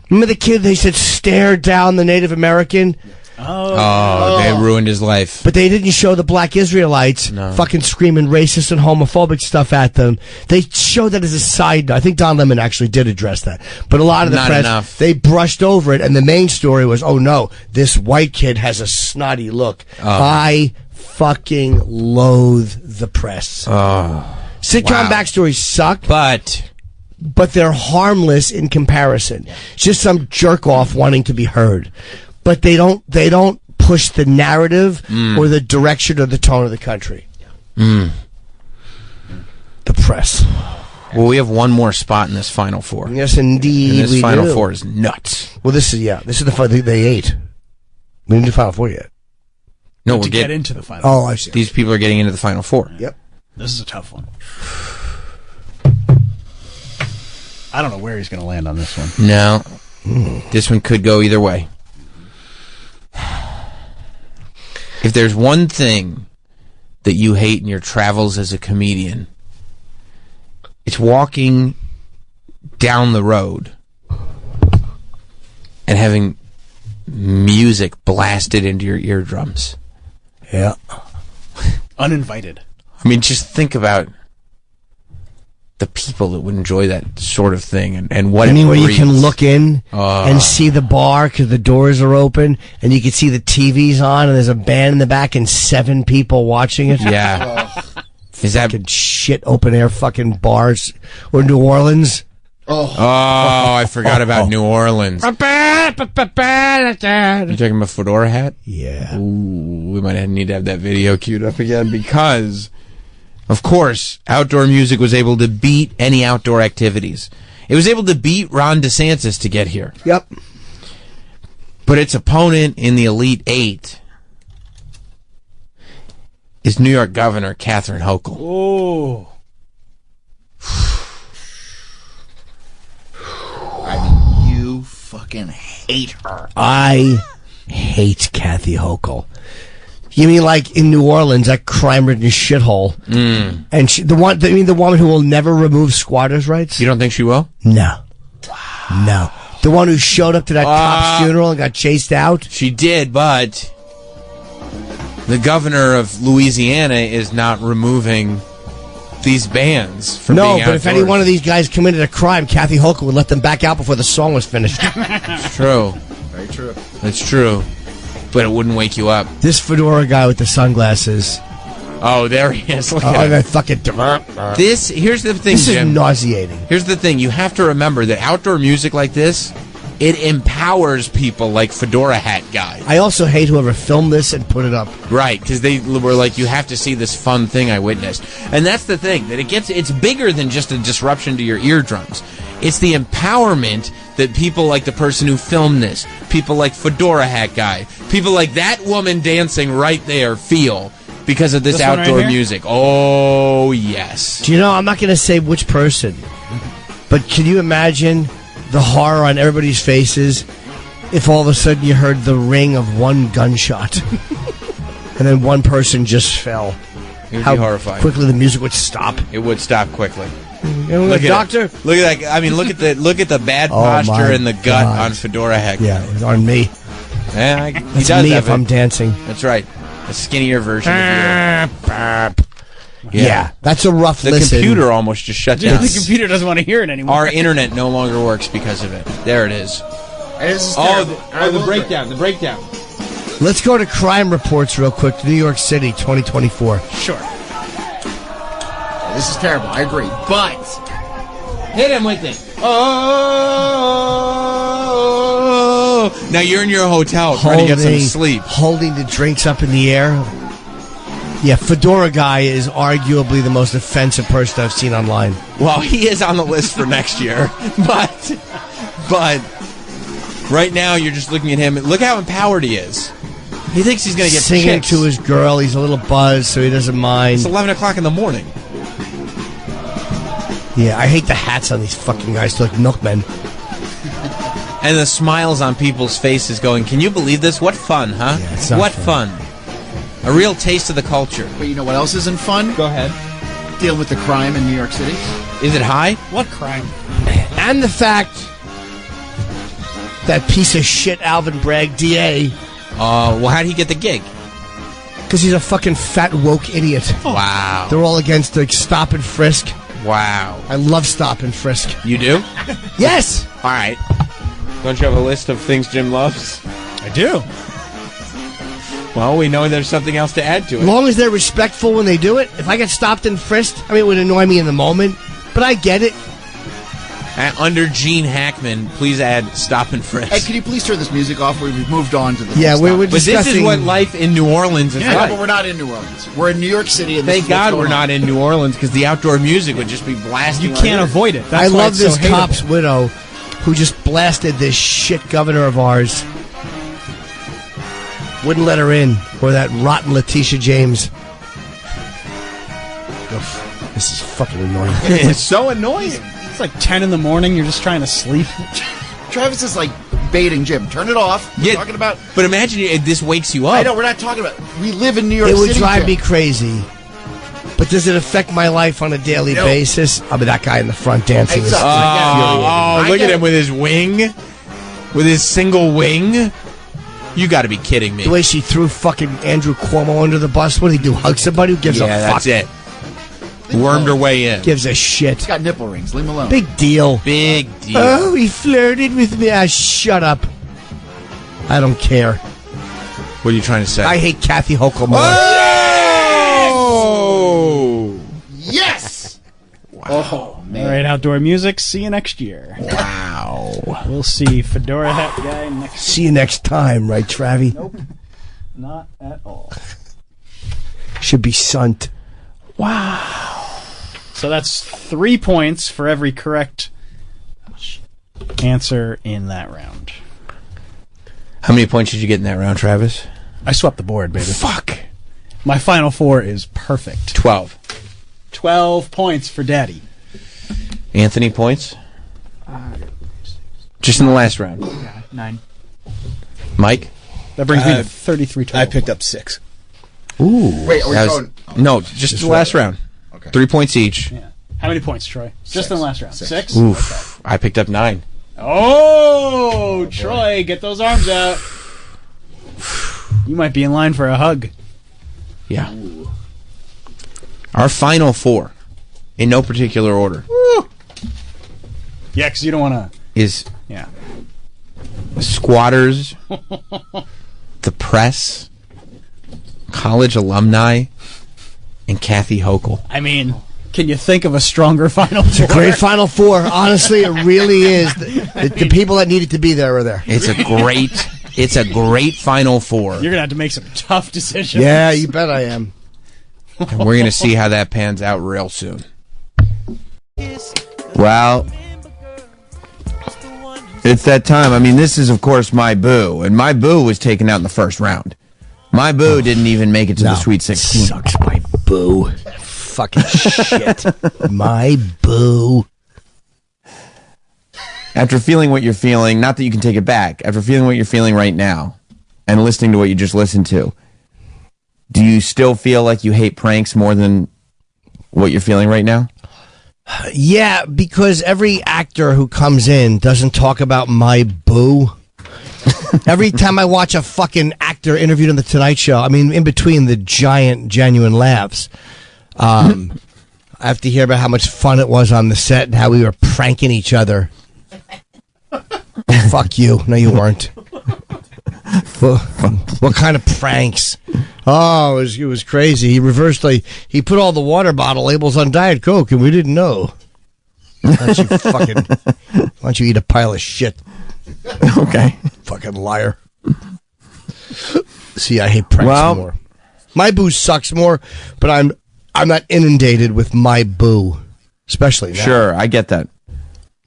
Remember the kid they said stared down the Native American? Oh, they ruined his life. But they didn't show the black Israelites fucking screaming racist and homophobic stuff at them. They showed that as a side note. I think Don Lemon actually did address that. But a lot of the press, they brushed over it, and the main story was, oh no, this white kid has a snotty look. I fucking loathe the press. Sitcom backstories suck. But they're harmless in comparison. It's just some jerk off wanting to be heard. But they don't push the narrative or the direction or the tone of the country. The press. Well, we have one more spot in this Final Four. Yes, indeed. And this Final Four is nuts. Well, this is the final. They ate. We didn't do Final Four yet. No, to get into the Final Four. Oh, I see. These people are getting into the Final Four. Yep. This is a tough one. I don't know where he's going to land on this one. No. This one could go either way. If there's one thing that you hate in your travels as a comedian, it's walking down the road and having music blasted into your eardrums. Yeah. Uninvited. I mean, just think about the people that would enjoy that sort of thing and what anywhere it you breeds. can look in and see the bar because the doors are open and you can see the TVs on and there's a band in the back and 7 people watching it. Yeah. Is that fucking shit open air fucking bars or New Orleans? I forgot about New Orleans. You talking about Fedora Hat? Yeah. Ooh, we might need to have that video queued up again because, of course, outdoor music was able to beat any outdoor activities. It was able to beat Ron DeSantis to get here. Yep. But its opponent in the Elite Eight is New York Governor Catherine Hochul. Oh. I mean, you fucking hate her. I hate Kathy Hochul. You mean like in New Orleans, that crime-ridden shithole? And the woman who will never remove squatters' rights? You don't think she will? No. No. The one who showed up to that cop's funeral and got chased out? She did, but the governor of Louisiana is not removing these bans from being but if any one of these guys committed a crime, Kathy Hochul would let them back out before the song was finished. It's true. Very true. It's true. But it wouldn't wake you up. This fedora guy with the sunglasses. Oh, there he is. Look at him. That fucking... Here's the thing, This Jim. is nauseating. Here's the thing. You have to remember that outdoor music like this, it empowers people like Fedora Hat Guy. I also hate whoever filmed this and put it up. Right, because they were like, you have to see this fun thing I witnessed. And that's the thing, that it's bigger than just a disruption to your eardrums. It's the empowerment that people like the person who filmed this, people like Fedora Hat Guy, people like that woman dancing right there feel because of this outdoor music. Oh, yes. Do you know, I'm not going to say which person, but can you imagine the horror on everybody's faces if all of a sudden you heard the ring of one gunshot and then one person just fell? It would be horrifying. Quickly the music would stop. It would stop quickly. Look at doctor. Look at that. I mean, look at the bad posture and the gut on Fedora Hat. Yeah, it was on me. Yeah, That's me if I'm dancing. That's right. A skinnier version of you. Yeah, that's a rough listen. The computer almost just shut down. The computer doesn't want to hear it anymore. Our internet no longer works because of it. There it is. The breakdown. The breakdown. Let's go to crime reports real quick. New York City, 2024. Sure. This is terrible. I agree. But hit him with it. Oh! Now you're in your hotel trying to get some sleep. Holding the drinks up in the air. Yeah, Fedora Guy is arguably the most offensive person I've seen online. Well, he is on the list for next year, but right now you're just looking at him. Look how empowered he is. He thinks he's going to get singing chicks. to his girl. He's a little buzzed, so he doesn't mind. It's 11 o'clock in the morning. Yeah, I hate the hats on these fucking guys. They're like milkmen. And the smiles on people's faces going, can you believe this? What fun, huh? Yeah, it's not what fun. A real taste of the culture. But you know what else isn't fun? Go ahead. Dealing with the crime in New York City. Is it high? What crime? And the fact that piece of shit Alvin Bragg, DA. Well, how'd he get the gig? Because he's a fucking fat woke idiot. Wow. They're all against the stop and frisk. Wow. I love stop and frisk. You do? Yes! All right. Don't you have a list of things Jim loves? I do. Well, we know there's something else to add to it. As long as they're respectful when they do it. If I get stopped and frisked, I mean, it would annoy me in the moment, but I get it. Under Gene Hackman, please add stop and frisk. Hey, can you please turn this music off? We've moved on to the Yeah, we're But this is what life in New Orleans is like. But we're not in New Orleans. We're in New York City. And Thank God we're not in New Orleans because the outdoor music would just be blasting. You can't avoid it. That's I why love it's this so hateable. cop's widow who just blasted this shit governor of ours. Wouldn't let her in. Or that rotten Letitia James. Oof, this is fucking annoying. It's so annoying. It's like 10 in the morning. You're just trying to sleep. Travis is like baiting Jim. Turn it off. We're talking about. But imagine this wakes you up. I know. We're not talking about. We live in New York It City. would drive Jim. me crazy. But does it affect my life on a daily basis? I'll be that guy in the front dancing. Exactly. Look at him with his wing. With his single wing. You got to be kidding me. The way she threw fucking Andrew Cuomo under the bus. What did he do? Hug somebody? Who gives a fuck? That's it. Wormed her way in. Gives a shit. He's got nipple rings. Leave him alone. Big deal. Big deal. Oh, he flirted with me. Shut up. I don't care. What are you trying to say? I hate Kathy Hochul more. Oh! Yes! Oh, man. All right, outdoor music. See you next year. Wow. We'll see Fedora Hat Guy next See you next time, right, Travi? Nope. Not at all. Should be sunt. Wow. So that's 3 points for every correct answer in that round. How many points did you get in that round, Travis? I swept the board, baby. Fuck. My final four is perfect. 12. 12 points for Daddy. Anthony, points? Just in the last round. Yeah, 9. Mike? That brings me to 33 total. I picked up 6. Ooh. Wait, are we going? No, just the last round. Okay. 3 points each. Yeah. How many points, Troy? Just in the last round. 6? Oof. Okay. I picked up 9. Oh, Troy, get those arms out. You might be in line for a hug. Yeah. Our final 4, in no particular order, Yeah, because you don't want to... is Yeah. Squatters, the Press, college alumni, and Kathy Hochul. I mean, can you think of a stronger Final Four? It's a great Final Four. Honestly, it really is. The people that needed to be there are there. It's a great Final Four. You're going to have to make some tough decisions. Yeah, you bet I am. And we're going to see how that pans out real soon. Well, it's that time. I mean, this is, of course, my boo. And my boo was taken out in the first round. My boo didn't even make it to the Sweet 16. Sucks, my boo. Fucking shit. My boo. After feeling what you're feeling, not that you can take it back, after feeling what you're feeling right now and listening to what you just listened to, do you still feel like you hate pranks more than what you're feeling right now? Yeah, because every actor who comes in doesn't talk about my boo. Every time I watch a fucking actor interviewed on The Tonight Show, I mean, in between the giant, genuine laughs, I have to hear about how much fun it was on the set and how we were pranking each other. Fuck you. No, you weren't. What kind of pranks? Oh, it was crazy. He reversed, he put all the water bottle labels on Diet Coke, and we didn't know. Why don't you eat a pile of shit? Okay. Fucking liar. See, I hate pranks more. My boo sucks more, but I'm not inundated with my boo, especially now. Sure, I get that.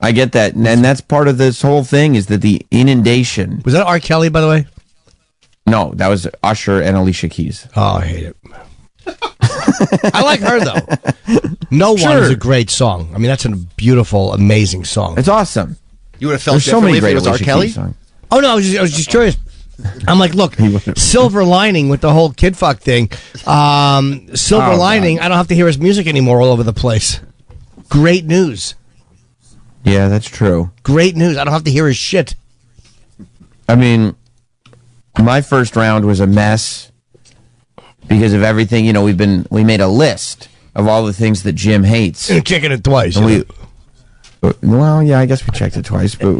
And that's part of this whole thing is that the inundation. Was that R. Kelly, by the way? No, that was Usher and Alicia Keys. Oh, I hate it. I like her, though. No One is a great song. I mean, that's a beautiful, amazing song. It's awesome. You would have felt There's so many differently if great it was R. Kelly? songs. Oh, no, I was just curious. I'm like, look, silver lining with the whole kid fuck thing. Silver lining, God. I don't have to hear his music anymore all over the place. Great news. Yeah, that's true. Great news. I don't have to hear his shit. I mean, my first round was a mess because of everything. You know, we made a list of all the things that Jim hates. And checking it twice. And well, yeah, I guess we checked it twice, but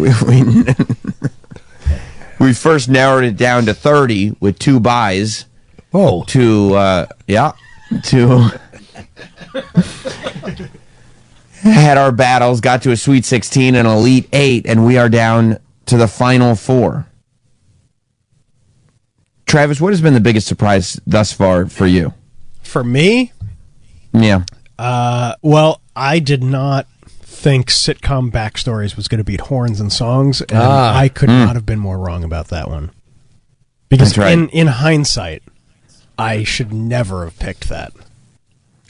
we first narrowed it down to 30 with 2 buys. Oh. Had our battles, got to a Sweet 16 and Elite 8, and we are down to the Final 4. Travis, what has been the biggest surprise thus far for you? For me? Yeah. Well, I did not think sitcom backstories was going to beat horns and songs, and I could not have been more wrong about that one. Because in hindsight, I should never have picked that.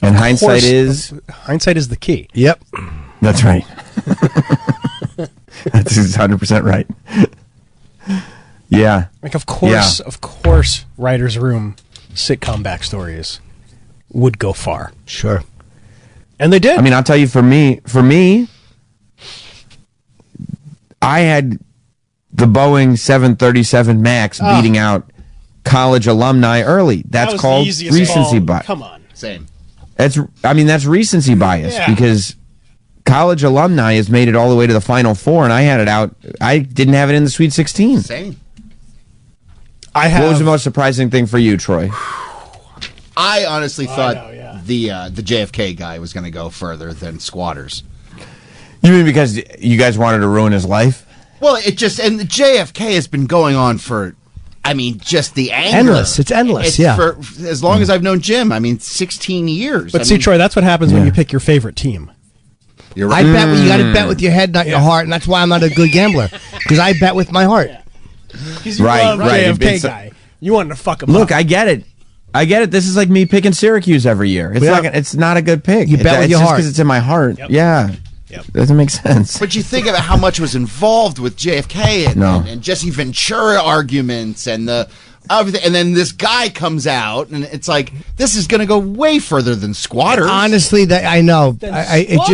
And hindsight is the key. Yep, that's right. That's 100% right. Yeah. Like of course, Writer's Room sitcom backstories would go far. Sure, and they did. I mean, I'll tell you, for me, I had the Boeing 737 MAX beating out college alumni early. That's called recency bias. Come on. Same. That's recency bias because college alumni has made it all the way to the Final Four, and I had it out. I didn't have it in the Sweet 16. Same. What was the most surprising thing for you, Troy? I honestly thought the JFK guy was going to go further than Squatters. You mean because you guys wanted to ruin his life? Well, and the JFK has been going on for, I mean, just the anger. Endless. It's endless, yeah. For as long as I've known Jim, I mean, 16 years. But see, Troy, that's what happens when you pick your favorite team. You're right. I bet you got to bet with your head, not your heart, and that's why I'm not a good gambler, because I bet with my heart. Because you love JFK guy. You wanted to fuck him up. Look, I get it. This is like me picking Syracuse every year. It's not a good pick. You bet with your heart. Just because it's in my heart. Yep. Yeah. Yep. Doesn't make sense. But you think about how much was involved with JFK and Jesse Ventura arguments and everything, and then this guy comes out, and it's like this is going to go way further than Squatters. Honestly, I know.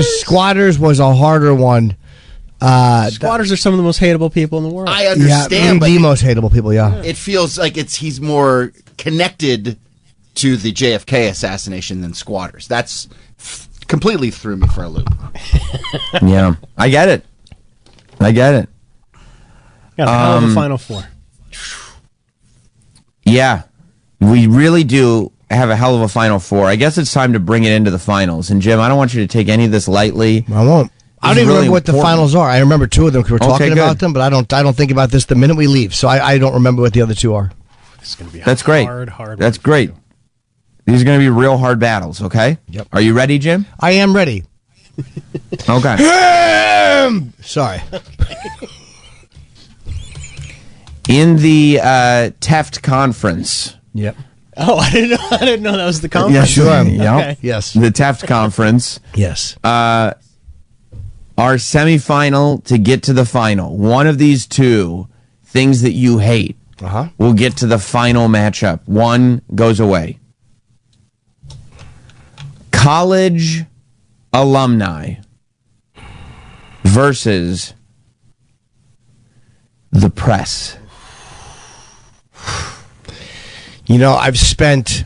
Squatters was a harder one. Squatters are some of the most hateable people in the world. I understand, but the most hateable people. Yeah, it feels like he's more connected to the JFK assassination than Squatters. That's completely threw me for a loop. Yeah, I get it. Got a hell of a Final Four. Yeah, we really do have a hell of a Final Four. I guess it's time to bring it into the finals. And Jim, I don't want you to take any of this lightly. I won't. I don't even remember what the finals are. I remember two of them because we're talking about them, but I don't think about this the minute we leave. So I don't remember what the other two are. It's going to be That's great. That's great. These are going to be real hard battles, okay? Yep. Are you ready, Jim? I am ready. Okay. Sorry. In the Teft Conference. Yep. Oh, I didn't know that was the conference. Yeah, sure. Yep. Okay. Yes. The Teft Conference. Yes. Our semifinal to get to the final. One of these two things that you hate will get to the final matchup. One goes away. College alumni versus the press. You know, I've spent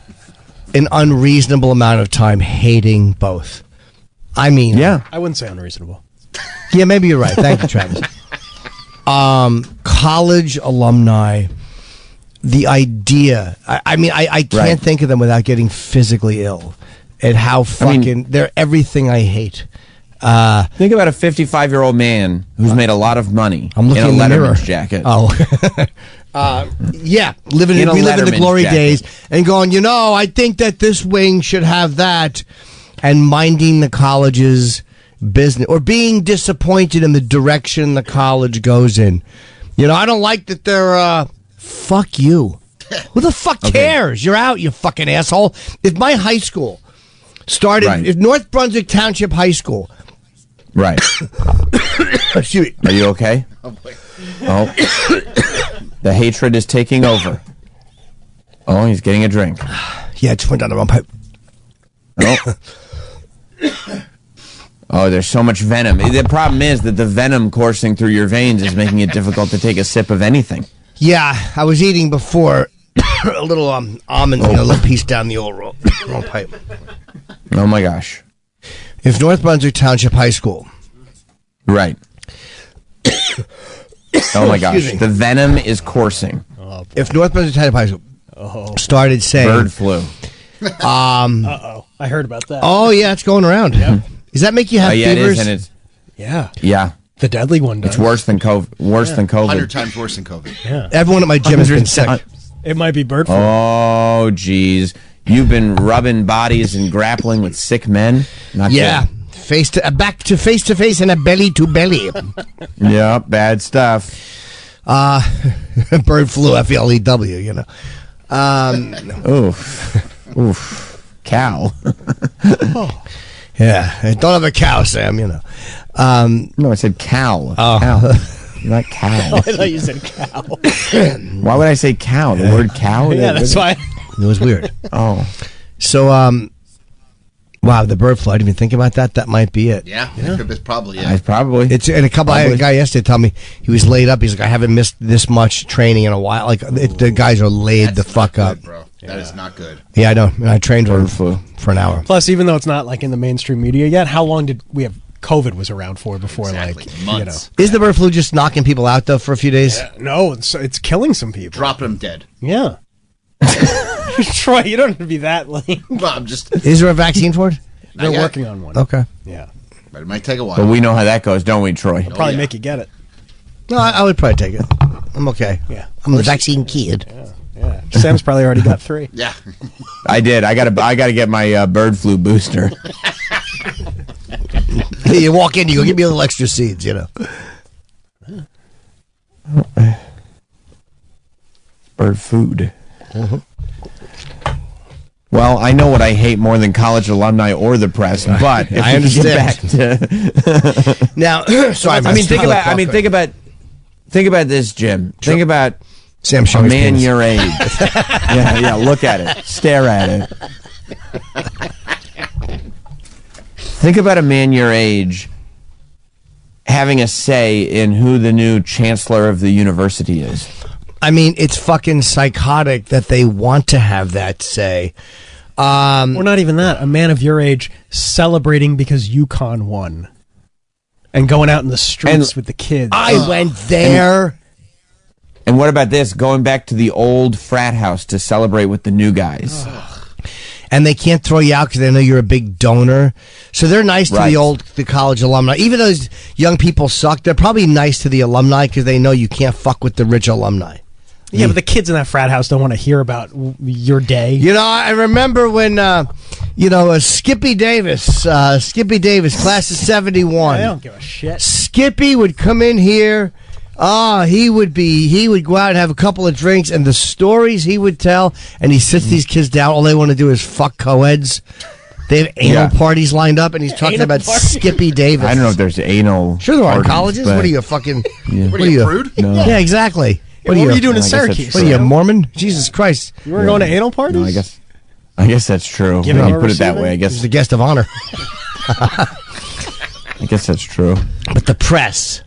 an unreasonable amount of time hating both. I mean, I wouldn't say unreasonable. Yeah, maybe you're right. Thank you, Travis. College alumni, the idea. I can't think of them without getting physically ill. And how fucking they're everything I hate. Think about a 55-year-old man who's made a lot of money. I'm looking in a in the Letterman's mirror. jacket. Yeah, we live in the glory days, and going. I think that this wing should have that, and minding the college's business or being disappointed in the direction the college goes in. I don't like that they're. Fuck you. Who the fuck cares? You're out, you fucking asshole. If my high school started, if North Brunswick Township High School. Right. Excuse me. Are you okay? Oh, boy. Oh. The hatred is taking over. Oh, he's getting a drink. Yeah, it just went down the wrong pipe. Oh, there's so much venom. The problem is that the venom coursing through your veins is making it difficult to take a sip of anything. Yeah, I was eating before a little almonds and a little piece down the old wrong pipe. Oh my gosh. If North Brunswick Township High School. Right. Oh my gosh. The venom is coursing. If North Brunswick Township High School started saying. Bird flu. I heard about that. Oh, yeah, it's going around. Yep. Does that make you have fevers? It is, and Yeah. The deadly one does. It's worse than COVID. 100 times worse than COVID. Yeah. Everyone at my gym has been sick. It might be bird flu. Oh, geez. You've been rubbing bodies and grappling with sick men? Not good. Back to face and a belly to belly. Yeah, bad stuff. Bird flu, FLEW, Oof. Cow. Yeah, don't have a cow, Sam, No, I said cow. Oh. Cow. Not cow. I thought you said cow. Why would I say cow? The word cow? Yeah, that's why. It was weird. Oh. So, Wow, the bird flu. I didn't even think about that. That might be it. Yeah, it's probably it. It's probably. It's and a couple. I had a guy yesterday tell me he was laid up. He's like, I haven't missed this much training in a while. Like the guys are laid the fuck good, up, bro. That is not good. Yeah, I know. And I trained for an hour. Plus, even though it's not like in the mainstream media yet, how long did we have COVID was around for before like months? Is the bird flu just knocking people out though for a few days? No, it's killing some people. Dropping them dead. Yeah. Troy, you don't have to be that lame. Well, I'm just. Is there a vaccine for it? They're working on one. Okay. Yeah. But it might take a while. But we know how that goes, don't we, Troy? They'll probably make you get it. No, I would probably take it. I'm okay. Yeah. I'm the vaccine kid. Yeah. Sam's probably already got 3. Yeah. I did. I gotta get my bird flu booster. You walk in, you go, give me a little extra seeds, you know. Bird food. Well, I know what I hate more than college alumni or the press, but if I we can understand. get back to Now, sorry, think about this, Jim. Think about Sam a man your age. yeah, look at it. Stare at it. Think about a man your age having a say in who the new chancellor of the university is. I mean, it's fucking psychotic that they want to have that say. Or not even that. A man of your age celebrating because UConn won. And going out in the streets with the kids. I went there. And what about this? Going back to the old frat house to celebrate with the new guys. And they can't throw you out because they know you're a big donor. So they're nice to the college alumni. Even though those young people suck, they're probably nice to the alumni because they know you can't fuck with the rich alumni. Yeah, but the kids in that frat house don't want to hear about your day. You know, I remember when, Skippy Davis, class of 71. I don't give a shit. Skippy would come in here. He would go out and have a couple of drinks, and the stories he would tell, and he sits these kids down. All they want to do is fuck co-eds. They have anal parties lined up, and he's talking about Skippy Davis. I don't know if there's anal. Sure, there are parties, colleges. but- What are you, a fucking? Yeah. What are you, a prude? No. Yeah, exactly. What were you doing in Syracuse? What are you, a Mormon? Jesus Christ! You weren't going to anal parties? No, I guess that's true. Giving When you or put it that receiving? way, I guess. He's the guest of honor. I guess that's true. But the press.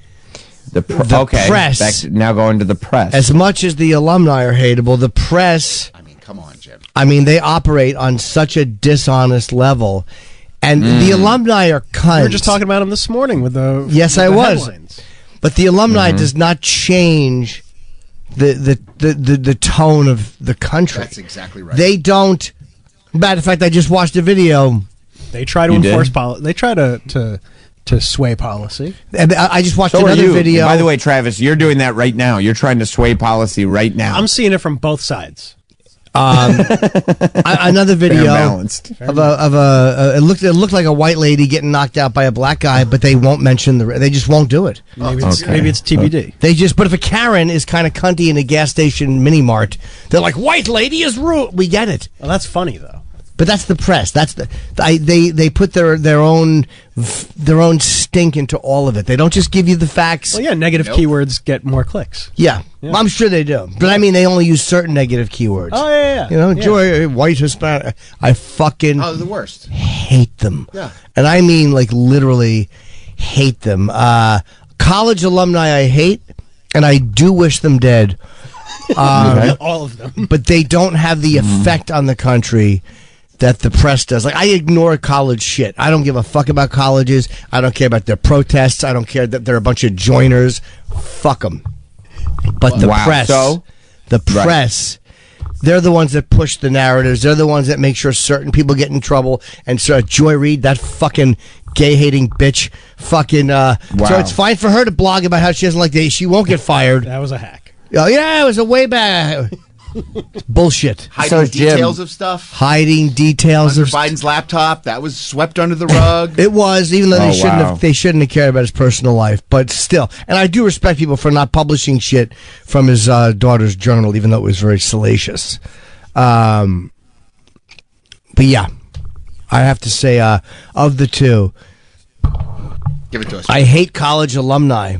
The press. Back to, now going to the press. As much as the alumni are hateable, the press. I mean, come on, Jim. I mean, they operate on such a dishonest level, and the alumni are cunts. We were just talking about them this morning with the Yes, with I the was. headlines. But the alumni does not change the tone of the country. That's exactly right. They don't. Matter of fact, I just watched a video. They try to enforce policy. They try to sway policy. I just watched So are another you. video. And by the way, Travis, you're doing that right now. You're trying to sway policy right now. I'm seeing it from both sides. Another video balanced. of a it looked like a white lady getting knocked out by a black guy, but they won't mention they just won't do it. Maybe it's TBD. They just, but if a Karen is kind of cunty in a gas station mini mart, they're like, white lady is rude. We get it. Well, that's funny though. But that's the press. That's they put their own stink into all of it. They don't just give you the facts. Well, yeah, negative keywords get more clicks. Yeah. Well, I'm sure they do. But I mean, they only use certain negative keywords. Oh yeah. You know, Joy, white, Hispanic. I fucking the worst. hate them. Yeah. And I mean, like, literally hate them. College alumni I hate, and I do wish them dead. All of them. But they don't have the effect on the country that the press does. Like, I ignore college shit. I don't give a fuck about colleges. I don't care about their protests. I don't care that they're a bunch of joiners. Fuck them. But the press, they're the ones that push the narratives. They're the ones that make sure certain people get in trouble. And so Joy Reid, that fucking gay-hating bitch, fucking... So it's fine for her to blog about how she doesn't like gays. She won't get fired. That was a hack. Oh, yeah, it was a way back... Bullshit. Hiding details of stuff. Hiding details Under of Biden's laptop. That was swept under the rug. It was, even though they shouldn't have cared about his personal life, but still. And I do respect people for not publishing shit from his daughter's journal, even though it was very salacious. But yeah, I have to say, of the two, Give it to us. I hate college alumni.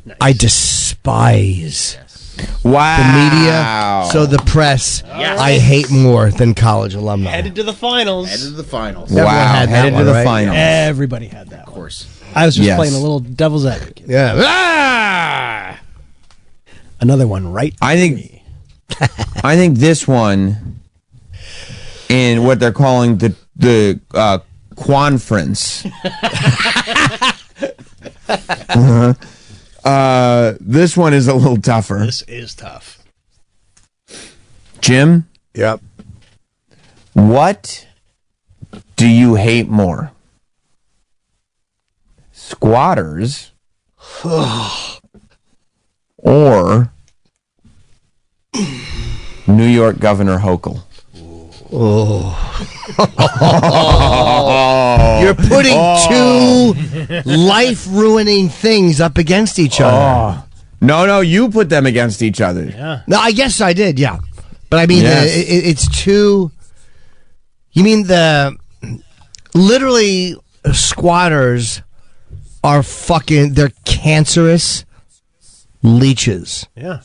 Nice. I despise Wow. The media, so the press, I hate more than college alumni. Headed to the finals. Headed to the finals. Wow. Headed to the finals. Everybody had that. Of course. I was just playing a little devil's advocate. Yeah. Another one, right? I think this one, in what they're calling the conference. This one is a little tougher. This is tough. Jim? Yep. What do you hate more? Squatters or New York Governor Hochul? You're putting two life-ruining things up against each other. No, you put them against each other. Yeah. No, I guess I did, yeah. But I mean, it's two... You mean literally, squatters are they're cancerous leeches. Yeah.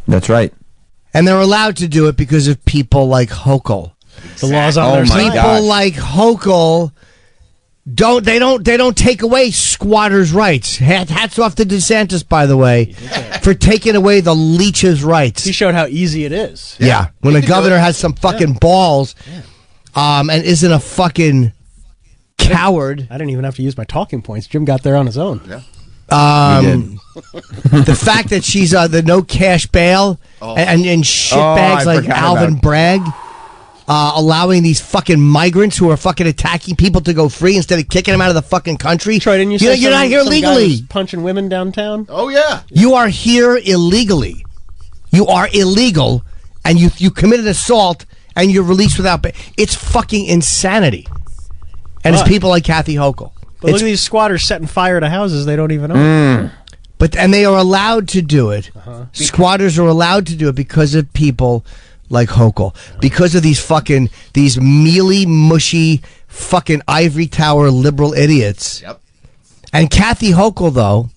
That's right. And they're allowed to do it because of people like Hochul. The law's on their side. People like Hochul don't take away squatters' rights. Hats off to DeSantis, by the way, for taking away the leech's rights. He showed how easy it is. Yeah. When a governor has some fucking balls and isn't a fucking coward. I didn't even have to use my talking points. Jim got there on his own. Yeah. The fact that she's the no cash bail and shitbags like Alvin Bragg allowing these fucking migrants who are fucking attacking people to go free instead of kicking them out of the fucking country. Troy, didn't you say you're not here some guy legally. was punching women downtown? Oh, yeah. You are here illegally. You are illegal, and you committed assault, and you're released without bail. It's fucking insanity. And it's people like Kathy Hochul. But look at these squatters setting fire to houses they don't even own. And they are allowed to do it. Squatters are allowed to do it because of people like Hochul. Because of these mealy, mushy, fucking ivory tower liberal idiots. Yep. And Kathy Hochul, though,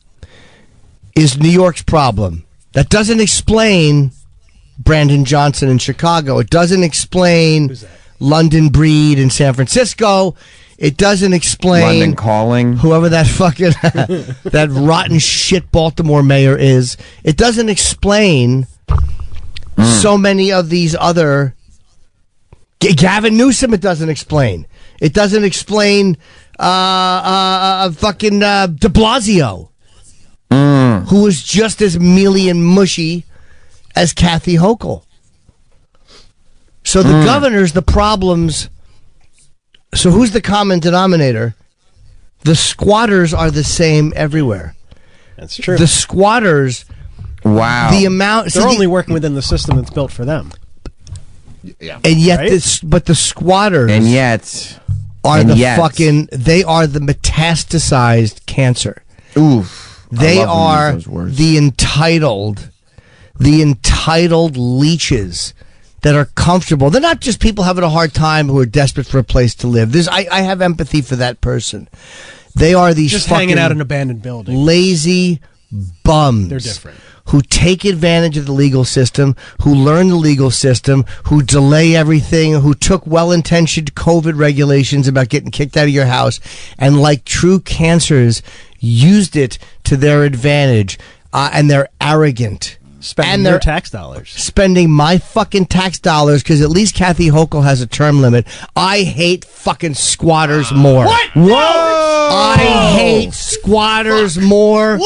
is New York's problem. That doesn't explain Brandon Johnson in Chicago. It doesn't explain London Breed in San Francisco. It doesn't explain London Calling, whoever that fucking that rotten shit Baltimore mayor is. It doesn't explain so many of these other Gavin Newsom. It doesn't explain. It doesn't explain fucking De Blasio, who is just as mealy and mushy as Kathy Hochul. So the governors, the problems. So who's the common denominator? The squatters are the same everywhere. That's true. The squatters. Wow. The amount. They're only working within the system that's built for them. Yeah. And yet, Right? but the squatters. And yet. They are the metastasized cancer. Oof. They are the entitled leeches that are comfortable. They're not just people having a hard time who are desperate for a place to live. I have empathy for that person. They are these Just fucking hanging out in an abandoned building. lazy bums. They're different. Who take advantage of the legal system, who learn the legal system, who delay everything, who took well-intentioned COVID regulations about getting kicked out of your house, and like true cancers, used it to their advantage, and they're arrogant. Spending their tax dollars. Spending my fucking tax dollars, because at least Kathy Hochul has a term limit. I hate fucking squatters more. What? Whoa! I hate squatters more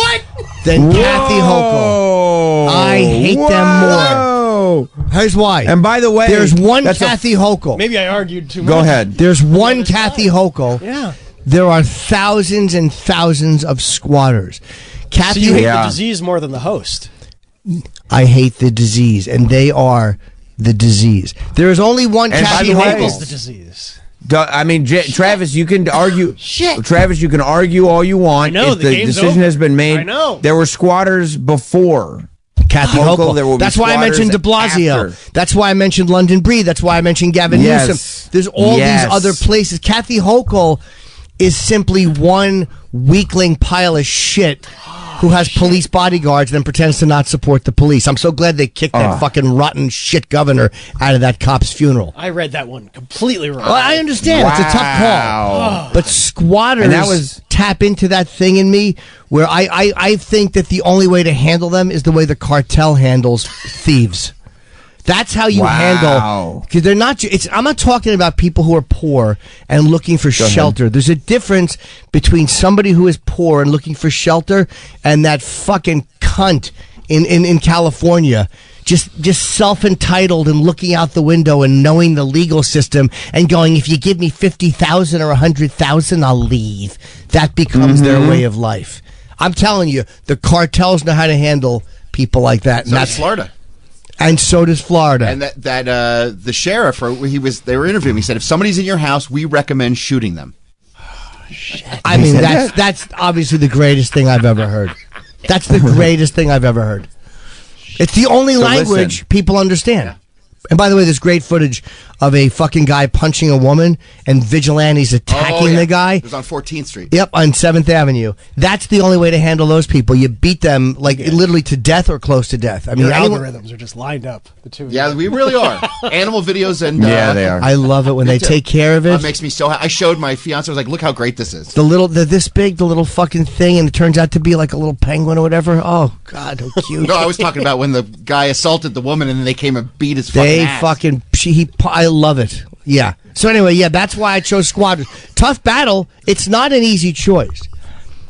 than Kathy Hochul. I hate them more. Here's why. And by the way, there's one Kathy Hochul. Maybe I argued too much. Go ahead. There's one Kathy Hochul. Yeah. There are thousands and thousands of squatters. Kathy, So you hate the disease more than the host. I hate the disease, and they are the disease. There is only one And by Kathy the way- Hochul. Is the disease. I mean, Travis, you can argue. Travis, you can argue all you want. I know, if the the game's decision over. has been made. I know. There were squatters before Kathy Hochul. There will be That's why I mentioned De squatters Blasio. after. That's why I mentioned London Breed. That's why I mentioned Gavin Yes. Newsom. There's all Yes. these other places. Kathy Hochul is simply one weakling pile of shit who has police bodyguards and then pretends to not support the police. I'm so glad they kicked that fucking rotten shit governor out of that cop's funeral. I read that one completely wrong. Well, I understand. It's a tough call. But squatters And that was- tap into that thing in me where I think that the only way to handle them is the way the cartel handles thieves. That's how you handle, because they're not. I'm not talking about people who are poor and looking for shelter. There's a difference between somebody who is poor and looking for shelter and that fucking cunt in California, just self-entitled and looking out the window and knowing the legal system and going, if you give me 50,000 or 100,000, I'll leave. That becomes their way of life. I'm telling you, the cartels know how to handle people like that. So does Florida. And so does Florida. And the sheriff, they were interviewing him. He said, if somebody's in your house, we recommend shooting them. I mean, that's obviously the greatest thing I've ever heard. That's the greatest thing I've ever heard. It's the only language people understand. And by the way, there's great footage of a fucking guy punching a woman and vigilantes attacking the guy. It was on 14th Street. Yep, on 7th Avenue. That's the only way to handle those people. You beat them literally to death or close to death. I mean, Your algorithms are just lined up. The two. Yeah, we really are. Animal videos and they are. I love it when they take care of it. It makes me so happy. I showed my fiance. I was like, look how great this is. They're this big, the little fucking thing, and it turns out to be like a little penguin or whatever. Oh God, how cute! No, I was talking about when the guy assaulted the woman and then they came and beat his fucking ass. I love it. Yeah. So anyway, that's why I chose Squatters. Tough battle. It's not an easy choice.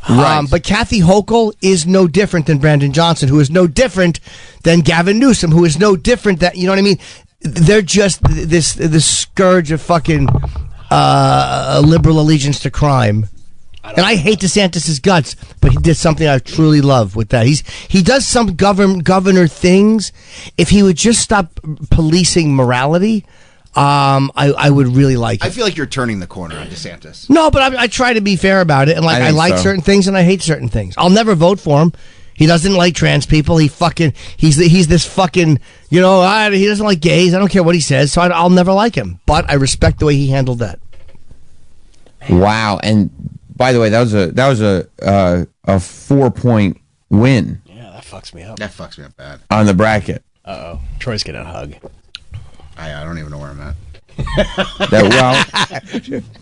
Right. But Kathy Hochul is no different than Brandon Johnson, who is no different than Gavin Newsom, who is no different than, you know what I mean? They're just this scourge of fucking liberal allegiance to crime. And I hate DeSantis' guts, but he did something I truly love with that. He does some governor things. If he would just stop policing morality, I would really like it. I feel like you're turning the corner on DeSantis. No, but I try to be fair about it. And I like certain things and I hate certain things. I'll never vote for him. He doesn't like trans people. He's this fucking, he doesn't like gays. I don't care what he says, so I'll never like him. But I respect the way he handled that. Wow. And by the way, that was a 4-point win. Yeah, that fucks me up. That fucks me up bad. On the bracket. Uh-oh. Troy's getting a hug. I don't even know where I'm at.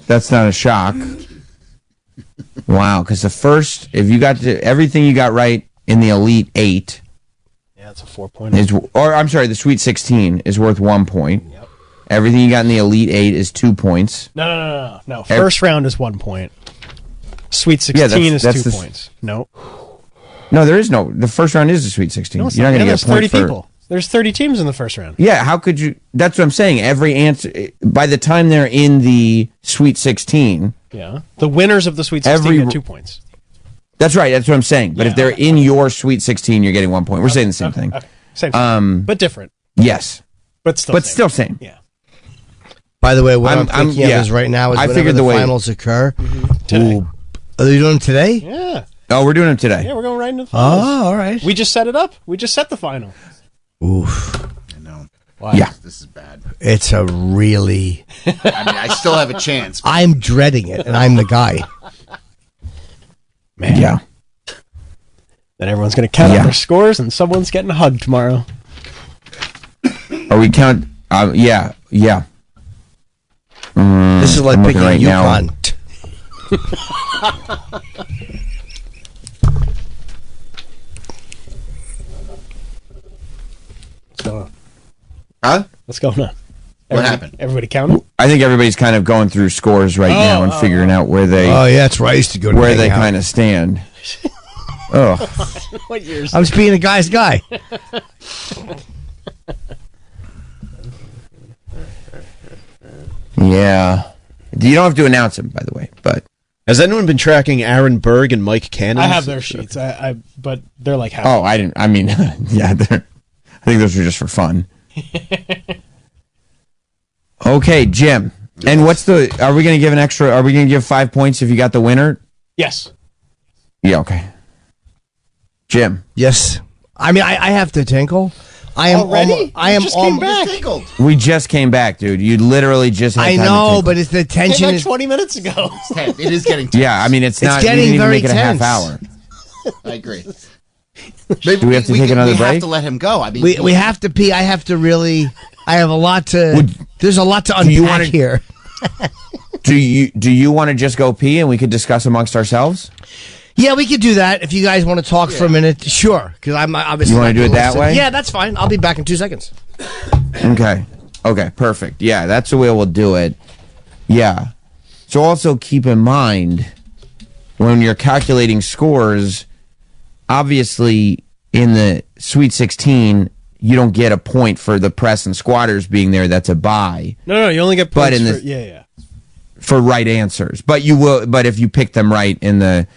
That's not a shock. Wow, because if you got everything you got right in the Elite 8. Yeah, it's a 4-point. The Sweet 16 is worth 1 point. Yep. Everything you got in the Elite 8 is 2 points. No. First round is 1 point. Sweet 16 is 2 points. No. No, there is no. The first round is the Sweet 16. No, You're not going to get a point 30 people. There's 30 teams in the first round. Yeah, how could you? That's what I'm saying. Every answer, by the time they're in the Sweet 16. Yeah. The winners of the Sweet 16 get 2 points. That's right. That's what I'm saying. But if they're in your Sweet 16, you're getting 1 point. We're saying the same thing. Okay. Same thing. But different. Yes. But still same. Yeah. By the way, what I'm thinking of is right now is whenever the finals occur. Today. Are they doing them today? Yeah. Oh, we're doing them today. Yeah, we're going right into the finals. Oh, all right. We just set it up. We just set the final. Oof. I know. Wow. Yeah. This is bad. It's a really... I still have a chance. I'm dreading it, and I'm the guy. Man. Yeah. Then everyone's going to count up their scores, and someone's getting hugged tomorrow. Are we count? Yeah. This is like picking right UConn. What's going on? Huh? What's going on? What happened? Everybody counting? I think everybody's kind of going through scores right now and figuring out where they. Oh yeah, that's right. I used to go to where they kind of stand. Oh. What years? I was being a guy's guy. Yeah. You don't have to announce them, by the way. But has anyone been tracking Aaron Berg and Mike Cannon? I have their sheets. But they're like half. Oh, I didn't. I mean, yeah. I think those were just for fun. Okay, Jim. And what's the? Are we going to give an extra? Are we going to give 5 points if you got the winner? Yes. Yeah. Okay. Jim. Yes. I mean, I have to tinkle. I am already. I am just came back. We just came back, dude. You literally just. Had time I know, to tinkle. but it's the tension. Came back 20 minutes ago. It is getting tense. Yeah, I mean, it's not. getting you didn't very even make it a half tense. hour. I agree. Do we have to take another break? We have to let him go. I mean, we have to pee. I have to really. I have a lot to. There's a lot to unpack here. Do you want to just go pee and we could discuss amongst ourselves? Yeah, we could do that if you guys want to talk for a minute. Sure, because I'm obviously. You want to do it that way? Yeah, that's fine. I'll be back in 2 seconds. Okay, perfect. Yeah, that's the way we'll do it. Yeah. So also keep in mind when you're calculating scores. Obviously, in the Sweet 16, you don't get a point for the press and squatters being there. That's a bye. No, you only get points for right answers. But you will. But if you pick them right in the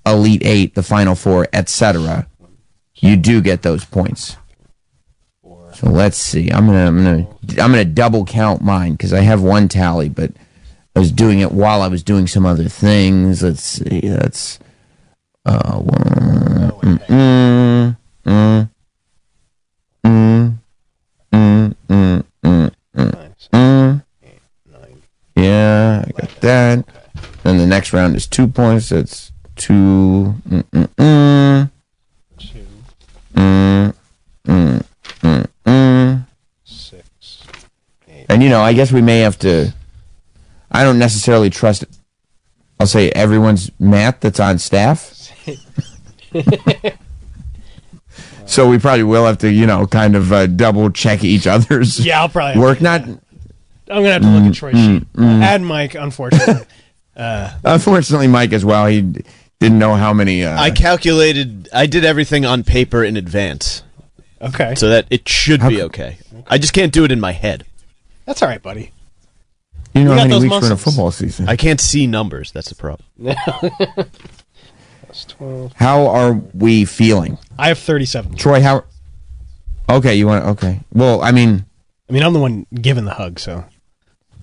Elite Eight, the Final Four, etc., you do get those points. So let's see. I'm gonna double count mine because I have one tally, but I was doing it while I was doing some other things. Let's see. That's. Yeah, I got that. Then the next round is 2 points. That's 2. And I guess we may have to. I don't necessarily trust. I'll say everyone's math that's on staff. So we probably will have to, kind of double check each other's I'll probably work. I'm going to have to look at Troy's sheet. And Mike, unfortunately. Unfortunately, Mike as well. He didn't know how many. I did everything on paper in advance. Okay. So that it should be okay. I just can't do it in my head. That's all right, buddy. You know how many weeks we're in a football season. I can't see numbers. That's the problem. That's 12. How are we feeling? I have 37. Troy, how? Okay, you want? Okay. Well, I mean, I'm the one giving the hug, so,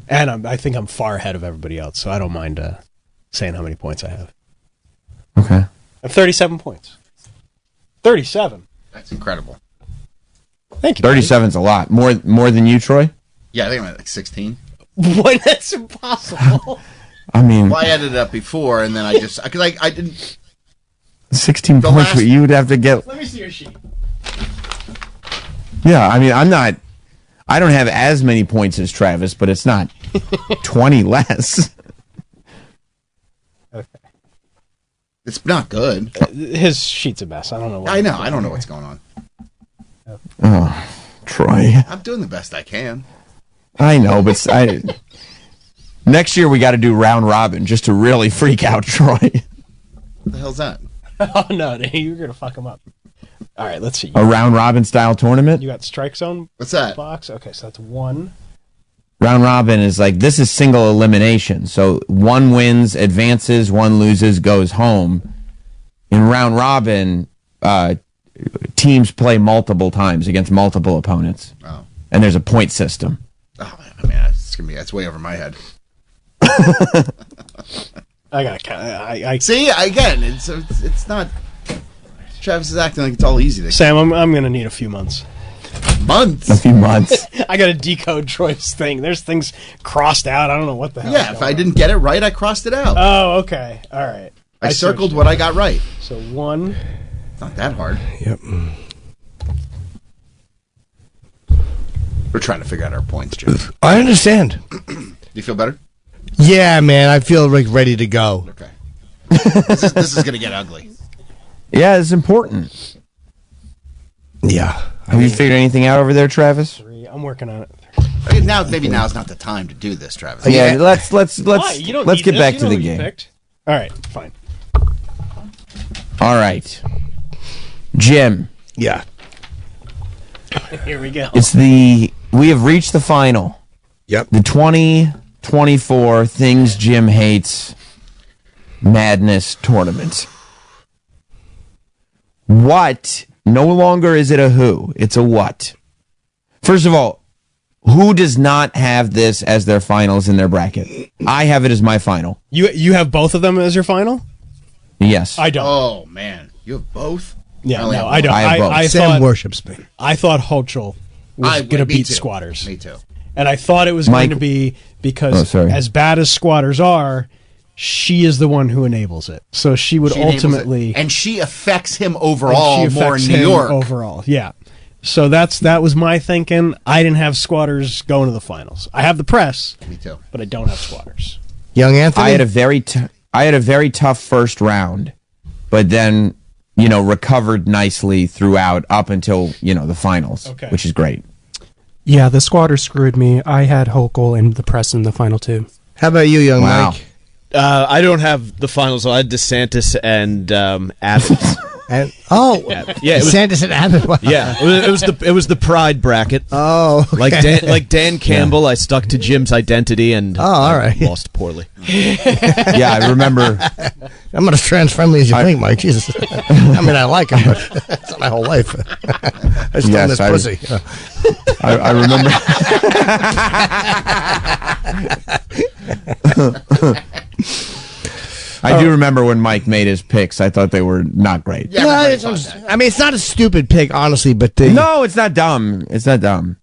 and I think I'm far ahead of everybody else, so I don't mind saying how many points I have. Okay. I have 37 points. 37. That's incredible. Thank you. 37's a lot. More than you, Troy? Yeah, I think I'm at like 16. What? That's impossible. I mean, I added it up before, and then I just because I didn't. 16 points, but you would have to get. Let me see your sheet. Yeah, I mean, I don't have as many points as Travis, but it's not 20 less. Okay. It's not good. His sheet's a mess. I don't know what. I know. I don't know what's going on. Oh, Troy. I'm doing the best I can. I know, but next year we got to do round robin just to really freak out Troy. What the hell's that? Oh no, you're gonna fuck him up. All right, let's see. A round robin style tournament. You got strike zone. What's that? Box. Okay, so that's 1. Round robin is like this is single elimination. So one wins, advances, one loses, goes home. In round robin, teams play multiple times against multiple opponents. Oh. And there's a point system. Oh, I mean, that's way over my head. I gotta count. I see again. It's not. Travis is acting like it's all easy. Sam, I'm gonna need a few months. Months. A few months. I gotta decode Troy's thing. There's things crossed out. I don't know what the hell. Yeah, if I didn't get it right, I crossed it out. Oh, okay. All right. I circled what I got right. So 1. It's not that hard. Yep. We're trying to figure out our points, Jim. I understand. Do you feel better? Yeah, man. I feel like ready to go. Okay. This is going to get ugly. Yeah, it's important. Yeah. Have you figured anything out over there, Travis? 3. I'm working on it. I mean, maybe now's not the time to do this, Travis. Yeah, let's get back to the game. All right, fine. All right, Jim. Yeah. Here we go. We have reached the final. Yep. The 2024 Things Jim Hates Madness Tournament. What? No longer is it a who, it's a what. First of all, who does not have this as their finals in their bracket? I have it as my final. You have both of them as your final? Yes. I don't. Oh, man. You have both? Yeah, I don't. I have both. Sam worships me. I thought Hochul was going to beat Squatters. Me too. And I thought it was going to be because as bad as Squatters are, she is the one who enables it. So she would ultimately, and she affects him overall more in New York. Overall, yeah. So that was my thinking. I didn't have Squatters going to the finals. I have the press. Me too. But I don't have Squatters. Young Anthony? I had a very tough first round, but then, recovered nicely throughout up until, the finals, which is great. Yeah, the Squatters screwed me. I had Hochul and the press in the final two. How about you, young Mike? I don't have the finals. I had DeSantis and Abbott. Yeah, DeSantis and Abbott. Yeah, it was the pride bracket. Oh, okay. like Dan Campbell, I stuck to Jim's identity and all right. lost poorly. Yeah, I remember. I'm not as trans friendly as you think, Mike. Jesus, I mean, I like him, but that's not my whole life. I just this pussy. I remember. I do remember when Mike made his picks. I thought they were not great. Yeah, it's not a stupid pick, honestly, but no, it's not dumb. It's not dumb.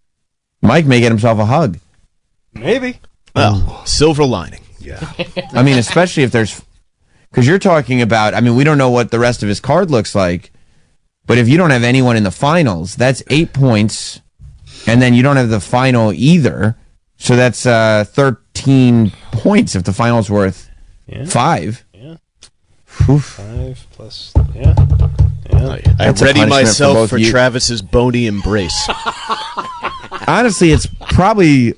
Mike may get himself a hug. Maybe. Well, silver lining. Yeah. I mean, especially if there's, because you're talking about. I mean, we don't know what the rest of his card looks like, but if you don't have anyone in the finals, that's 8 points, and then you don't have the final either, so that's 13 points if the final's worth 5. Oof. 5 plus, yeah. I ready myself for Travis's bony embrace. Honestly, it's probably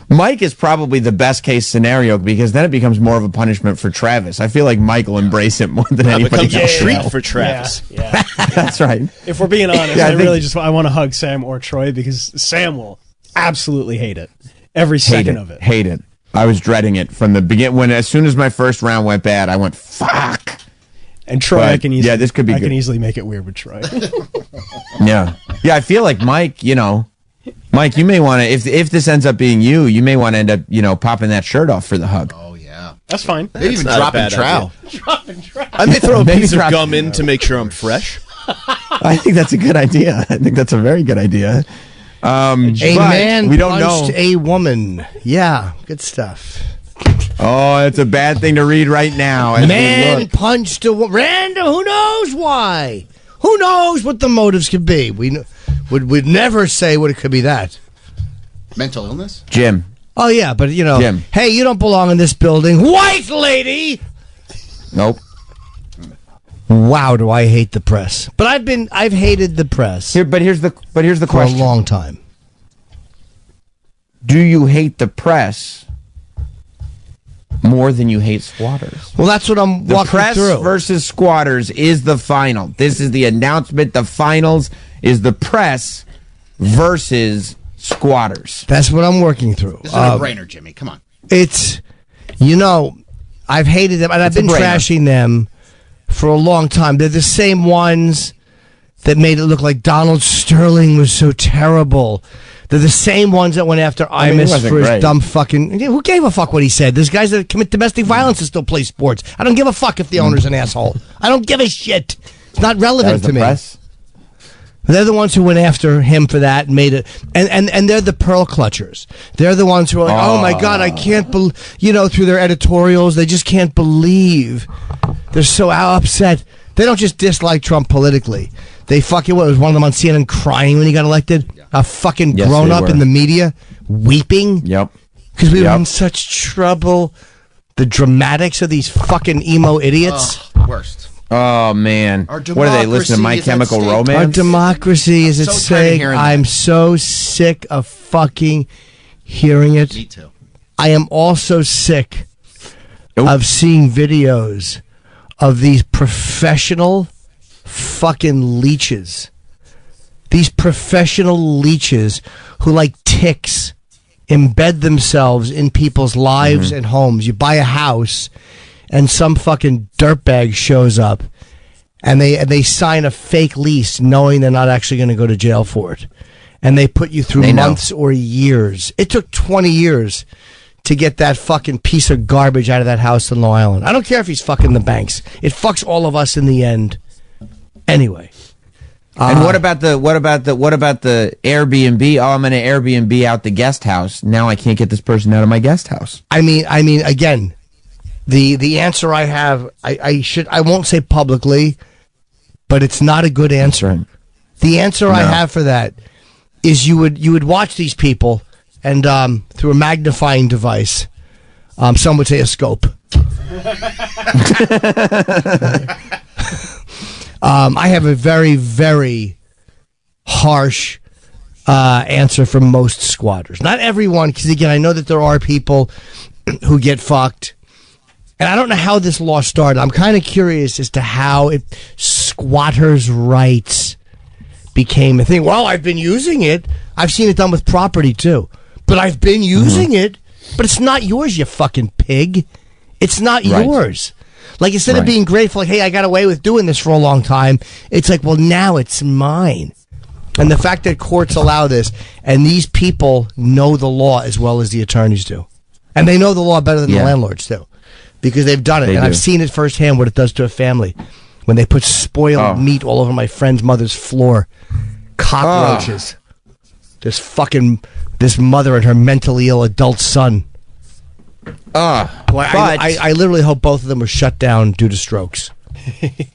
Mike is probably the best case scenario because then it becomes more of a punishment for Travis. I feel like Mike will embrace it more than anybody else. It becomes a treat for Travis. Yeah. That's right. If we're being honest, I want to hug Sam or Troy because Sam will absolutely hate it. Every second of it. Hate it. I was dreading it from the beginning. As soon as my first round went bad, I went, fuck. And Troy, this could be good. I can easily make it weird with Troy. Yeah. Yeah, I feel like Mike, Mike, you may want to, if this ends up being you may want to end up, popping that shirt off for the hug. Oh, yeah. That's fine. Maybe even dropping trowel. I may throw a piece of gum in to make sure I'm fresh. I think that's a good idea. I think that's a very good idea. A man we don't punched know. a woman. Yeah, good stuff. Oh, it's a bad thing to read right now. Man punched a woman. Random. Who knows why? Who knows what the motives could be? We'd never say what it could be. That mental illness. Jim. Oh yeah, but Jim. Hey, you don't belong in this building, white lady. Nope. Wow, do I hate the press? But I've hated the press. But here's the question. For a long time. Do you hate the press more than you hate Squatters? Well, that's what I'm walking press through. Versus Squatters is the final. This is the announcement. The finals is the press versus Squatters. That's what I'm working through. This is a no-brainer, Jimmy. Come on. It's, I've hated them, and I've been trashing them for a long time. They're the same ones that made it look like Donald Sterling was so terrible. They're the same ones that went after Imus for his dumb fucking... Who gave a fuck what he said? There's guys that commit domestic violence that still play sports. I don't give a fuck if the owner's an asshole. I don't give a shit. It's not relevant to me. Press? They're the ones who went after him for that and made it, and they're the pearl clutchers. They're the ones who are like, oh my God, I can't believe, through their editorials, they just can't believe. They're so upset. They don't just dislike Trump politically. They fucking, was one of them on CNN crying when he got elected? Yeah. A fucking grown up in the media weeping? Yep. Because we were in such trouble. The dramatics of these fucking emo idiots. Worst. Oh, man. What are they, listening to My Chemical Romance? Our democracy is at stake. I'm so sick of fucking hearing it. Me too. I am also sick of seeing videos of these professional fucking leeches. These professional leeches who, like ticks, embed themselves in people's lives and homes. You buy a house and some fucking dirtbag shows up and they sign a fake lease knowing they're not actually going to go to jail for it. And they put you through months or years. It took 20 years to get that fucking piece of garbage out of that house in Long Island. I don't care if he's fucking the banks. It fucks all of us in the end. Anyway. And what about the Airbnb? Oh, I'm going to Airbnb out the guest house. Now I can't get this person out of my guest house. I mean, again, The answer I have, I won't say publicly, but it's not a good answer. Right. The answer I have for that is you would watch these people and through a magnifying device, some would say a scope. I have a very, very harsh answer for most squatters. Not everyone, because again, I know that there are people who get fucked. And I don't know how this law started. I'm kind of curious as to how squatters' rights became a thing. Well, I've been using it. I've seen it done with property, too. But I've been using it. But it's not yours, you fucking pig. It's not yours. Like, instead of being grateful, like, hey, I got away with doing this for a long time, it's like, well, now it's mine. And the fact that courts allow this, and these people know the law as well as the attorneys do. And they know the law better than the landlords do. Because they've done it. I've seen it firsthand what it does to a family. When they put spoiled meat all over my friend's mother's floor. Cockroaches. This mother and her mentally ill adult son. I literally hope both of them were shut down due to strokes.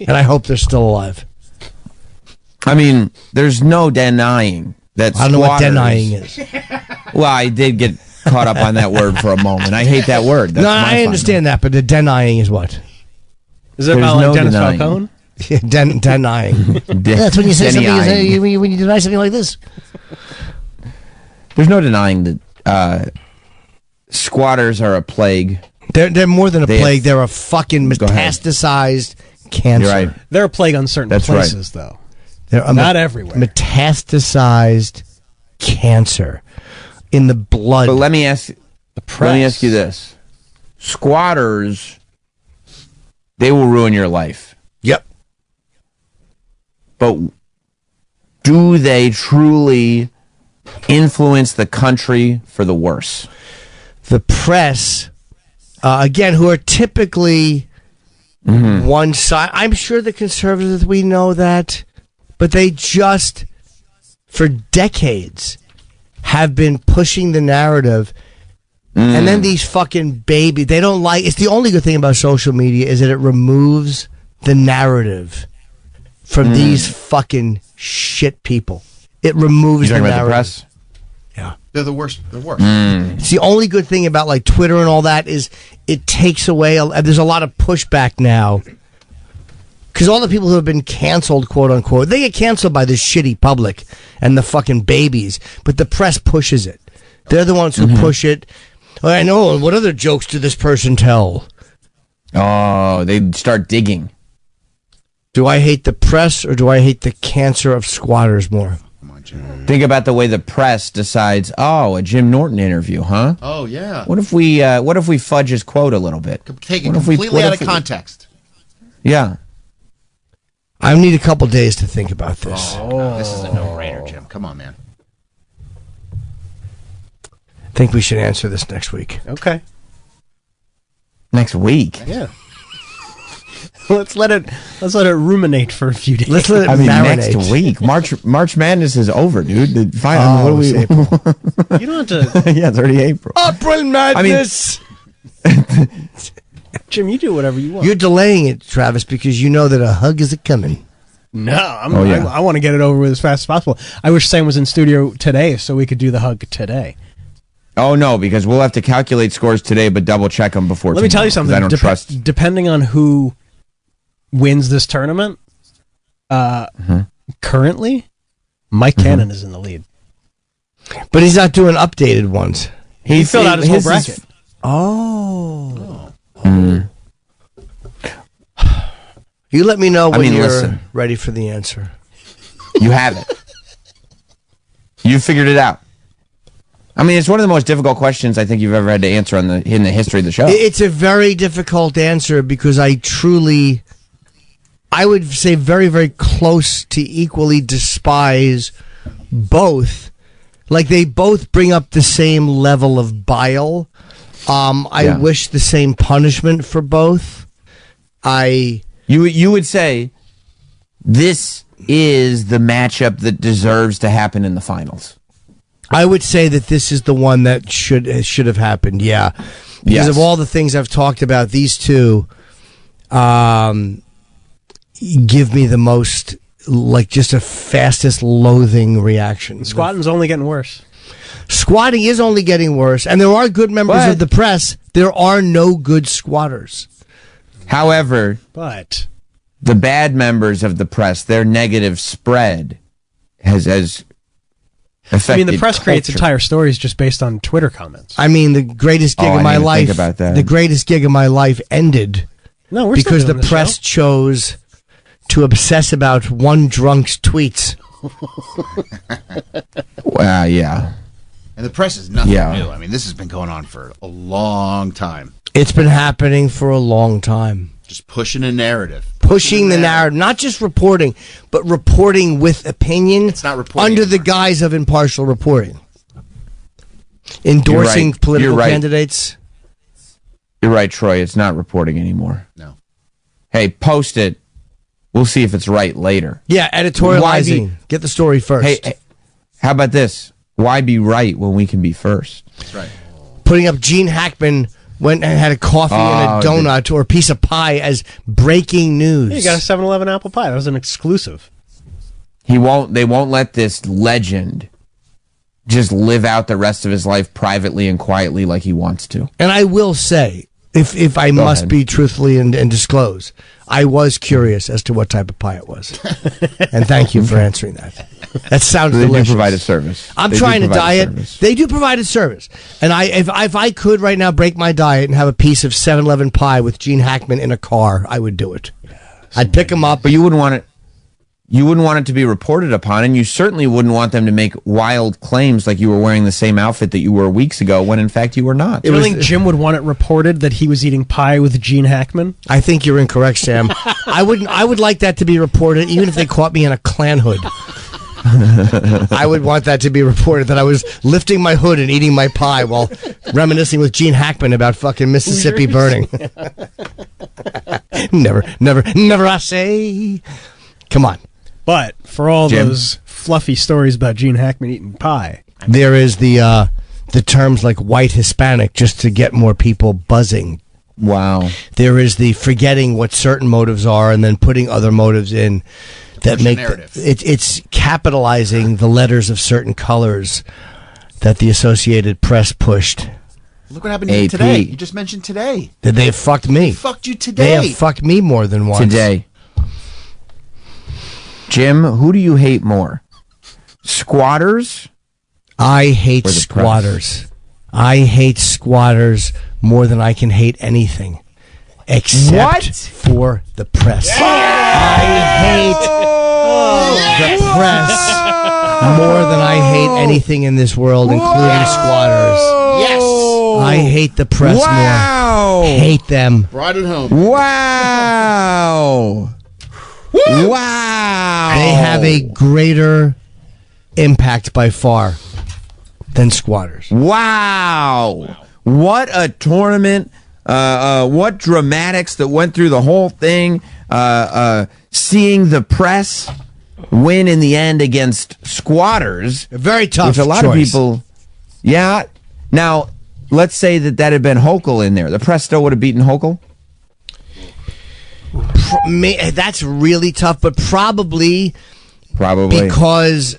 And I hope they're still alive. I mean, there's no denying that I don't know what denying is. Well, I did get caught up on that word for a moment. I hate that word. That's I understand that, but the denying is what? Is it about like Dennis Falcone? Denying. That's when you say something. When you deny something like this. There's no denying that squatters are a plague. They're more than a plague. They're a fucking metastasized cancer. You're right. They're a plague on certain places, though. They're not everywhere. Metastasized cancer in the blood. But let me ask you this: squatters, they will ruin your life. Yep. But do they truly influence the country for the worse? The press, again, who are typically one side. I'm sure the conservatives, we know that, but they just, for decades, have been pushing the narrative. And then these fucking babies, they don't like, it's the only good thing about social media is that it removes the narrative from these fucking shit people. It removes the narrative. About the press? Yeah. They're the worst. They're worst. It's the only good thing about like Twitter and all that is it takes away, there's a lot of pushback now. Because all the people who have been canceled, quote unquote, they get canceled by this shitty public and the fucking babies. But the press pushes it. They're the ones who push it. Oh, I know. What other jokes did this person tell? Oh, they start digging. Do I hate the press or do I hate the cancer of squatters more? Think about the way the press decides. Oh, a Jim Norton interview, huh? Oh yeah. What if we fudge his quote a little bit? Take it completely out of context. Yeah. I need a couple days to think about this. Oh, this is a no-brainer, Jim. Come on, man. I think we should answer this next week. Okay. Next week? Yeah. Let's let it ruminate for a few days. Let's let it marinate. Next week. March Madness is over, dude. Fine. What do we? You don't have to. Yeah, it's already April. April Madness. Jim, you do whatever you want. You're delaying it, Travis, because you know that a hug is coming. No, I want to get it over with as fast as possible. I wish Sam was in studio today so we could do the hug today. Oh, no, because we'll have to calculate scores today, but double check them before Let me tell you something. I don't trust. Depending on who wins this tournament, currently, Mike Cannon is in the lead. But he's not doing updated ones. He filled out his whole bracket. You let me know when you're ready for the answer. You have it. You figured it out. I mean, it's one of the most difficult questions I think you've ever had to answer in the history of the show. It's a very difficult answer because I would say very, very close to equally despise both. Like, they both bring up the same level of bile. I wish the same punishment for both. You would say this is the matchup that deserves to happen in the finals. I would say that this is the one that should have happened, yeah. Because of all the things I've talked about, these two give me the most, like, just a fastest loathing reaction. Squatting's only getting worse. Squatting is only getting worse, and there are good members of the press. There are no good squatters. However, the bad members of the press, their negative spread has affected. I mean, the press culture. creates entire stories just based on Twitter comments. I mean, the greatest gig of my life. Think about that. The greatest gig of my life ended because the press chose to obsess about one drunk's tweets. Well, yeah. And the press is nothing new. I mean, this has been going on for a long time. It's been happening for a long time. Just pushing a narrative. Pushing the narrative. Not just reporting, but reporting with opinion. It's not reporting under the guise of impartial reporting. Endorsing political candidates. You're right, Troy. It's not reporting anymore. No. Hey, post it. We'll see if it's right later. Yeah, editorializing. Get the story first. Hey, how about this? Why be right when we can be first? That's right. Putting up Gene Hackman went and had a coffee and a donut or a piece of pie as breaking news. Yeah, you got a 7-Eleven apple pie. That was an exclusive. They won't let this legend just live out the rest of his life privately and quietly like he wants to. And I will say, if I must be truthfully and disclose, I was curious as to what type of pie it was. And thank you for answering that. That sounds delicious. They do provide a service. I'm trying to diet. They do provide a service. And if I could right now break my diet and have a piece of 7-Eleven pie with Gene Hackman in a car, I would do it. I'd pick him up. But you wouldn't want it. You wouldn't want it to be reported upon, and you certainly wouldn't want them to make wild claims like you were wearing the same outfit that you were weeks ago when in fact you were not. Do you think Jim would want it reported that he was eating pie with Gene Hackman? I think you're incorrect, Sam. I would like that to be reported, even if they caught me in a Klan hood. I would want that to be reported that I was lifting my hood and eating my pie while reminiscing with Gene Hackman about fucking Mississippi burning. Never I say. Come on. But for all those fluffy stories about Gene Hackman eating pie, there is the terms like white Hispanic just to get more people buzzing. Wow. There is the forgetting what certain motives are and then putting other motives in that make it's capitalizing the letters of certain colors that the Associated Press pushed. Look what happened to you today. You just mentioned today. That they have fucked me. They fucked you today. They have fucked me more than once. Today. Jim, who do you hate more? Squatters? I hate squatters. I hate squatters more than I can hate anything. Except for the press. I hate the press more than I hate anything in this world, including squatters. Yes. I hate the press more. Hate them. Brought it home. Wow. Wow. They have a greater impact by far than squatters. Wow. What a tournament. What dramatics that went through the whole thing. Seeing the press win in the end against squatters. Very tough which a lot of people. Yeah. Now, let's say that had been Hochul in there. The press still would have beaten Hochul? That's really tough, but probably because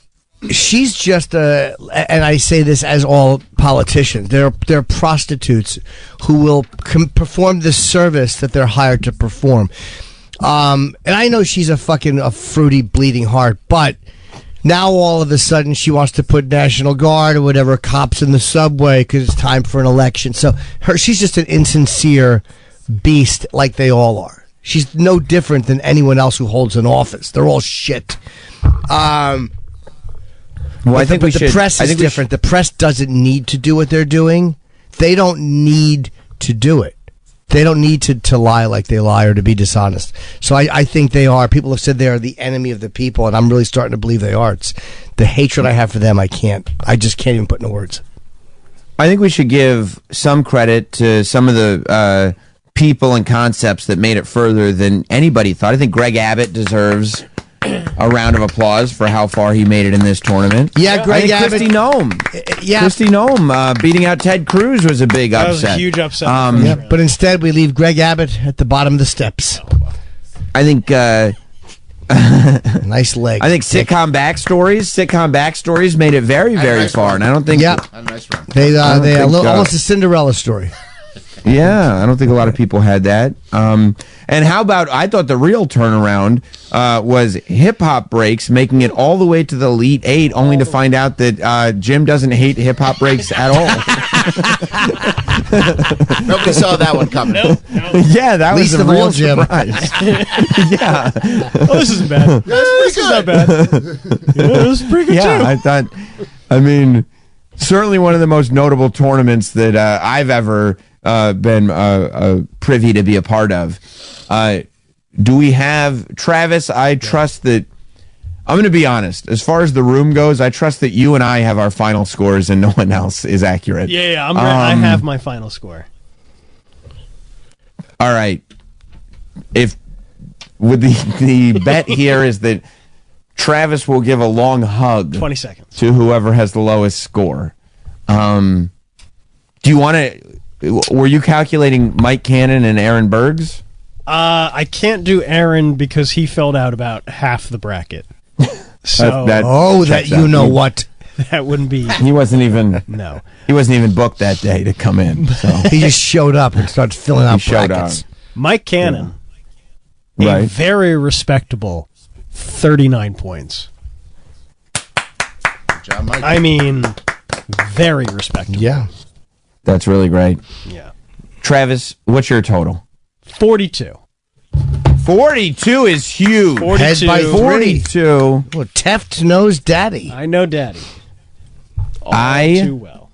she's just and I say this as all politicians, they're prostitutes who will perform the service that they're hired to perform. And I know she's a fruity bleeding heart, but now all of a sudden she wants to put National Guard or whatever cops in the subway because it's time for an election. So she's just an insincere beast like they all are. She's no different than anyone else who holds an office. They're all shit. Well, I think the press is different. The press doesn't need to do what they're doing. They don't need to do it. They don't need to lie like they lie or to be dishonest. So I think they are. People have said they are the enemy of the people, and I'm really starting to believe they are. It's the hatred I have for them. I just can't even put into words. I think we should give some credit to some of the people and concepts that made it further than anybody thought. I think Greg Abbott deserves a round of applause for how far he made it in this tournament. Yeah, Greg Abbott. Christy Nome. Christy Nome beating out Ted Cruz was a big upset. That was a huge upset. But instead, we leave Greg Abbott at the bottom of the steps. I think. Nice leg. I think sitcom backstories made it very, very far, and I don't think. Yeah, a nice run. They almost a Cinderella story. Yeah, I don't think a lot of people had that. And how about, I thought the real turnaround was hip-hop breaks making it all the way to the Elite Eight, only to find out that Jim doesn't hate hip-hop breaks at all. Nobody saw that one coming. Nope. Yeah, that Least was a of real all, Jim. surprise. Yeah. Oh, this isn't bad. This is not bad. This is pretty good, Yeah, too. I thought, certainly one of the most notable tournaments that I've ever been privy to be a part of. Do we have Travis? I trust that. I'm going to be honest. As far as the room goes, I trust that you and I have our final scores and no one else is accurate. Yeah, I have my final score. All right. If with the bet here is that Travis will give a long hug 20 seconds to whoever has the lowest score. Do you want to? Were you calculating Mike Cannon and Aaron Bergs? I can't do Aaron because he filled out about half the bracket. So that what? That wouldn't be. He wasn't even. No, he wasn't even booked that day to come in. So he just showed up and started filling out brackets. Mike Cannon, yeah. a very respectable 39 points. Good job, Mike. I mean, very respectable. Yeah, that's really great. Yeah, Travis, what's your total? 42. 42 is huge. 42. Head by 42. Well, Teft knows Daddy. I know Daddy. All too well.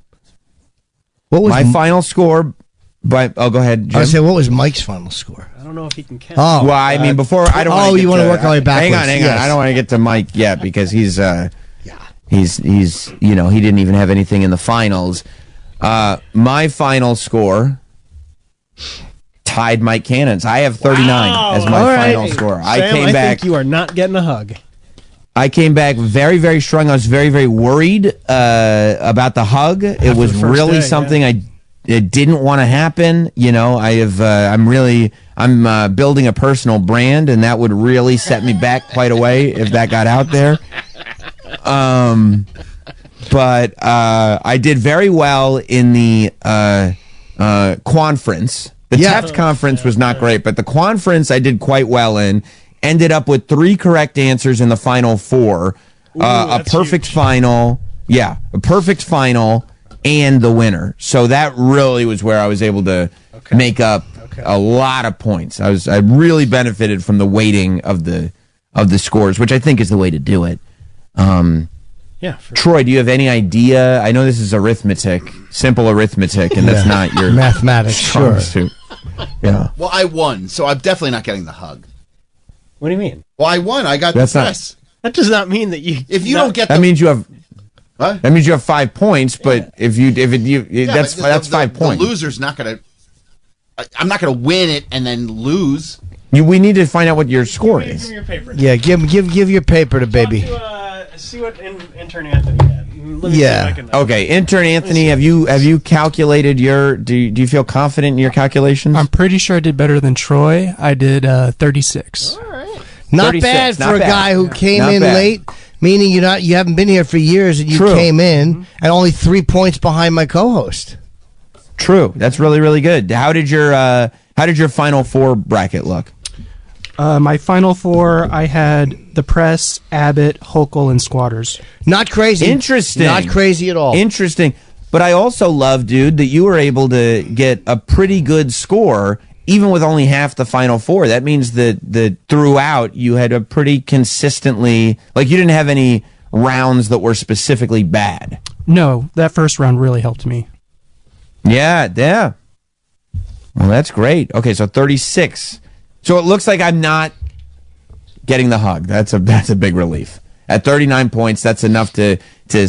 What was my final score? But go ahead, Jim. I was saying, what was Mike's final score? I don't know if he can count. Oh, well, I mean, before I don't. Oh, you want to work our way backwards? Hang on. Yes. I don't want to get to Mike yet because he's he didn't even have anything in the finals. My final score tied Mike Cannon's. I have 39 as my final score. Sam, I came back. Think you are not getting a hug. I came back very, very strong. I was very, very worried about the hug. It was really something I didn't want to happen. You know, I'm building a personal brand, and that would really set me back quite a way if that got out there. But I did very well in the conference. The Taft conference was not great, but the conference I did quite well in. Ended up with 3 correct answers in the final 4. A perfect final. Yeah, a perfect final and the winner. So that really was where I was able to make up a lot of points. I really benefited from the weighting of the scores, which I think is the way to do it. Troy, do you have any idea? I know this is simple arithmetic, and that's not your mathematics. Sure. Suit. Yeah. Well, I won, so I'm definitely not getting the hug. What do you mean? Well, I won. I got That's the press. That does not mean that you. If you don't get, that means you have. What? That means you have 5 points, but that's 5 points. The loser's not going to. I'm not going to win it and then lose. We need to find out what your score is. Give me your paper. Yeah, give your paper to baby. See what intern Anthony had. Let me see if I can, Okay, intern Anthony, have you calculated your? Do you feel confident in your calculations? I'm pretty sure I did better than Troy. I did 36. All right. Not 36, bad for not a bad. guy who came Not in bad. late, meaning you haven't been here for years and you True. came in and only 3 points behind my co-host. True. That's really, really good. How did your final 4 bracket look? My final 4, I had the Press, Abbott, Hochul, and Squatters. Not crazy. Interesting. Not crazy at all. Interesting. But I also love, dude, that you were able to get a pretty good score even with only half the final 4. That means that throughout you had a pretty consistently, like you didn't have any rounds that were specifically bad. No, that first round really helped me. Yeah. Well, that's great. Okay, so 36. So it looks like I'm not getting the hug. That's a big relief. At 39 points, that's enough to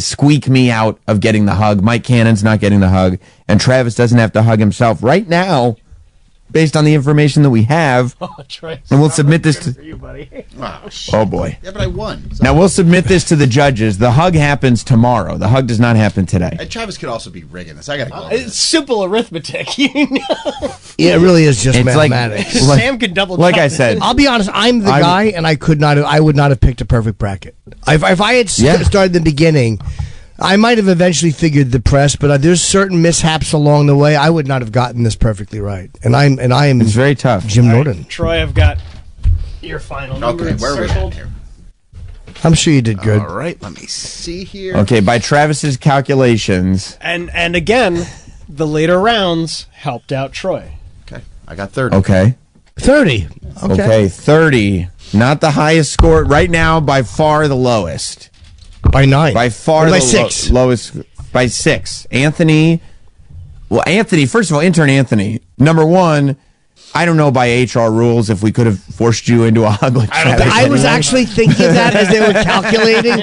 squeak me out of getting the hug. Mike Cannon's not getting the hug, and Travis doesn't have to hug himself. Right now, based on the information that we have. Troy, and we'll submit this to you, buddy. Oh boy. Yeah, but I won. So. Now we'll submit this to the judges. The hug happens tomorrow. The hug does not happen today. And Travis could also be rigging this. I gotta go. It's simple arithmetic. You know? Yeah, it really is just It's mathematics. Sam could double. Like I said, I'll be honest. I'm the guy, and I would not have picked a perfect bracket. If I had started in the beginning, I might have eventually figured the press, but there's certain mishaps along the way. I would not have gotten this perfectly right, and I am. It's very tough. Jim Norton. Troy, I've got your final number. Okay, where are we at here? I'm sure you did good. All right, let me see here. Okay, by Travis's calculations. And again, the later rounds helped out Troy. Okay, I got 30. Okay. 30. Okay, 30. Not the highest score right now. By far the lowest. By 9. By far by the 6. Lowest. By 6. Anthony. Well, Anthony. First of all, intern Anthony. Number 1. I don't know by HR rules if we could have forced you into a hug like Travis. I was actually thinking that as they were calculating.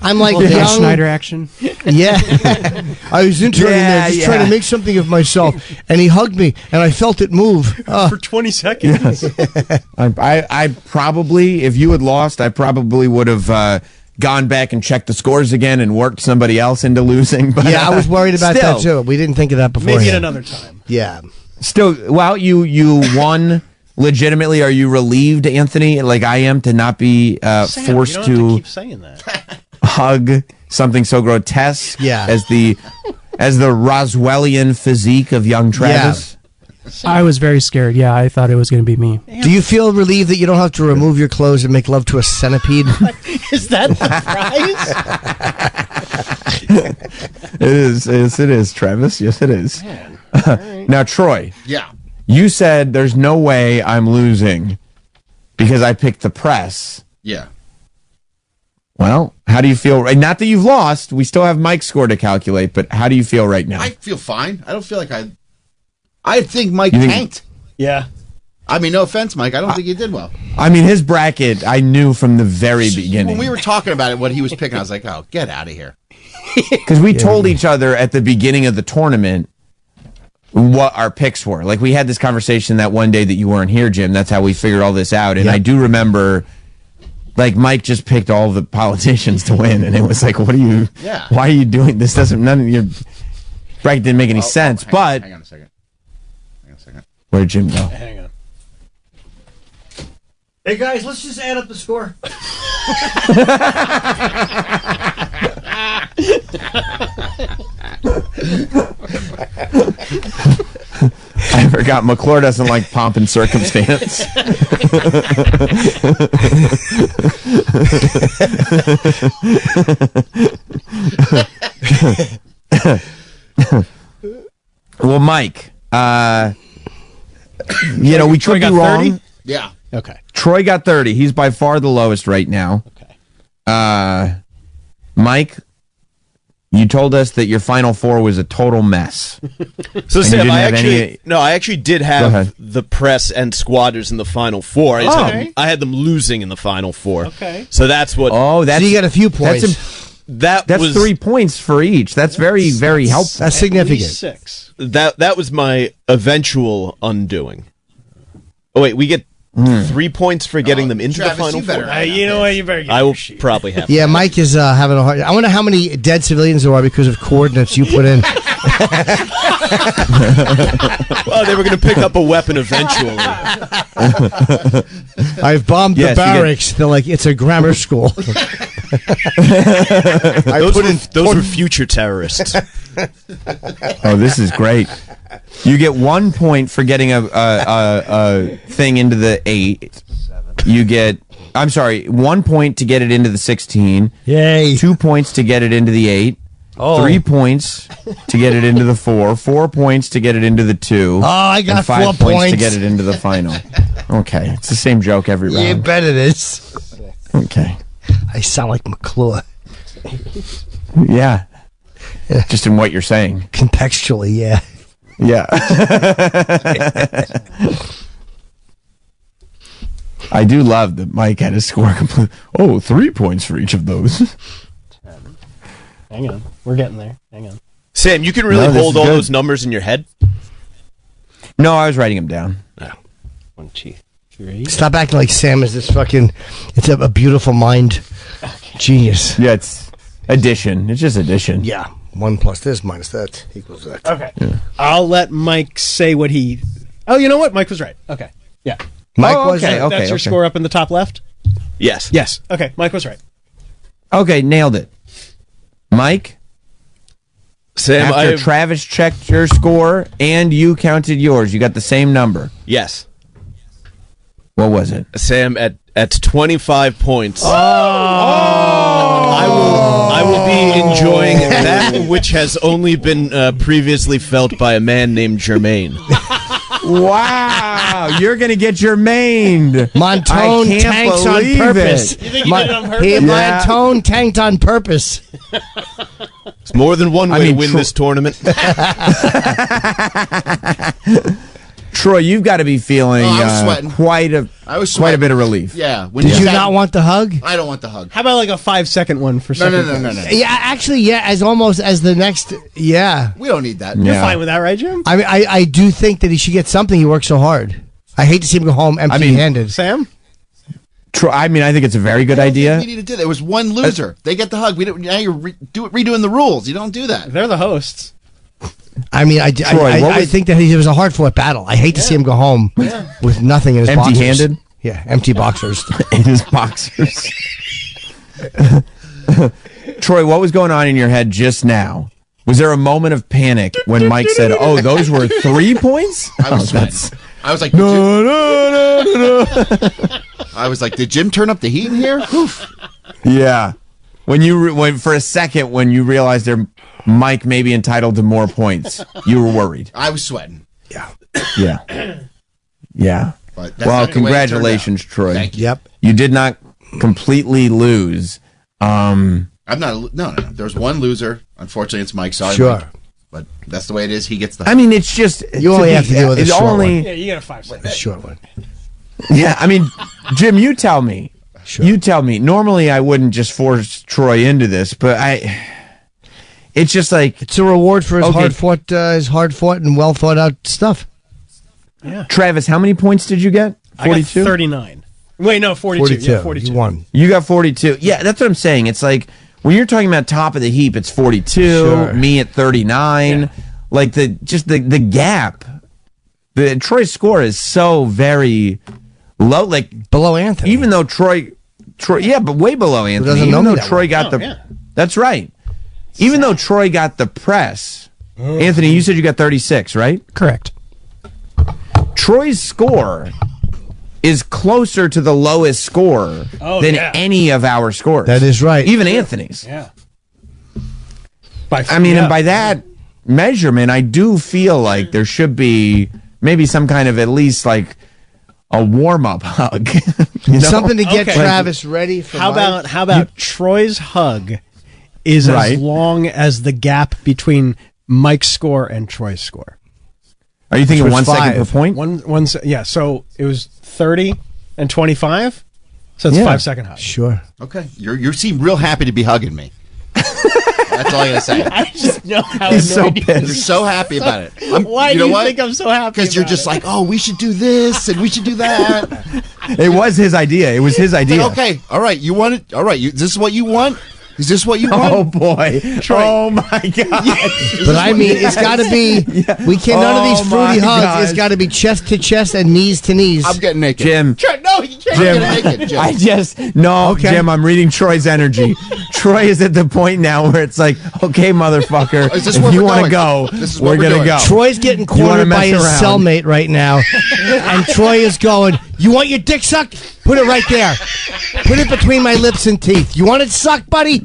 I'm like, Dan Schneider action. Yeah. I was interning there just trying to make something of myself. And he hugged me, and I felt it move. For 20 seconds. I probably, if you had lost, I probably would have gone back and checked the scores again and worked somebody else into losing. But, yeah, I was worried about that too. We didn't think of that before. Maybe at another time. Yeah. Still, well, you won legitimately. Are you relieved, Anthony, like I am, to not be Sam, forced you don't have to keep saying that. hug something so grotesque Yeah. as the Roswellian physique of young Travis? I was very scared. Yeah, I thought it was going to be me. Do you feel relieved that you don't have to remove your clothes and make love to a centipede? Is that the prize? It is. Yes, it is, Travis. Yes, it is. Man. Now, Troy. Yeah. You said there's no way I'm losing because I picked the press. Yeah. Well, how do you feel? Not that you've lost. We still have Mike's score to calculate, but how do you feel right now? I feel fine. I don't feel like I think Mike tanked. Yeah. I mean, no offense, Mike. I don't think you did well. I mean, his bracket, I knew from the very beginning. When we were talking about it, what he was picking, I was like, oh, get out of here. Because we told each other at the beginning of the tournament what our picks were. Like, we had this conversation that one day that you weren't here, Jim. That's how we figured all this out. And I do remember, like, Mike just picked all the politicians to win. And it was like, what are you, why are you doing this? None of your bracket didn't make any sense. Hang on a second. Where'd Jim go? Hang on. Hey, guys, let's just add up the score. I forgot McClure doesn't like pomp and circumstance. Well, Mike, we could be wrong. 30? Yeah. Okay. Troy got 30. He's by far the lowest right now. Okay. Mike, you told us that your Final Four was a total mess. So, Sam, I actually did have the press and squatters in the Final Four. I had them losing in the Final Four. Okay. So that's what. So you got a few points. That's 3 points for each. That's very, very helpful. That's significant. 6. That was my eventual undoing. Oh wait, we get 3 points for getting them into Travis, the Final Four. You know what? You better get I will your sheet. probably have. Yeah, Mike is having a hard. I wonder how many dead civilians there are because of coordinates you put in. Well, they were going to pick up a weapon eventually. I've bombed the barracks. They're like, it's a grammar school. Those were future terrorists. Oh, this is great. You get 1 point for getting a thing into the 8. You get, 1 point to get it into the 16. Yay. 2 points to get it into the 8. Oh. 3 points to get it into the 4. 4 points to get it into the 2. Oh, I got and 5 4 points to points. get it into the final. Okay, it's the same joke every round. You bet it is. Okay. I sound like McClure. Yeah. Just in what you're saying. Contextually, yeah. Yeah. I do love that Mike had his score complete. Oh, 3 points for each of those. Hang on. We're getting there. Hang on. Sam, you can really hold all those numbers in your head? No, I was writing them down. 1, 2, 3. Stop acting like Sam is this fucking. It's a beautiful mind, genius. Yeah, it's addition. It's just addition. Yeah, 1 plus this minus that equals that. Okay, I'll let Mike say what he. Oh, you know what? Mike was right. Okay, yeah. Mike was right. Okay, That's your score up in the top left. Yes. Yes. Okay, Mike was right. Okay, nailed it. Mike. Sam, after Travis checked your score and you counted yours, you got the same number. Yes. What was it? Sam, at 25 points. Oh! I will be enjoying that which has only been previously felt by a man named Jermaine. Wow, you're going to get Jermaine. Montone tanks on purpose. You think you did it on purpose? Montone tanked on purpose. It's more than one way to win this tournament. Troy, you've got to be feeling quite a bit of relief. Yeah. Did you not want the hug? I don't want the hug. How about like a 5-second one for second? No. Yeah, actually, yeah, as the next, yeah. We don't need that. You're fine with that, right, Jim? I mean, I do think that he should get something. He worked so hard. I hate to see him go home empty-handed. Sam? Troy, I mean, I think it's a very good idea. We need to do that. There was one loser. They get the hug. Now you're redoing the rules. You don't do that. They're the hosts. I mean, I think that it was a hard-fought battle. I hate to see him go home with nothing in his boxers. Empty-handed? Yeah, empty boxers. In his boxers. Troy, what was going on in your head just now? Was there a moment of panic when Mike said, "Oh, those were 3 points"? I was I was like, no. I was like, did Jim turn up the heat in here? Oof. Yeah. When for a second when you realized Mike may be entitled to more points, you were worried. I was sweating. Yeah. But well, congratulations, Troy. Thank you. Yep. You did not completely lose. I'm not. No. There's one loser. Unfortunately, it's Mike. Sorry, sure. Mike. But that's the way it is. He gets the. I mean, it's just you only have to deal with a short one. Yeah, you got a 5-second. A short one. Yeah, I mean, Jim, you tell me. Sure. You tell me. Normally, I wouldn't just force Troy into this, but it's just like it's a reward for his hard fought and well thought out stuff. Yeah. Travis, how many points did you get? 42? I got 39. Wait, no, 42. Yeah, 42. You won. You got 42. Yeah, that's what I'm saying. It's like when you're talking about top of the heap, it's 42. Sure. Me at 39. Yeah. Like the gap. Troy's score is so very low, like below Anthony. Even though Troy, yeah, but way below Anthony. Even though Troy got that's right. Even though Troy got the press, Anthony, you said you got 36, right? Correct. Troy's score is closer to the lowest score than any of our scores. That is right. Even Anthony's. Yeah. And by that measurement, I do feel like there should be maybe some kind of at least like a warm-up hug. Something to get Travis ready for How about Troy's hug is as long as the gap between Mike's score and Troy's score. Are you thinking 1 second per point? Yeah, so it was 30 and 25, so it's 5 second hug. Sure. Okay. You seem real happy to be hugging me. That's all I gotta say. I just know how he's so pissed. You're so happy about it. Why do you think I'm so happy? Because you're just like, oh, we should do this and we should do that. It was his idea. It was his idea. Okay. All right. You want it? All right. This is what you want? Is this what you want? Oh boy! Troy. Oh my god! But I mean, it's got to be. We can't. None of these fruity hugs. It's got to be chest to chest and knees to knees. I'm getting naked, Jim. No, you can't get naked, Jim. Jim. I'm reading Troy's energy. Troy is at the point now where it's like, okay, motherfucker, if you want to go, we're gonna go. Troy's getting cornered by his cellmate right now, and Troy is going, "You want your dick sucked? Put it right there. Put it between my lips and teeth. You want it sucked, buddy?"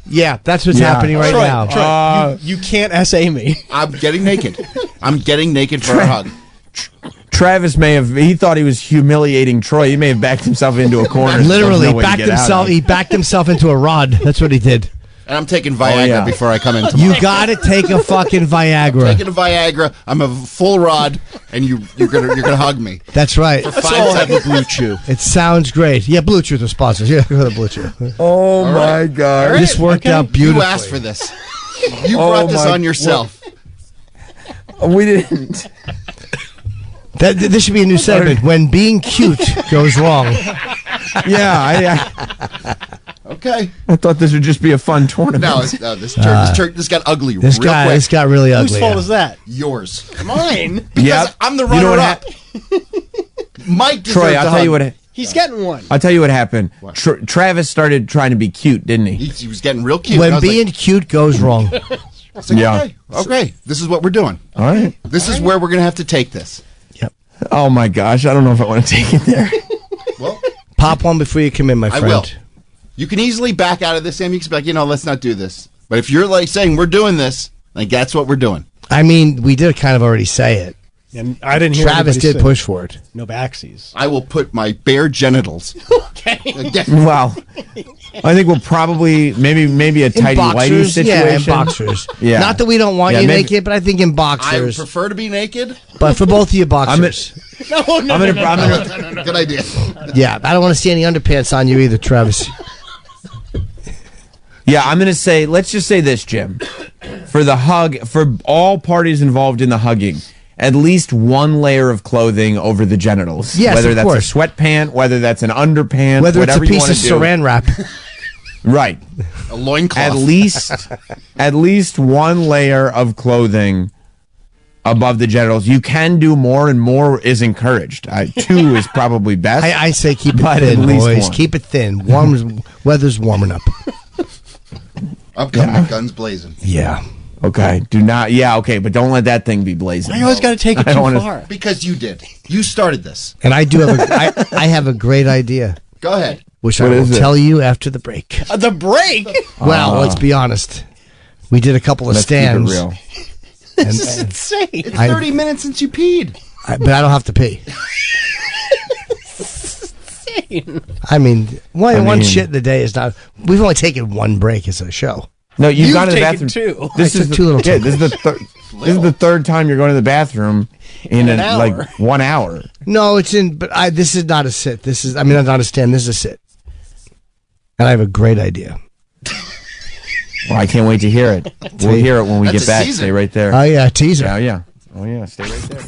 Yeah, that's what's happening right now. Troy, you can't SA me. I'm getting naked. I'm getting naked for a hug. Travis he thought he was humiliating Troy. He may have backed himself into a corner. Literally, he backed himself into a rod. That's what he did. And I'm taking Viagra before I come in tomorrow. You gotta take a fucking Viagra. I'm taking a Viagra. I'm a full rod, and you're gonna hug me. That's right. For 5 seconds. Blue Chew. It sounds great. Yeah, Blue Chew is sponsors. Yeah, go to Blue Chew. Oh my god, this worked out beautifully. You asked for this. You brought this on yourself. We didn't. This should be a new segment. When being cute goes wrong. Yeah, Okay. I thought this would just be a fun tournament. No, this got ugly real quick. This got really ugly. Whose fault is that? Yours. Mine. Because I'm the runner-up. Mike deserves Troy, I'll tell you what. He's getting one. I'll tell you what happened. Travis started trying to be cute, didn't he? He was getting real cute. When being cute goes wrong. I said, okay, this is what we're doing. All right. This is where we're going to have to take this. Yep. Oh, my gosh. I don't know if I want to take it there. Well, pop one before you come in, my friend. I will. You can easily back out of this, Sam. You can be like, let's not do this. But if you're like saying we're doing this, like that's what we're doing. I mean, we did kind of already say it. And I didn't hear Travis did push for it. No backsies. I will put my bare genitals. Okay. Well, I think we'll probably maybe a tidy whitey situation. Yeah, in boxers. Yeah. Not that we don't want you naked, but I think in boxers. I prefer to be naked. But for both of you boxers. No. Good idea. Yeah, I don't want to see any underpants on you either, Travis. Yeah, I'm going to say, let's just say this, Jim. For the hug, for all parties involved in the hugging, at least one layer of clothing over the genitals. Yes, whether of that's course. a sweatpant, whether that's an underpant, whether whatever it's a you piece want of to do. saran wrap. Right. A loincloth. At least one layer of clothing above the genitals. You can do more, and more is encouraged. 2 is probably best. I say keep it but thin, at least boys. one. Keep it thin. Weather's warming up. Upcoming guns blazing. Yeah. Okay. Do not. Yeah. Okay. But don't let that thing be blazing. I always got to take it too far. Because you did. You started this. And I do have I have a great idea. Go ahead. Which I will tell you after the break. The break? Well, let's be honest. We did a couple of stands. Keep it real. This is insane. It's 30 minutes since you peed. But I don't have to pee. Insane. I mean, one shit in the day is not. We've only taken one break as a show. No, you've gone to the taken bathroom. 2. This is too little. This is the third time you're going to the bathroom in like 1 hour. No, it's in. But this is not a sit. This is. I mean, not a stand. This is a sit. And I have a great idea. Well, I can't wait to hear it. We'll hear it when we get back. Teaser. Stay right there. Oh yeah, teaser. Oh yeah. Stay right there.